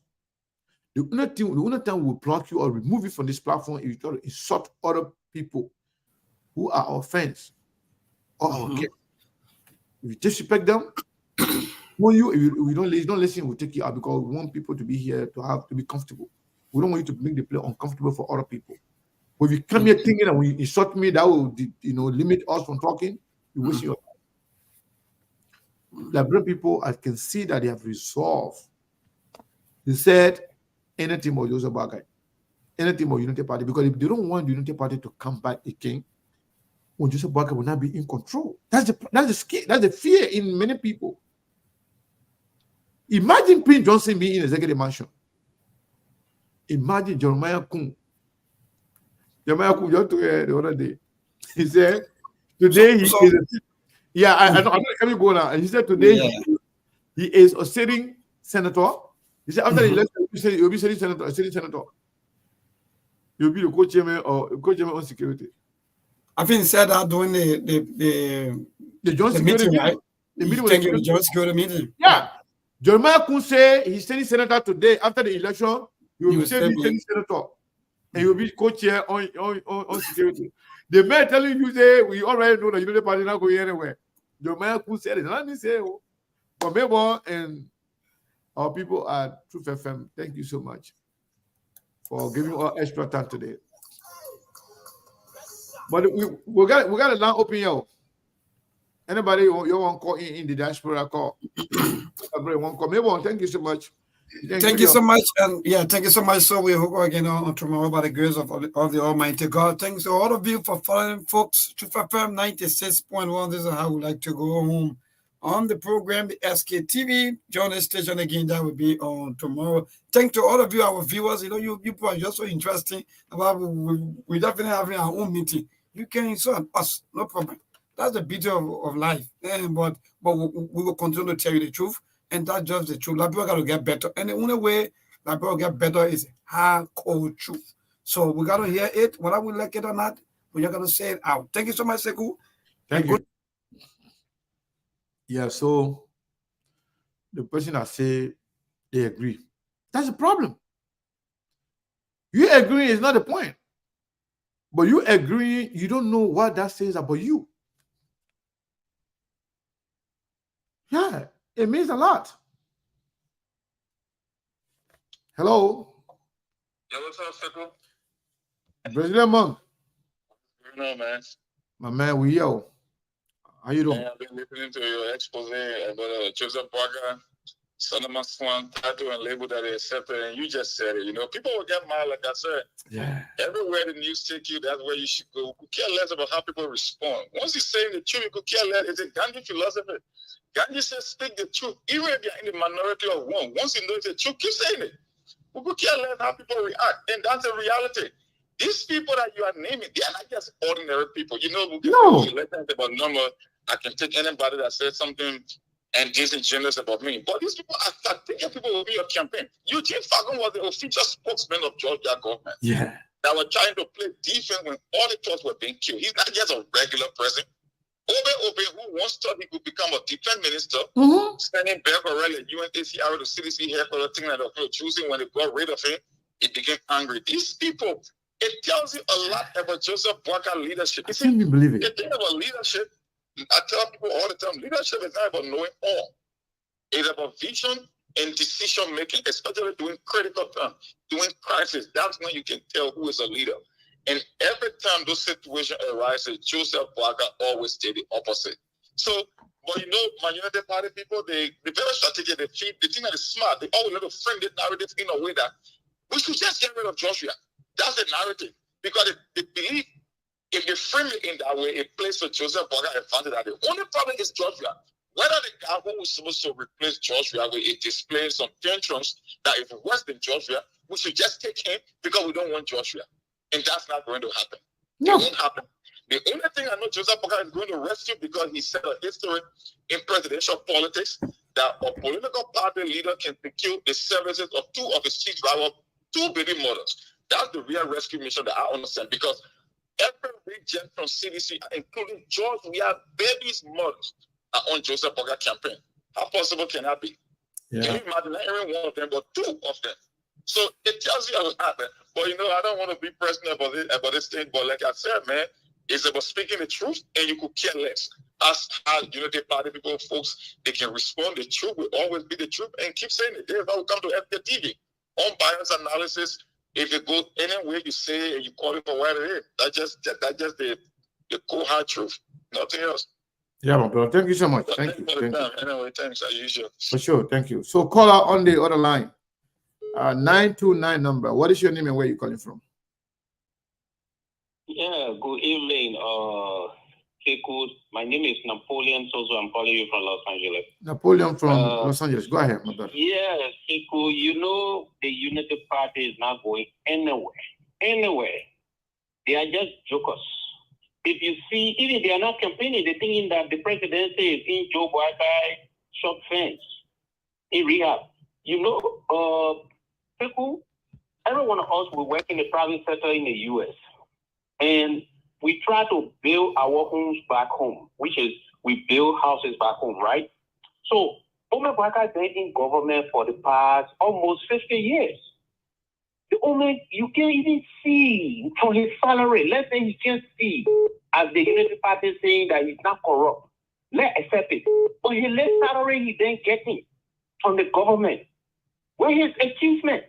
Speaker 5: The only time we will block you or remove you from this platform is you try to insult other people who are our friends or our kids. If you disrespect them, when you don't listen, we'll take you out because we want people to be here to be comfortable. We don't want you to make the play uncomfortable for other people. But if you come here thinking that when you insult me, that will limit us from talking, you waste your time. Liberian people, I can see that they have resolved. They said anything about Joseph Boakai, anything about Unity Party, because if they don't want the Unity Party to come back again, when Joseph Boakai will not be in control. That's the fear in many people. Imagine Prince Johnson being in executive mansion. Imagine Jeremiah Kun. Jeremiah Kun just the other day. He said today I'm not coming go now. He said today he is a sitting senator. He said after the election, you'll be sitting senator, a sitting senator. You'll be the co-chairman on security.
Speaker 2: I think he said that during the
Speaker 5: joint security
Speaker 2: meeting, right?
Speaker 5: The meeting with
Speaker 2: the joint security meeting.
Speaker 5: Yeah. Jeremiah Kun say he's sitting senator today. After the election, he will be sitting senator. And he will be co-chair on security. The man telling you say we already know that Unity Party not going anywhere. Jeremiah Kun said it. Let me say, but Mabel and our people at Truth FM, thank you so much for giving us extra time today. But we got a line open here. Anybody you want to call in the diaspora call? Mabel, thank you so much.
Speaker 2: Thank you so much, and thank you so much. So we hope again on tomorrow by the grace of the Almighty God. Thanks to all of you for following, folks. Truth FM 96.1. This is how we like to go home on the program, the SKTV. Join the station again. That will be on tomorrow. Thanks to all of you, our viewers. You people are just so interesting. About we definitely having our own meeting. You can insult us, no problem. That's the beauty of life. But we will continue to tell you the truth. And that's just the truth. Liberia got to get better. And the only way Liberia will get better is hardcore truth. So we got to hear it, whether we like it or not. We're not going to say it out. Thank you so much, Sekou.
Speaker 5: Thank you. Yeah, so the person that say they agree. That's the problem. You agree is not the point. But you agree, you don't know what that says about you. Yeah. It means a lot. Hello.
Speaker 6: Yeah, what's up, Sekou?
Speaker 5: President Monk.
Speaker 6: You know, man.
Speaker 5: My man, we yo. How you doing?
Speaker 6: I've been listening to your expose about Joseph Boakai, son of my son, title and label that they accepted, and you just said it. People will get mad, like I said.
Speaker 5: Yeah.
Speaker 6: Everywhere the news take you, that's where you should go. You care less about how people respond. Once you say the truth, you could care less. It's a Gandhi philosophy. Gandhi says, speak the truth, even if you're in the minority of one. Once you know it's the truth, keep saying it. We could care less how people react, and that's the reality. These people that you are naming, they are not just ordinary people. We can about number. I can take anybody that says something and disingenuous about me. But these people are thinking people will be your campaign. Eugene Fagon was the official spokesman of Georgia government.
Speaker 5: Yeah.
Speaker 6: That were trying to play defense when all the thoughts were being killed. He's not just a regular president. Obe, who once thought he could become a defense minister, standing back already at UNHCR, the CDC headquarters, thing like that, choosing when they got rid of him, he became angry. These people, it tells you a lot about Joseph Boakai leadership.
Speaker 5: I can't even believe it.
Speaker 6: The thing about leadership, I tell people all the time, leadership is not about knowing all. It's about vision and decision making, especially during critical times, during crisis. That's when you can tell who is a leader. And every time those situations arise, Joseph Boakai always did the opposite. So, but my Unity Party people, they're very strategic. They think that is smart. They always want to frame the narrative in a way that we should just get rid of Joshua. That's the narrative. Because they believe if they frame it in that way, it plays for Joseph Boakai advantage. The only problem is Joshua.
Speaker 7: Whether the guy who was supposed to replace Joshua is displaying some tantrums that if it was than Joshua, we should just take him because we don't want Joshua. And that's not going to happen. No. It won't happen. The only thing I know Joseph Boakai is going to rescue because he set a history in presidential politics that a political party leader can secure the services of two of his chief rivals, two baby mothers. That's the real rescue mission that I understand because every region from CDC, including George, we have babies' mothers are on Joseph Boakai campaign. How possible can that be? Yeah. Can you imagine not even one of them, but two of them? So it tells you what happened. But you know, I don't want to be personal about this thing, but like I said, man, it's about speaking the truth, and you could care less. As how Unity Party people, folks, they can respond. The truth will always be the truth, and keep saying it. They're not come to FKTV. Unbiased analysis. If it goes anywhere you say and you call it for what it is, that's just the cold hard truth. Nothing else.
Speaker 5: Yeah, my brother. Thank you so much. Thank you.
Speaker 7: Thank you. Anyway, thanks as usual.
Speaker 5: For sure. Thank you. So caller on the other line. 929 number. What is your name and where are you calling from?
Speaker 8: Yeah, good evening. My name is Napoleon Sozo. I'm calling you from Los Angeles.
Speaker 5: Napoleon from Los Angeles. Go ahead, my brother.
Speaker 8: Yeah, Keiko, you know the Unity Party is not going anywhere. Anywhere. They are just jokers. If you see, even they are not campaigning, they're thinking that the presidency is in Joe Boakai short fence in rehab. You know, people, every one of us will work in the private sector in the U.S. And we try to build our homes back home, which is we build houses back home, right? So, Ome Boakai has been in government for the past almost 50 years. You can't even see from his salary. Let's say he can't see as the Unity Party saying that he's not corrupt. Let's accept it. But his less salary he then getting from the government. Where his achievement?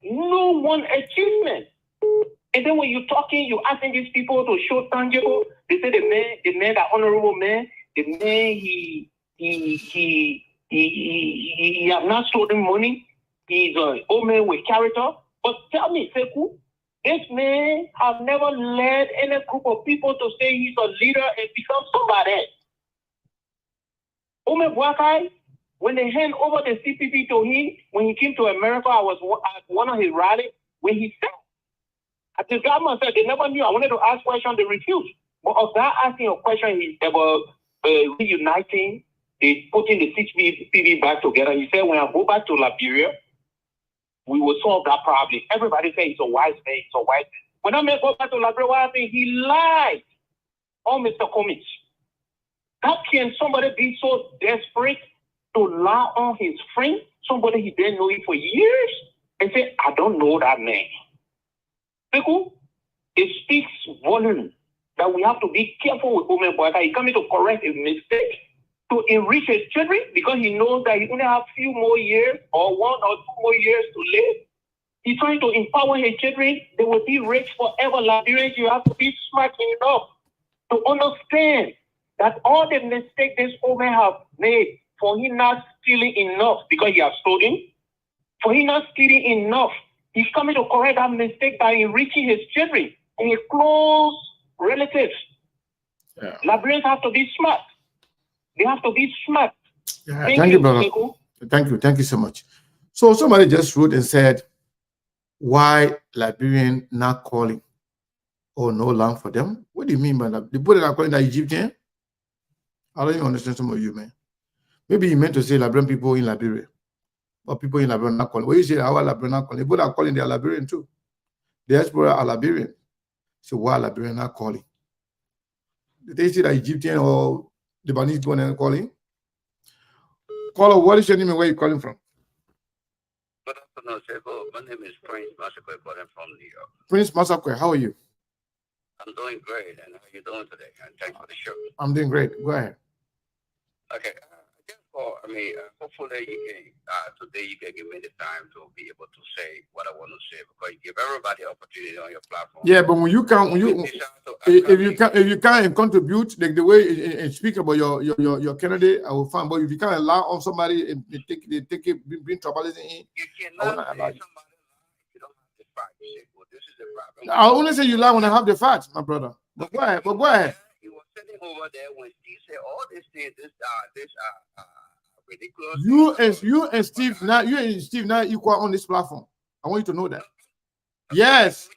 Speaker 8: No one achievement. And then when you're talking, you're asking these people to show tangible. They say the man, that honorable man, the man he have not stolen money. He's an old man with character. But tell me, Sekou, this man have never led any group of people to say he's a leader and become somebody. Ome Boakai, when they hand over the CPP to him, when he came to America, I was at one of his rallies, when he said, at the government said they never knew. I wanted to ask questions, they refused. But of that asking a question, he about reuniting, they putting the CPP back together. He said, when I go back to Liberia, we will solve that problem. Everybody say he's a wise man, he's a wise man. When I go back to Liberia, what happened? He lied on Mr. Cummings. How can somebody be so desperate to lie on his friend, somebody he didn't know him for years, and say, I don't know that man? People, it speaks volume that we have to be careful with Ome Boakai. He's coming to correct a mistake, to enrich his children, because he knows that he only have a few more years or 1 or 2 more years to live. He's trying to empower his children. They will be rich forever. Liberians, you have to be smart enough to understand that all the mistakes this Ome have made, for him not stealing enough because he has stolen, for him not stealing enough, he's coming to correct that mistake by enriching his children and his close relatives. Yeah. Liberians have to be smart. They have to be smart.
Speaker 5: Yeah, thank you, brother. Thank you. Thank you so much. So somebody just wrote and said, why Liberian not calling or no land for them? What do you mean by that? The people that are calling the Egyptian? I don't even understand some of you, man. Maybe you meant to say Liberian people in Liberia. Or people in Liberia not calling. When you say our Liberian not calling, people are calling their Liberian too. Diaspora are Liberian. So why Liberian not calling? Did they say that Egyptian or Lebanese one and calling? Caller, what is your name and where are you calling from?
Speaker 9: Good afternoon, Sebo. My name is Prince Masakwe, calling from New York.
Speaker 5: Prince Masakwe, how are you?
Speaker 9: I'm doing great, and how are you doing today? And thanks for the show.
Speaker 5: I'm doing great. Go ahead.
Speaker 9: Okay. Hopefully you can today you can give me the time to be able to say what I want to say, because you give everybody opportunity on your platform.
Speaker 5: Yeah, but when you can, if you can't contribute like the way and speak about your candidate, I will find. But if you can't allow on somebody and take it, bring tribalism in,
Speaker 9: you cannot say somebody you don't have the facts. Well, this is the problem.
Speaker 5: I only say you lie when I have the facts, my brother. But go ahead.
Speaker 9: You were sitting over there when Steve said all this thing, this ridiculous.
Speaker 5: You and Steve now equal on this platform. I want you to know that. Yes,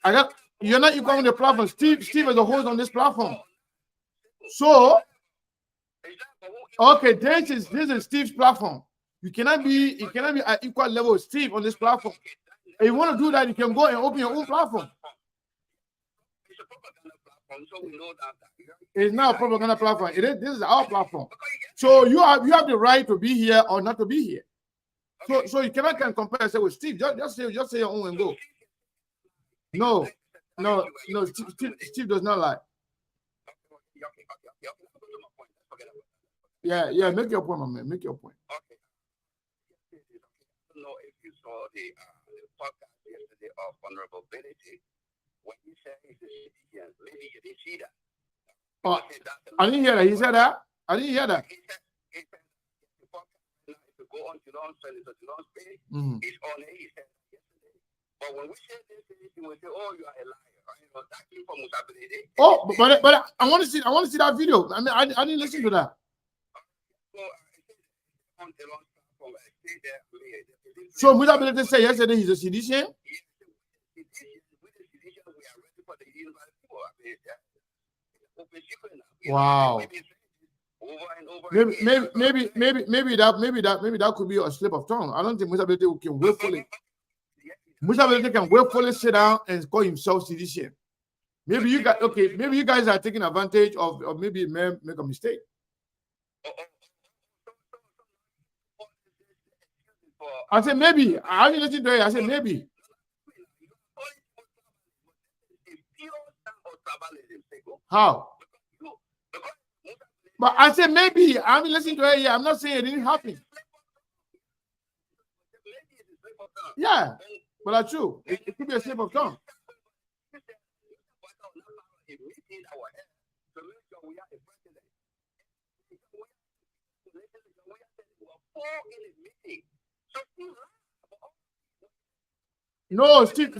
Speaker 5: you're not equal on the platform. Steve is the host on this platform. So, okay, this is Steve's platform. You cannot be at equal level with Steve on this platform. If you want to do that, you can go and open your own platform. It's not a propaganda platform. This is our platform. So you have the right to be here or not to be here. So you cannot compare yourself with Steve. Just say your own and go. No. Steve does not lie. Yeah. Make your point, my man. Make your point.
Speaker 9: Okay. I don't know if you saw the podcast yesterday of vulnerability when he said he's a citizen. Maybe you didn't see that.
Speaker 5: Oh, I didn't hear that. He said that. I didn't hear that.
Speaker 9: He said the podcast, if you go on Geelong's page, it's on it. He said yesterday. But when we say this, he will say, "Oh, you are a liar." You know, that came from Musabili.
Speaker 5: Oh, but I want to see that video. I mean, I didn't listen to that. So Musabili said yesterday he's a sedition. Wow. Maybe that could be a slip of tongue. I don't think Musabili can willfully sit down and call himself sedition. Maybe you guys are taking advantage of, or maybe make a mistake. I said maybe. I didn't listen to it. I said maybe. How? But I said maybe. I haven't listened to it yet. I'm not saying it didn't happen. Yeah, but that's true. It could be a slip of tongue. No, Steve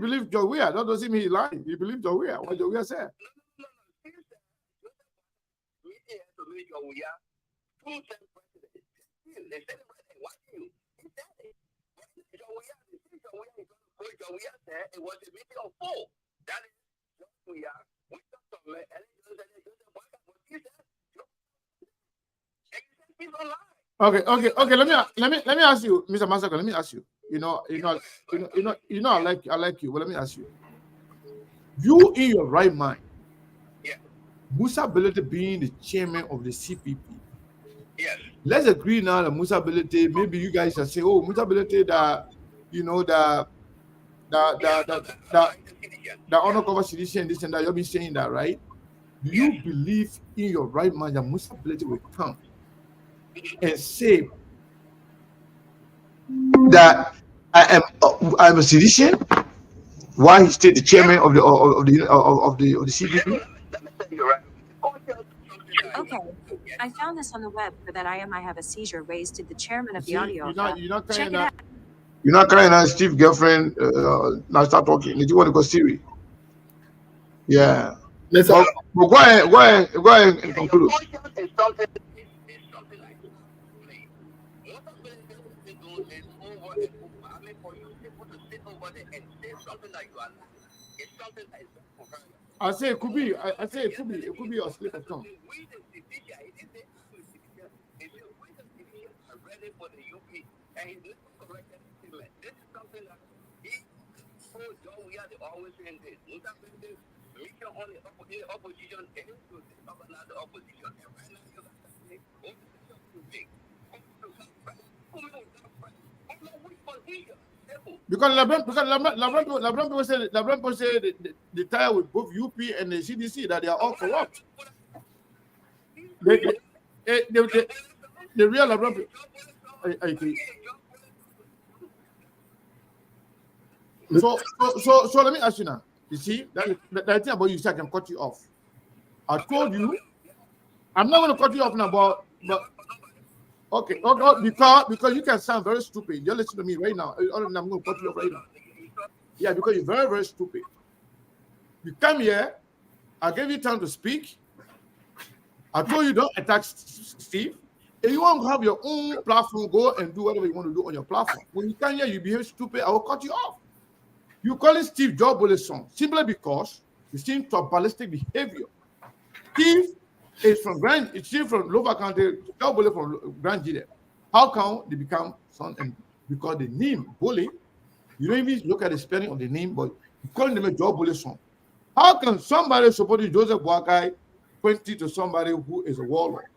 Speaker 5: believes Jowea. That doesn't mean he lied. He believes Jowea. What Jowea said.
Speaker 9: It was a meeting of four. That is
Speaker 5: Okay. Let me ask you, Mr. Massacre. Let me ask you. I like you. But let me ask you. You in your right mind?
Speaker 9: Yeah.
Speaker 5: Musabili being the chairman of the CPP.
Speaker 9: Yes.
Speaker 5: Let's agree now that Musabili. Maybe you guys shall say, "Oh, Musabili, the undercover sedition, this and that." You've been saying that, right? Do you believe in your right mind that Musabili will come and say that I'm a sedition? Why he stayed the chairman of the CPP?
Speaker 10: Okay, I found this on the web for that I have a seizure raised to the chairman of the audio. Check it out.
Speaker 5: You're not crying now, Steve's girlfriend. Now start talking. Did you want to go Siri? Yeah. But go ahead and conclude. I say it could be. I say it could be a slip of tongue.
Speaker 9: Always saying this. Only opposition and another opposition.
Speaker 5: Because LeBron said the tie with both UP and the CDC that they are all corrupt. The real LeBron. So let me ask you now. You see that thing about you said I can cut you off. I told you I'm not going to cut you off now, but okay, because you can sound very stupid. You're listening to me right now. I'm going to cut you off right now. Yeah, because you're very, very stupid. You come here, I gave you time to speak, I told you don't attack Steve. If you want to have your own platform, go and do whatever you want to do on your platform. When you can't hear, you behave stupid, I will cut you off. You calling Steve Job Bole's son simply because you seem tribalistic behavior. Steve is from Lower County, Job Bole from Grand Gide. How come they become son? And because the name Bole, you don't even look at the spelling of the name, but you calling them a Job Bole's son. How can somebody supporting Joseph Boakai point to somebody who is a warlord?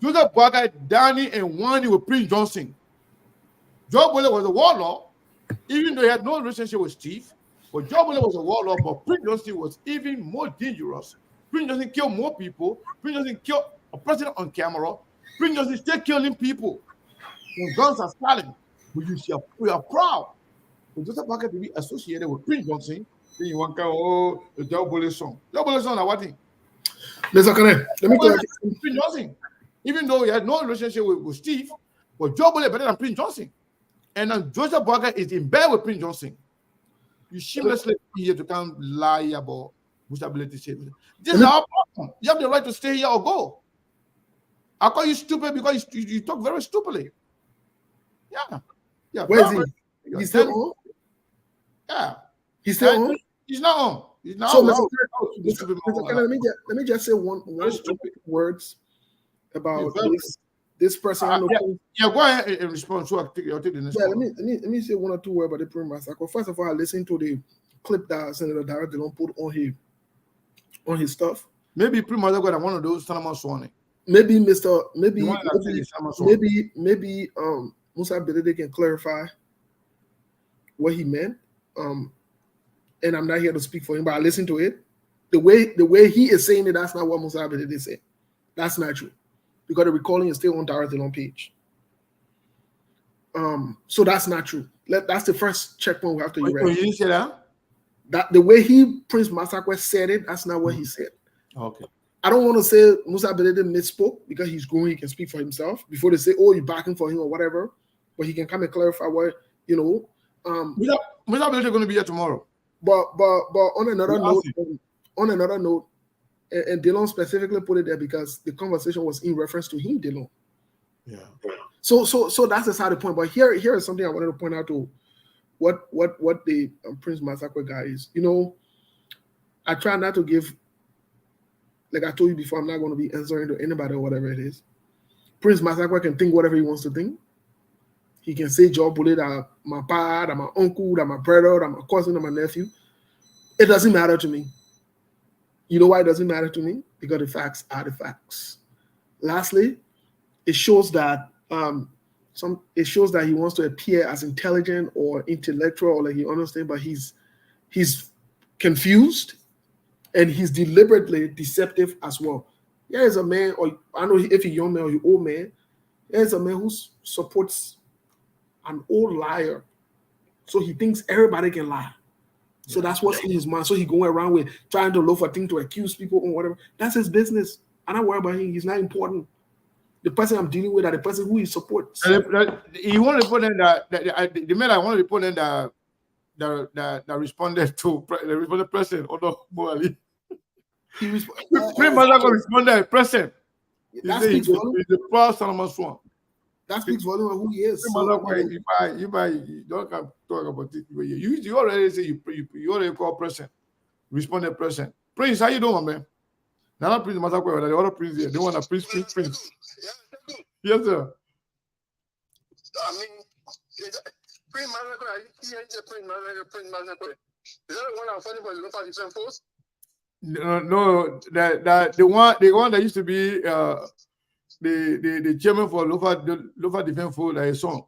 Speaker 5: Joseph Boakai, Danny, and Wani with Prince Johnson. Job Bole was a warlord, even though he had no relationship with Steve. But Job Bole was a warlord, but Prince Johnson was even more dangerous. Prince Johnson killed more people. Prince Johnson killed a president on camera. Prince Johnson still killing people. When guns are silent, but we are proud. But Joseph Boakai to be associated with Prince Johnson, then you want to the Job Bole song. Job Bole song, what thing?
Speaker 1: Let me tell you.
Speaker 5: Prince Johnson. Even though he had no relationship with Steve, but Job Bole better than Prince Johnson. And then Joseph Boakai is in bed with Prince Johnson. You shamelessly here to come lie about ability. This is our problem. You have the right to stay here or go. I call you stupid because you talk very stupidly. Yeah.
Speaker 1: Where is he? He's still on?
Speaker 5: Yeah.
Speaker 1: He's still on?
Speaker 5: He's not on. He's not
Speaker 1: so
Speaker 5: on.
Speaker 1: Let me just say one stupid words about this person.
Speaker 5: Go ahead and respond. So I'll take the next one.
Speaker 1: Let me say one or two words about the Prince Massacre. First of all, I listened to the clip that Senator Darrell Dillon put on his stuff.
Speaker 5: Maybe Prince Massacre got one of those Sanama Swane.
Speaker 1: Maybe Musa Bedede can clarify what he meant. And I'm not here to speak for him, but I listened to it. The way he is saying it, that's not what Musa Bedede said. That's not true. Because the recording is still on Darrell Dillon page. So that's not true. That's the first checkpoint we have to erase.
Speaker 5: You didn't say that?
Speaker 1: That the way Prince Massacre said it, that's not what he said.
Speaker 5: Okay.
Speaker 1: I don't want to say Musa Bedede misspoke because he's grown, he can speak for himself before they say, oh, you're backing for him or whatever. But he can come and clarify what, Musa
Speaker 5: Bedede is going to be here tomorrow.
Speaker 1: But on another note, and Dillon specifically put it there because the conversation was in reference to him, Dillon.
Speaker 5: Yeah.
Speaker 1: So that's the side of the point. But here is something I wanted to point out to what the Prince Massacre guy is. I try not to give, like I told you before, I'm not going to be answering to anybody or whatever it is. Prince Massacre can think whatever he wants to think. He can say Job Bole that my pa, that my uncle, that my brother, that my cousin, that my nephew. It doesn't matter to me. You know why it doesn't matter to me? Because the facts are the facts. Lastly, it shows that he wants to appear as intelligent or intellectual or like he understands, but he's confused and he's deliberately deceptive as well. Here is a man, or I know if he's young man or you old man, here is a man who supports an old liar. So he thinks everybody can lie. So that's what's in his mind. So he going around with trying to look for things to accuse people or whatever. That's his business. I'm not worried about him. He's not important. The person I'm dealing with are the person who he supports.
Speaker 5: He wanted to put in the man I wanted to put in that responded to the president. He responded president.
Speaker 1: That speaks volume.
Speaker 5: He's the proud Solomon Swan.
Speaker 1: That speaks volume of who he is.
Speaker 5: You don't talk about it. You already say you already call president. Responded president. Prince, how you doing, man? Now not Prince Massacre, the other Prince here. They want a Prince. Yes, sir.
Speaker 9: I mean, Prince Massacre, Prince Massacre. Is that the one I'm fighting for the local defense force?
Speaker 5: No, the one that used to be the chairman for local defense force, that is son.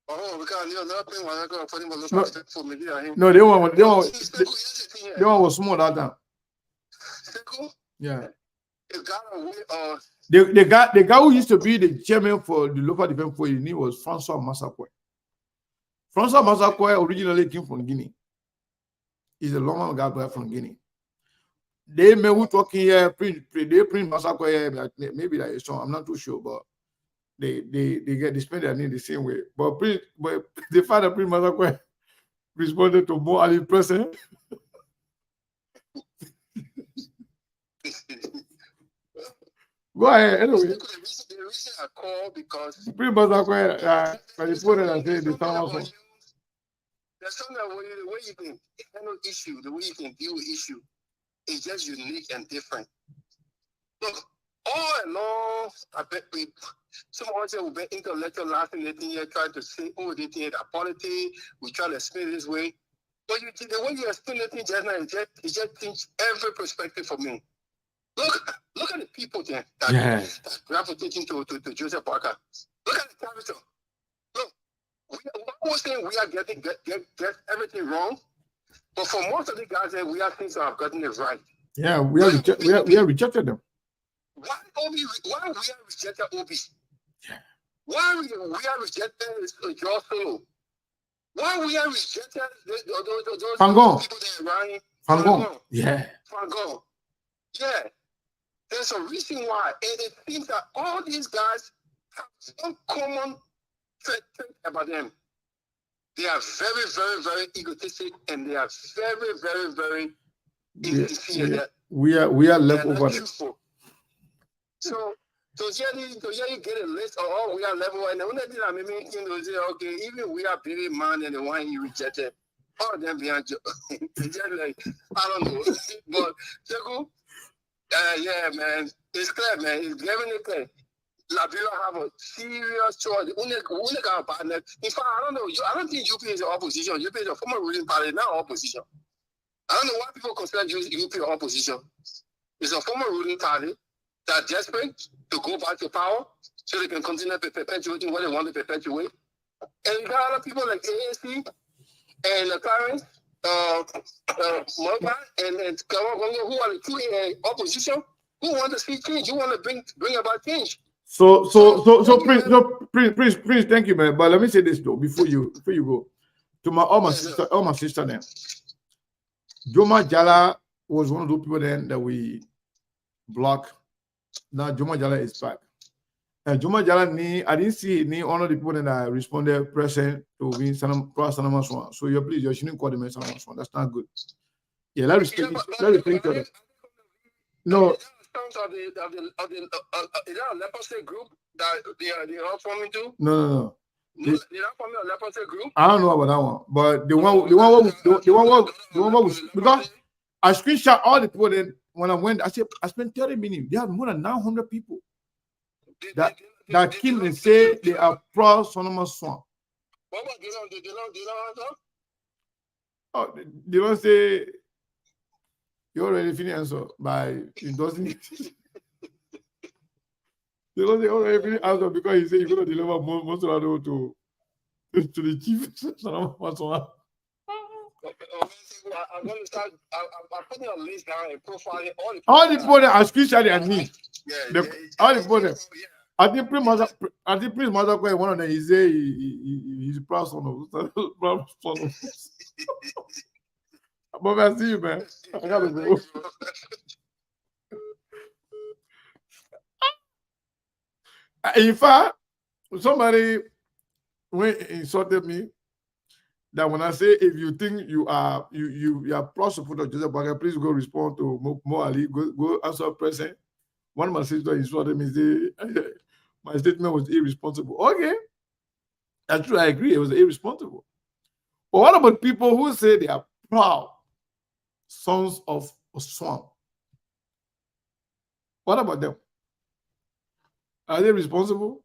Speaker 9: Oh, because another Prince Massacre fighting for local defense force.
Speaker 5: No, they one was small that time. Yeah. The guy who used to be the chairman for the local defense force, his name was Francois Massacre. Francois Massacre originally came from Guinea. He's a long guy from Guinea. They may be talking here, Prince Massacre here, maybe that is so. I'm not too sure, but they spend their name the same way. But the fact that Prince Massacre responded to more Ali President. Go ahead. Anyway.
Speaker 9: The reason I call because
Speaker 5: pretty much I put it and say the sound.
Speaker 9: There's something that the way you can handle issue, the way you can deal with issue is just unique and different. Look, all along, I bet some of us have been intellectual last thing they think here trying to say, oh, they think that politics, we try to explain it this way. But the way you explain the thing just now, it just changed every perspective for me. Look at the people there that gravitating to Joseph Parker. Look at the character. Look, we are saying we are getting everything wrong, but for most of the guys there, we are things that have gotten it right.
Speaker 5: Yeah, we have rejected them.
Speaker 9: Why we are rejected Obi? Why we are rejected Joe Solo? Why we are rejected those
Speaker 5: Fangon.
Speaker 9: people that are running?
Speaker 5: Fangon. Yeah.
Speaker 9: Fangon. Yeah. There's a reason why. And it seems that all these guys have some common trait about them. They are very, very, very egotistic, and they are very, very, very insincere.
Speaker 5: We are left over there.
Speaker 9: So you get a list of all we are level, and the only thing I mean to say, okay, even we are pretty man and the one you rejected, all of them behind you. It's just like, I don't know. But Jacob, yeah, man, it's clear, man. It's very clear. Liberia have a serious choice. In fact, I don't know. I don't think UP is the opposition. UP is a former ruling party, not opposition. I don't know why people consider UP opposition. It's a former ruling party that are desperate to go back to power so they can continue perpetuating what they want to perpetuate. And you got other people like ANC and Clarence, Morgan, and Kawagongo, who are the true opposition, who want to see change, who want to bring about change.
Speaker 5: So Prince, thank you, man. But let me say this though, before you go. To all my sister then. Joma Jala was one of those people then that we blocked. Now Joma Jala is back. And Joma Jala I didn't see any one of the people that I responded present to win Sanama Swan. So you shouldn't call them Sanama Swan. That's not good. Yeah, let respect each other. No.
Speaker 9: Is that a leprosy group that they are forming too?
Speaker 5: No.
Speaker 9: They're not forming a leprosy group?
Speaker 5: I don't know about that one, but the one was because I screenshot all the people. Then when I went, I spent 30 minutes. They have more than 900 people that came and say they are pro Sonoma Swan.
Speaker 9: What about they don't answer?
Speaker 5: Oh, they don't say. You already finished answer by endorsing it. You know, they already finished answer because he said you're going to deliver most of that to the chief.
Speaker 9: I'm going to start. I'm putting a list down and profiling
Speaker 5: all the people that are screenshotted at me. All the people that. I think Prince Mother one of them. He say he's proud son of. But I see you, man. I gotta go. In fact, somebody insulted me that when I say if you think you are pro supporter of Joseph Parker, please go respond to Mo Ali. Go answer present. One of my sisters insulted me. Say my statement was irresponsible. Okay, that's true. I agree. It was irresponsible. But what about people who say they are proud sons of a swan? What about them? Are they responsible?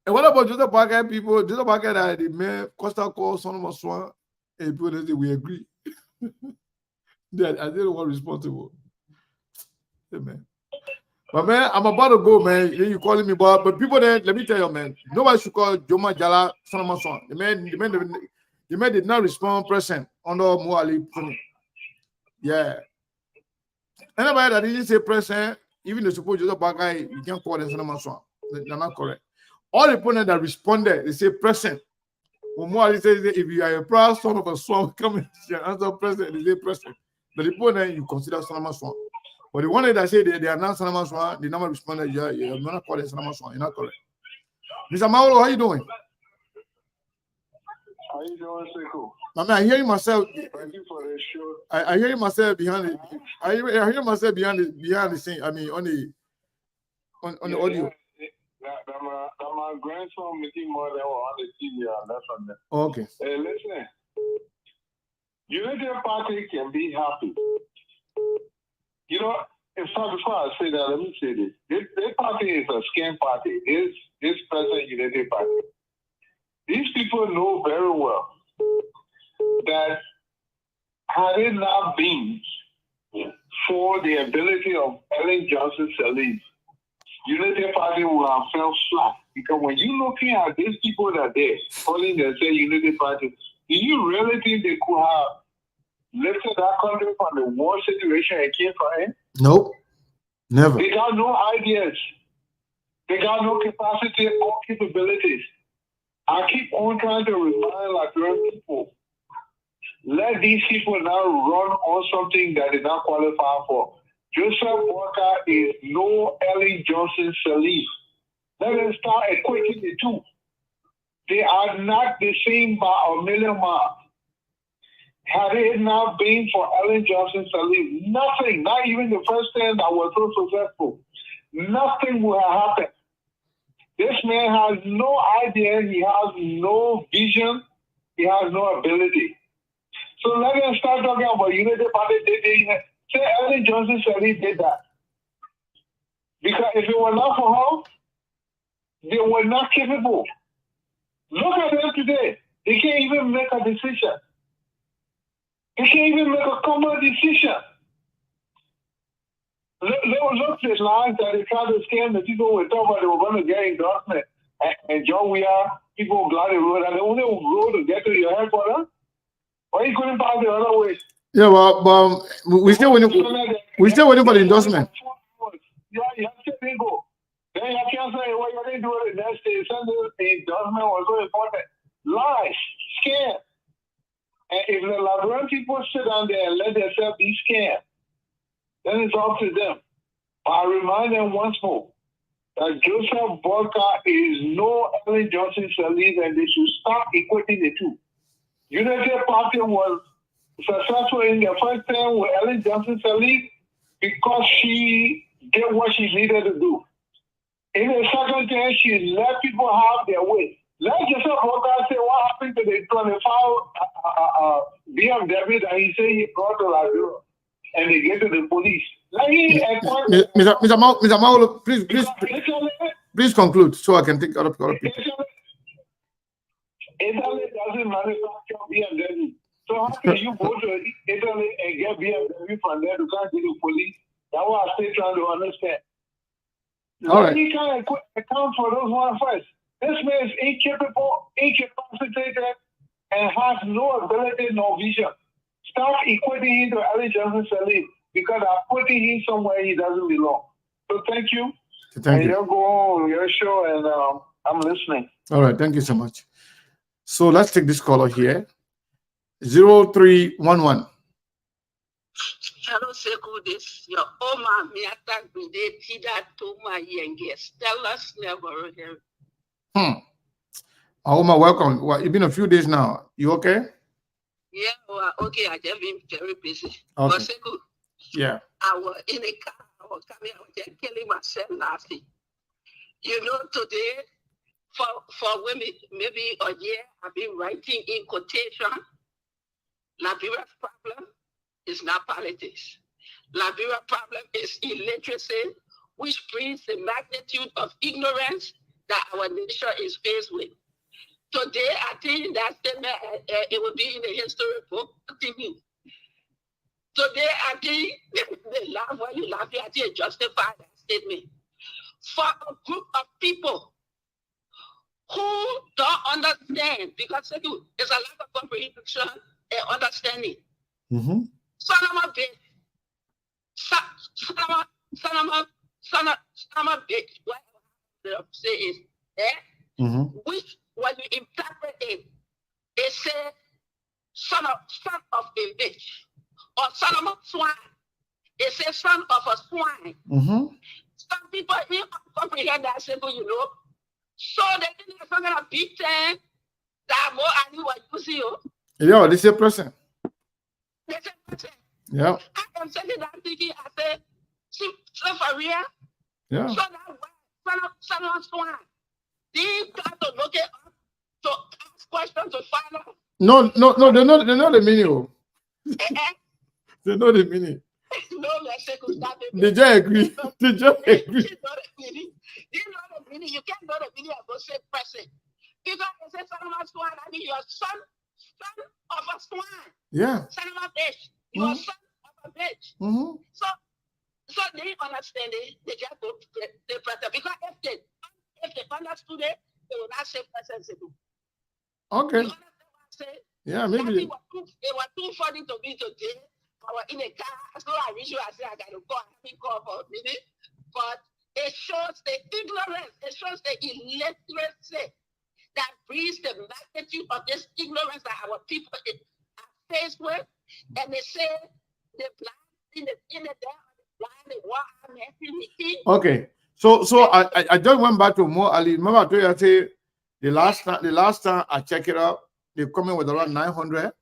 Speaker 5: And what about Joseph Parker people? Joseph Parker that the man Costa called son of a swan, and people that say we agree. Are they the one responsible? Hey, man. But man, I'm about to go, man. You calling me, but people then, let me tell you, man, nobody should call Joma Jala son of a swan. The man did not respond present under Mo Ali. Yeah. Anybody that didn't say present, even the support Joseph Parker, you can't call them son of a swan. They're not correct. All the opponents that responded, they say present. When Mo Ali says if you are a proud son of a swan, come and answer present, they say present. The opponent you consider son of a swan. But the one that say they are not son of a swan, they never responded. You're not calling son of a swan. You're not correct. Mr. Maolo, how you doing?
Speaker 11: How you doing, Sekou?
Speaker 5: I mean, I hear myself.
Speaker 11: Thank you for the show.
Speaker 5: I hear myself behind it. I hear myself behind the scene. I mean, on the on the audio.
Speaker 11: My grandson making more than on the TV. That's on there.
Speaker 5: Okay.
Speaker 11: Hey, listen. Unity Party can be happy. You know, before I say that, let me say this. This party is a scam party. This present Unity Party. These people know very well that had it not been for the ability of Ellen Johnson Sirleaf, Unity Party would have fell flat. Because when you're looking at these people that they're calling themselves Unity Party, do you really think they could have lifted that country from the war situation it came from?
Speaker 5: Nope. Never.
Speaker 11: They got no ideas. They got no capacity or capabilities. I keep on trying to remind Liberian people, let these people now run on something that they not qualify for. Joseph Walker is no Ellen Johnson Sirleaf. Let them start equating the two. They are not the same by a million miles. Had it not been for Ellen Johnson Sirleaf, nothing, not even the first time that was so successful, nothing would have happened. This man has no idea, he has no vision, he has no ability. So let them start talking about Unity Party. Say Ellen Johnson Sirleaf did that. Because if it were not for her, they were not capable. Look at them today. They can't even make a decision. They can't even make a common decision. Look the lines that they tried to scam the people with thought they were going to get endorsement. And John, we are people glad the road, and the only road to get to your headquarters. Why you couldn't pass the other way?
Speaker 5: Yeah, well, we still waiting for the endorsement.
Speaker 11: Yeah, you have to go. Then you can't say what you didn't do it the next day. The endorsement was so important. Lies, scam. And if the Liberian people sit down there and let themselves be scammed, then it's up to them. But I remind them once more that Joseph Walker is no Ellen Johnson Sirleaf, and they should stop equating the two. Unity Party was successful in the first term with Ellen Johnson Sirleaf because she did what she needed to do. In the second term, she let people have their way. Let Joseph Walker say what happened to the 25 BMW that he said he brought to Liberia, and they get to the police.
Speaker 5: Mr. Maulo, please conclude so I can think other people.
Speaker 11: Italy doesn't manufacture BMW. So how can you go to Italy and get BMW from there to come to the police? That's what I'm still trying to understand.
Speaker 5: All right.
Speaker 11: You can't account for those one first. This man is incapable, incapacitated, and has no ability, no vision. Stop equating him to Ellen Johnson Sirleaf because I'm putting him somewhere he doesn't belong. So thank you.
Speaker 5: Thank you.
Speaker 11: You'll go on your show, and I'm listening.
Speaker 5: All right. Thank you so much. So let's take this caller here. 0311.
Speaker 12: Hello, Seku, this your Oma Miata Gride Tida Toma Yenge. Stella never here.
Speaker 5: Oma, welcome. Well, it's been a few days now. You okay?
Speaker 12: Yeah, well, okay. I just been very busy.
Speaker 5: Okay.
Speaker 12: But Seku,
Speaker 5: yeah.
Speaker 12: I was in a car. I was coming. I was just killing myself laughing. You know, today, for women, maybe a year, I've been writing in quotation. Liberia's problem is not politics. Liberia's problem is illiteracy, which brings the magnitude of ignorance that our nation is faced with. Today, I think that statement, it will be in the history book. Continue. Today, I think the laugh when you laugh, I think justify that statement. For a group of people who don't understand, because there's a lack of comprehension and understanding.
Speaker 5: Mm-hmm.
Speaker 12: Sanama bit, what I say is, which when you interpret it, they say son of a bitch, or son of a swine. They say son of a swine.
Speaker 5: Mm-hmm.
Speaker 12: Some people don't comprehend that simple, you know. So they think they're going to beat them. That more I knew what you see.
Speaker 5: Yeah, this is a person.
Speaker 12: They say person.
Speaker 5: Yeah.
Speaker 12: I am sitting there thinking, I said, see, for real?
Speaker 5: Yeah.
Speaker 12: So that's why son of Swan. These got to look it up to ask questions to find out.
Speaker 5: No, they know the meaning. They know the meaning.
Speaker 12: No,
Speaker 5: they just agree. They just agree.
Speaker 12: You know the meaning. You can't know the meaning of the same person. Because they say son of a swan, I mean your son of a swan.
Speaker 5: Yeah.
Speaker 12: Son of a bitch. You are son of a bitch. So they understand it. They just go to the person. Because if they understood it, they will not say person.
Speaker 5: Okay.
Speaker 12: You understand what I'm saying?
Speaker 5: Yeah, maybe.
Speaker 12: They were too funny to me today. I was in a car, so I reached you. I said, I got to call for a minute. But it shows the ignorance, it shows the illiteracy that breeds the magnitude of this ignorance that our people are faced with. And they say the blind in the blind, the water,
Speaker 5: okay. So I just went back to Mo Ali. Remember I told you, I say the last time I check it out, they come in with around 900.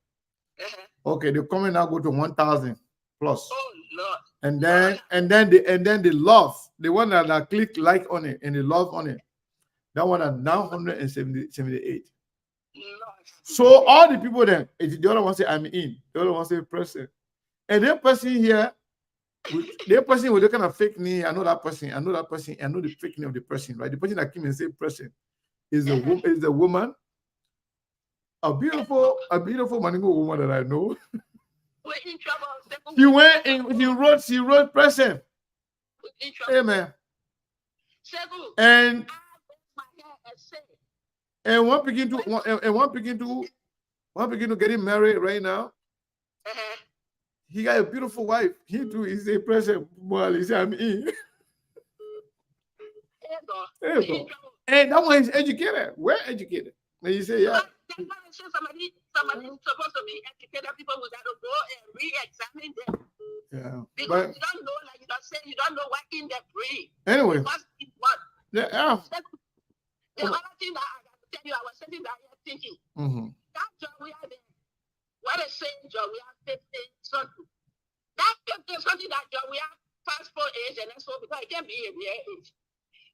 Speaker 5: Okay, they come in now go to 1,000 plus.
Speaker 12: Oh Lord.
Speaker 5: And then the love, the one that I click like on it and the love on it, that one at 978. So all the people then, the other one say I'm in, the other one say present, and that person here, the person with the kind of fake name, I know that person, I know the fake name of the person, right? The person that came and say present is a woman, a beautiful Maningo woman that I know.
Speaker 12: We're in trouble.
Speaker 5: She wrote present. Amen. And one begin to getting married right now. He got a beautiful wife. He too is a present. Well, he said I'm in. And that one is educated. We're educated. And you say, yeah.
Speaker 12: Somebody supposed to be educated. People who got to go and re-examine them.
Speaker 5: Yeah.
Speaker 12: Because you don't know, like you don't say, you don't know what in the brain.
Speaker 5: Anyway.
Speaker 12: The other thing that I got to tell you, I was sitting down here thinking, that job we are there, what a same job we have 50 something. That 50 something that job we have passport age and so because it can't be a their age.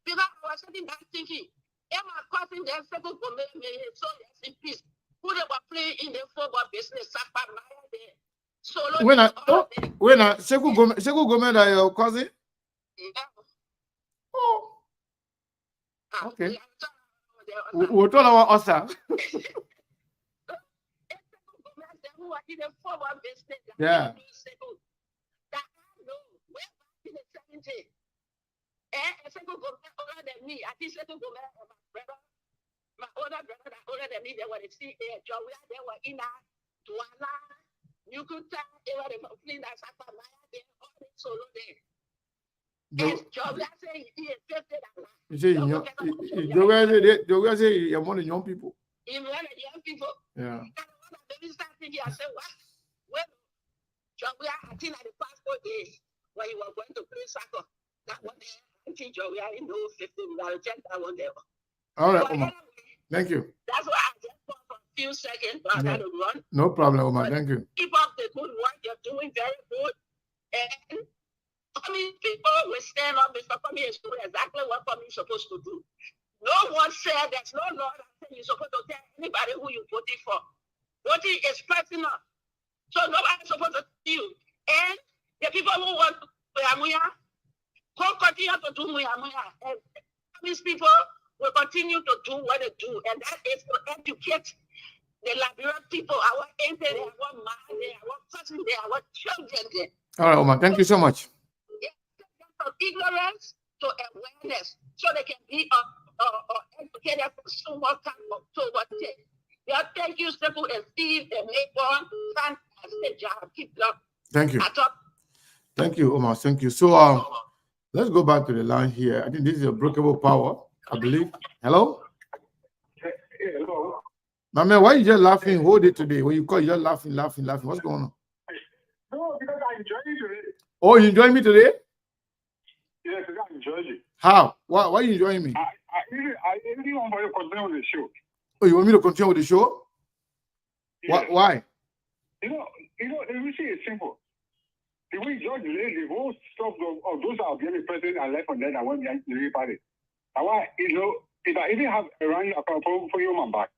Speaker 12: Because I was sitting down thinking, am I causing them second for me so yes in peace? Who they were playing in the football business, Sapa Maya there. Solo
Speaker 5: when I Seku Gomez are your cousin?
Speaker 12: Yeah.
Speaker 5: Oh. Okay. We'll talk about us. Yeah.
Speaker 12: That I know, we're back in the 70s. And Seku Gomez older than me. I think Seku Gomez and my older brother that older than me, they were the CA job. They were in a Douala, Nukuta, they were the clean that Sapa Maya, they all the solo there. And job, I say he is 50 and
Speaker 5: you say you're one of young people.
Speaker 12: In one of young people.
Speaker 5: Yeah.
Speaker 12: Baby start thinking, I said, what? Well, job, I think at the passport days when you were going to play soccer. That one there, I think job, we are in those 15, I'll check that one there.
Speaker 5: All right, Omar. Thank you.
Speaker 12: That's why I just thought for a few seconds, but I got to run.
Speaker 5: No problem, Omar. Thank you.
Speaker 12: Keep up the good work. You're doing very good. And I mean, people will stand up. Mr. Kwame is doing exactly what Kwame is supposed to do. No one said there's no law that says you're supposed to tell anybody who you voted for. Voting is personal. So nobody's supposed to tell you. And the people who want Muya, continue to do Muya. And these people will continue to do what they do. And that is to educate the Liberian people, our auntie, our mother, our cousin, our children there.
Speaker 5: All right, Omar. Thank you so much.
Speaker 12: From ignorance to awareness, so they can be educated for so much time to what they. Yeah, thank you, Seku and Steve and Mayborn. Fantastic job. Keep it up.
Speaker 5: Thank you. Thank you, Omar. Thank you. So let's go back to the line here. I think this is a breakable power, I believe. Hello?
Speaker 11: Hello.
Speaker 5: My man, why are you just laughing? Hold it today. When you call, you're laughing. What's going on?
Speaker 11: No, because I enjoy you today.
Speaker 5: Oh, you enjoying me today?
Speaker 11: Yes, I enjoy you.
Speaker 5: How? Why are you enjoying me?
Speaker 11: I really want to continue with the show.
Speaker 5: Oh, you want me to continue with the show?
Speaker 11: Yes.
Speaker 5: Why?
Speaker 11: You know, the see it's simple. The way George today, the whole stuff of those are the only person I left on that I went to the party. If I even have a run for your man back.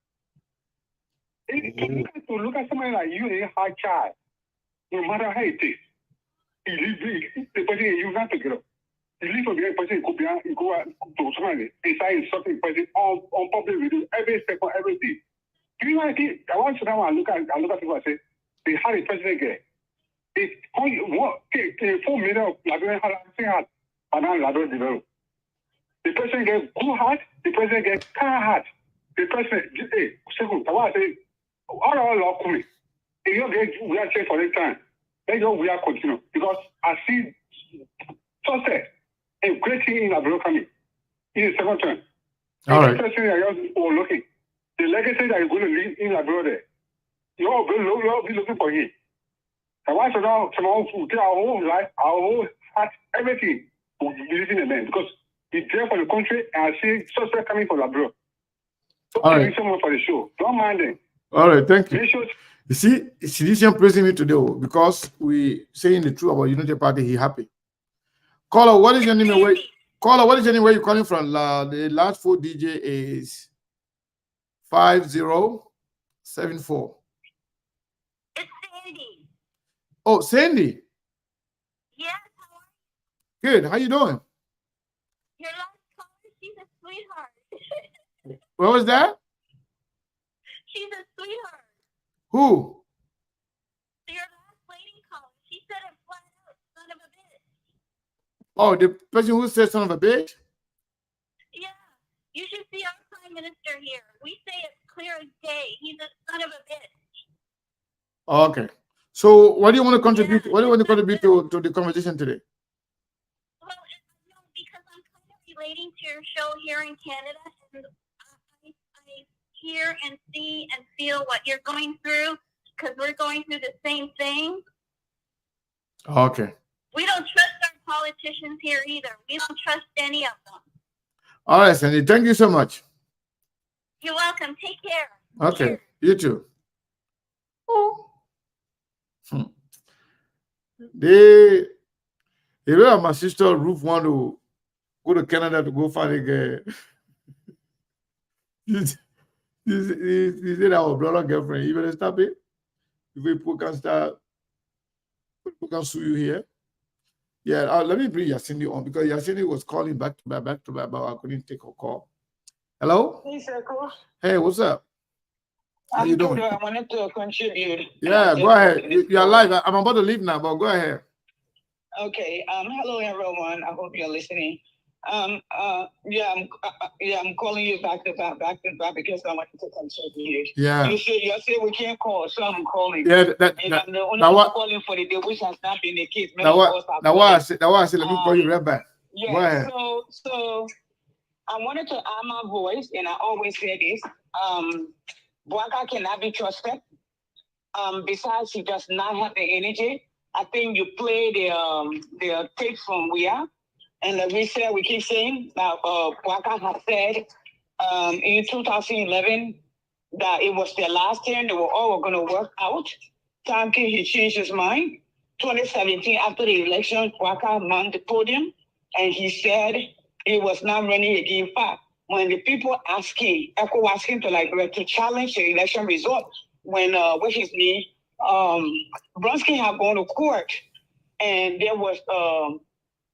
Speaker 11: To look at somebody like you, a hard child, no matter how it is, he live big. The person you have to get up. He live for the person go to somebody inside something person on public video every second, every day. Do you know what I want to now look at people and say, they had a president there. It's 4 million Liberian had banana Liberian develop. The president gets good heart, the president gets car heart. The president, hey, second, I want to say, all love me. If you get we are saying for this time, then we are continue because I see success a great thing in Liberia coming in the second term.
Speaker 5: All right.
Speaker 11: The president is looking. The legacy that is going to leave in Liberia, you'll be looking for him. I want to know tomorrow to get our whole life, our whole heart, everything will be living in the man because he's there for the country and I see success coming for Liberia.
Speaker 5: All right.
Speaker 11: Someone for the show. Don't mind them.
Speaker 5: All right, thank you. You see, Sidician praising me today because we saying the truth about Unity Party. He happy. Caller, what is your name? Caller, what is your name? Where you calling from? The last 4 DJ is 5074.
Speaker 13: It's Sandy.
Speaker 5: Oh, Sandy.
Speaker 13: Yes.
Speaker 5: Good. How you doing?
Speaker 13: Your last caller, she's a sweetheart.
Speaker 5: What was that?
Speaker 13: She's a sweetheart.
Speaker 5: Who?
Speaker 13: Your last lady caller. She said it flat out, son of a bitch.
Speaker 5: Oh, the person who said son of a bitch?
Speaker 13: Yeah. You should see our prime minister here. We say it clear as day. He's a son of a bitch.
Speaker 5: Okay. So what do you want to contribute? What do you want to contribute to the conversation today?
Speaker 13: Well, because I'm kind of relating to your show here in Canada, and I hear and see and feel what you're going through because we're going through the same thing.
Speaker 5: Okay.
Speaker 13: We don't trust our politicians here either. We don't trust any of them.
Speaker 5: All right, Sandy. Thank you so much.
Speaker 13: You're welcome. Take care.
Speaker 5: Okay.
Speaker 13: Cheers.
Speaker 5: You too. Oh. They were my sister Ruth want to go to Canada to go find a guy. He said our brother girlfriend. You better stop it. If people can start, people can sue you here. Yeah, let me bring Yasini on because Yasini was calling back to back, but I couldn't take her call. Hello?
Speaker 14: Hey, Circle.
Speaker 5: Hey, what's up? How you doing?
Speaker 14: I wanted to contribute.
Speaker 5: Yeah, go ahead. You're live. I'm about to leave now, but go ahead.
Speaker 14: Okay. Hello, everyone. I hope you're listening. I'm calling you back to back because I wanted to contribute.
Speaker 5: Yeah.
Speaker 14: You say we can't call, so I'm calling.
Speaker 5: Yeah,
Speaker 14: I'm the only one calling for the day, which has not been the case.
Speaker 5: Now what I said, let me call you right back.
Speaker 14: Yeah.
Speaker 5: Go ahead.
Speaker 14: So I wanted to add my voice, and I always say this. Bwaka cannot be trusted. Besides, he does not have the energy. I think you play the tape from Wea, and like we keep saying that Bwaka has said in 2011 that it was their last term. They were all going to work out. Tanki, he changed his mind. 2017, after the election, Bwaka mounted the podium, and he said he was not running again. In fact, when the people asked him to challenge the election result, when what's his name, Bronsky had gone to court, and there was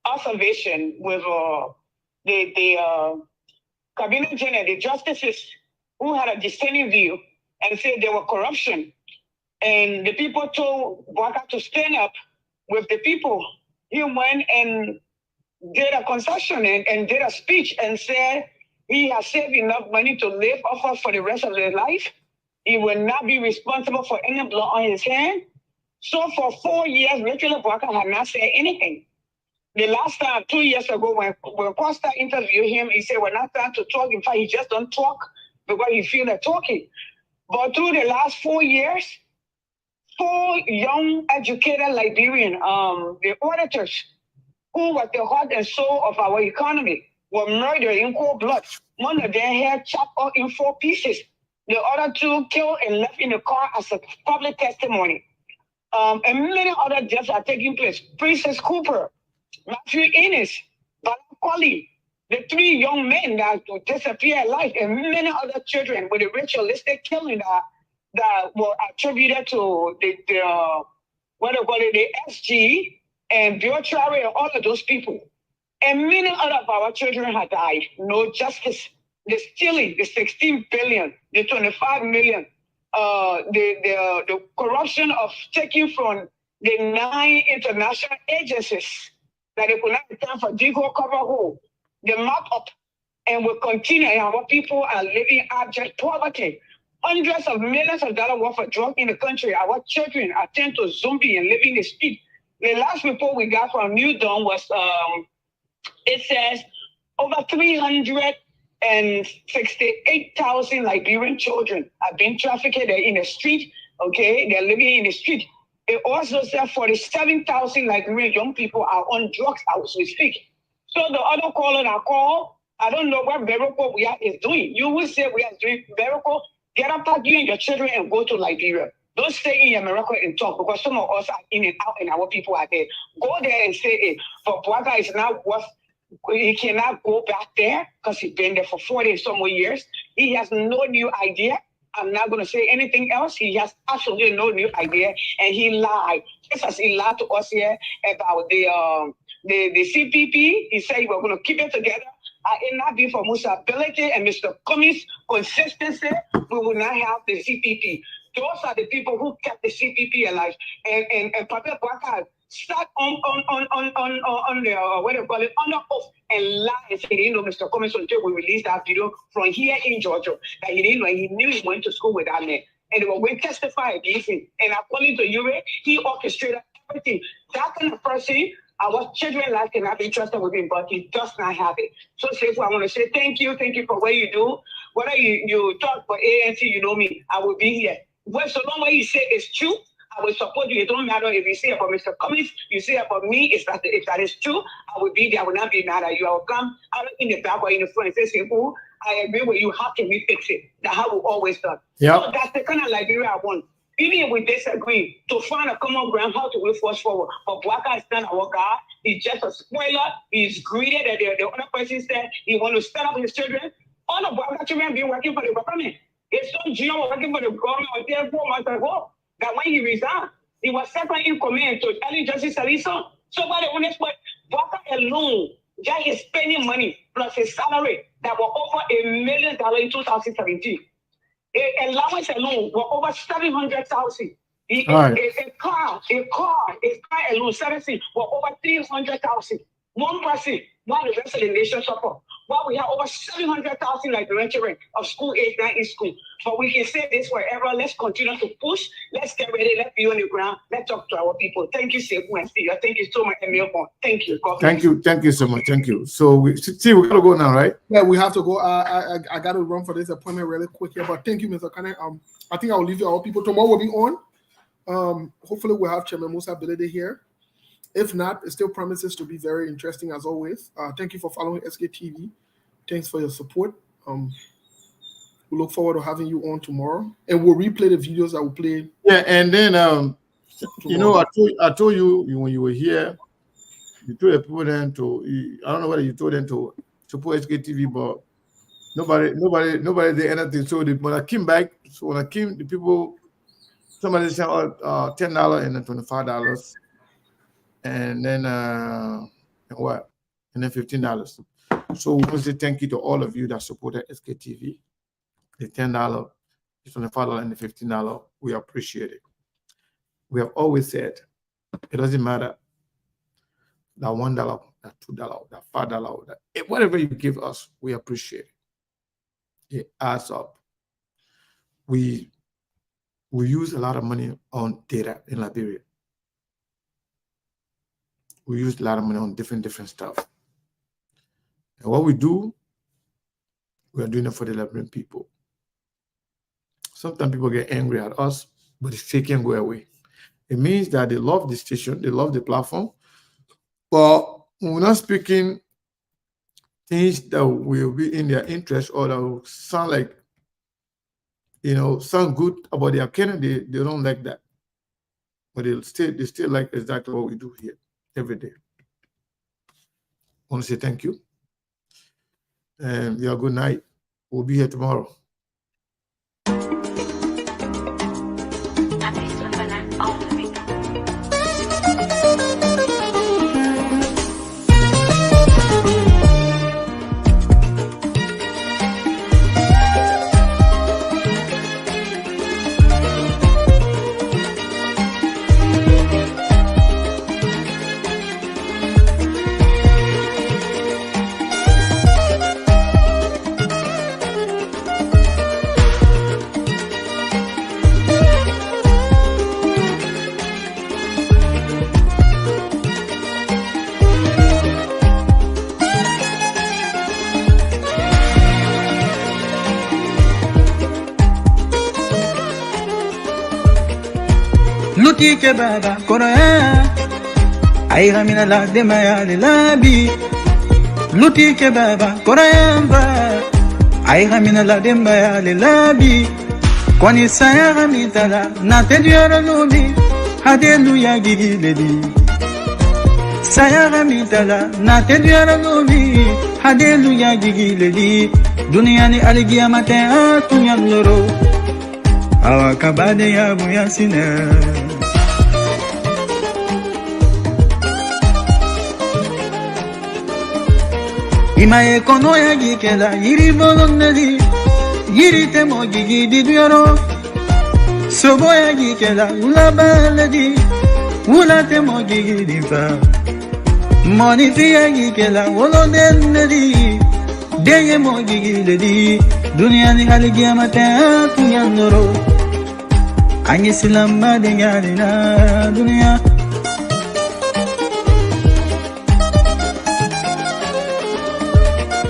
Speaker 14: observation with the cabinet general, the justices who had a dissenting view and said there were corruption, and the people told Bwaka to stand up with the people. He went and did a concession and did a speech and said he has saved enough money to live off of for the rest of his life. He will not be responsible for any blood on his hand. So for 4 years, literally, Bwaka had not said anything. The last time, 2 years ago, when Costa interviewed him, he said, we're not trying to talk. In fact, he just don't talk because he feels like talking. But through the last 4 years, 4 young, educated Liberian, the auditors, who was the heart and soul of our economy, were murdered in cold blood. One of their hair chopped off in 4 pieces. The other 2 killed and left in the car as a public testimony. And many other deaths are taking place. Princess Cooper, Matthew Innes, Balakwali, the 3 young men that disappeared alive, and many other children with the ritualistic killing that were attributed to the what they call it, the SG and Bill Traore and all of those people. And many other of our children have died. No justice. The stealing, the 16 billion, the 25 million, the corruption of taking from the 9 international agencies that they could not return for Digo cover hole. The map up and will continue, and our people are living abject poverty. Hundreds of millions of dollars worth of drugs in the country. Our children are turned to zombie and living the street. The last report we got from New Dawn was, it says over 368,000 Liberian children have been trafficked. They're in the street, okay? They're living in the street. It also says 47,000 Liberian young people are on drugs as we speak. So the other caller I call, I don't know what miracle we are is doing. You will say we are doing miracle. Get up, pack you and your children and go to Liberia. Don't stay in your miracle and talk, because some of us are in and out and our people are there. Go there and say, hey, for Boaga is not worth, he cannot go back there because he's been there for 40 and some more years. He has no new idea. I'm not going to say anything else. He has absolutely no new idea, and he lied. Just as he lied to us here about the CPP. He said he was going to keep it together. It not be for Musa ability and Mr. Cummings' consistency, we will not have the CPP. Those are the people who kept the CPP alive. And Papa Bwaka sat on the what do you call it, on the oath and lie and say he didn't know Mr. Cummings until we released that video from here in Georgia that he didn't know. He knew he went to school with that man, and they were going to testify against him. And according to Yuri, he orchestrated everything. That kind of person, our children life cannot be trusted with him, but he does not have it. So, Sefu, I want to say thank you for what you do. Whether you talk for ANC, you know me, I will be here. Well, so long as you say it's true, I will support you. It don't matter if you say about Mr. Cummings, you say about me, if that is true, I will be there. I will not be mad at you. I will come out in the back or in the front and say, Sefu, I agree with you. How can we fix it? That's how we always done. Yep. So that's the kind of Liberia I want. Even if we disagree, to find a common ground, how to move force forward. But Bwaka is not our God. He's just a spoiler. He's greedy that the other person said he want to start up his children. All the Bwaka children been working for the government. His son Gino was working for the government until 4 months ago. That when he resigned, he was second in command to Early Justice Salison. So by the honest point, Bwaka alone, just his spending money plus his salary that were over $1 million in 2017. Allowance alone were over 700,000. A car alone, 17 were over 300,000. One person, while the rest of the nation suffer. While we have over 700,000 Liberian children of school age, not in school. But we can say this forever. Let's continue to push. Let's get ready. Let's be on the ground. Let's talk to our people. Thank you, Sefu and Steve. Thank you so much, Emil. Thank you. God bless.
Speaker 5: Thank you so much. Thank you. So we gotta go now, right?
Speaker 1: Yeah, we have to go. I gotta run for this appointment really quick here. But thank you, Mr. Kane. I think I'll leave you our people. Tomorrow we'll be on. Hopefully we'll have Chairman Musa Ability here. If not, it still promises to be very interesting as always. Thank you for following SKTV. Thanks for your support. We look forward to having you on tomorrow, and we'll replay the videos I will play.
Speaker 5: Yeah, and then you know, I told you when you were here, you told the people then to, I don't know whether you told them to support SKTV, but nobody did anything. So when I came back, the people, somebody sent out $10 and then $25. And then what? And then $15. So we want to say thank you to all of you that supported SKTV. The $10, the $25, and the $15. We appreciate it. We have always said it doesn't matter that $1, that $2, that $5, that whatever you give us, we appreciate it. It adds up. We use a lot of money on data in Liberia. We use a lot of money on different stuff. And what we do, we are doing it for the Liberian people. Sometimes people get angry at us, but it's taken go away. It means that they love the station, they love the platform, but we're not speaking things that will be in their interest or that will sound like, sound good about their candidate. They don't like that. But they still like exactly what we do here every day. I want to say thank you. And yeah, good night. We'll be here tomorrow.
Speaker 15: Luti ke baba koraya ay ramina la demaya le labi Luti ke baba koraya ba ay ramina la demaya le labi Kwani saya ramita la na te diara lubi hallelujah gigi ledi Saya ramita la na te diara lubi hallelujah gigi ledi Dunia ni aligia mate atunya loro awakabade ya buyasina Imae kono ya gikela yiri bolonneli yiri temo gigi didioro Sobo ya gikela ula baledi ula temo gigi difa Moni fiya gikela wolo denneli Deye mo gigi ledi Dunia ni hali giamata tunyandoro Angi silamba de yarina dunia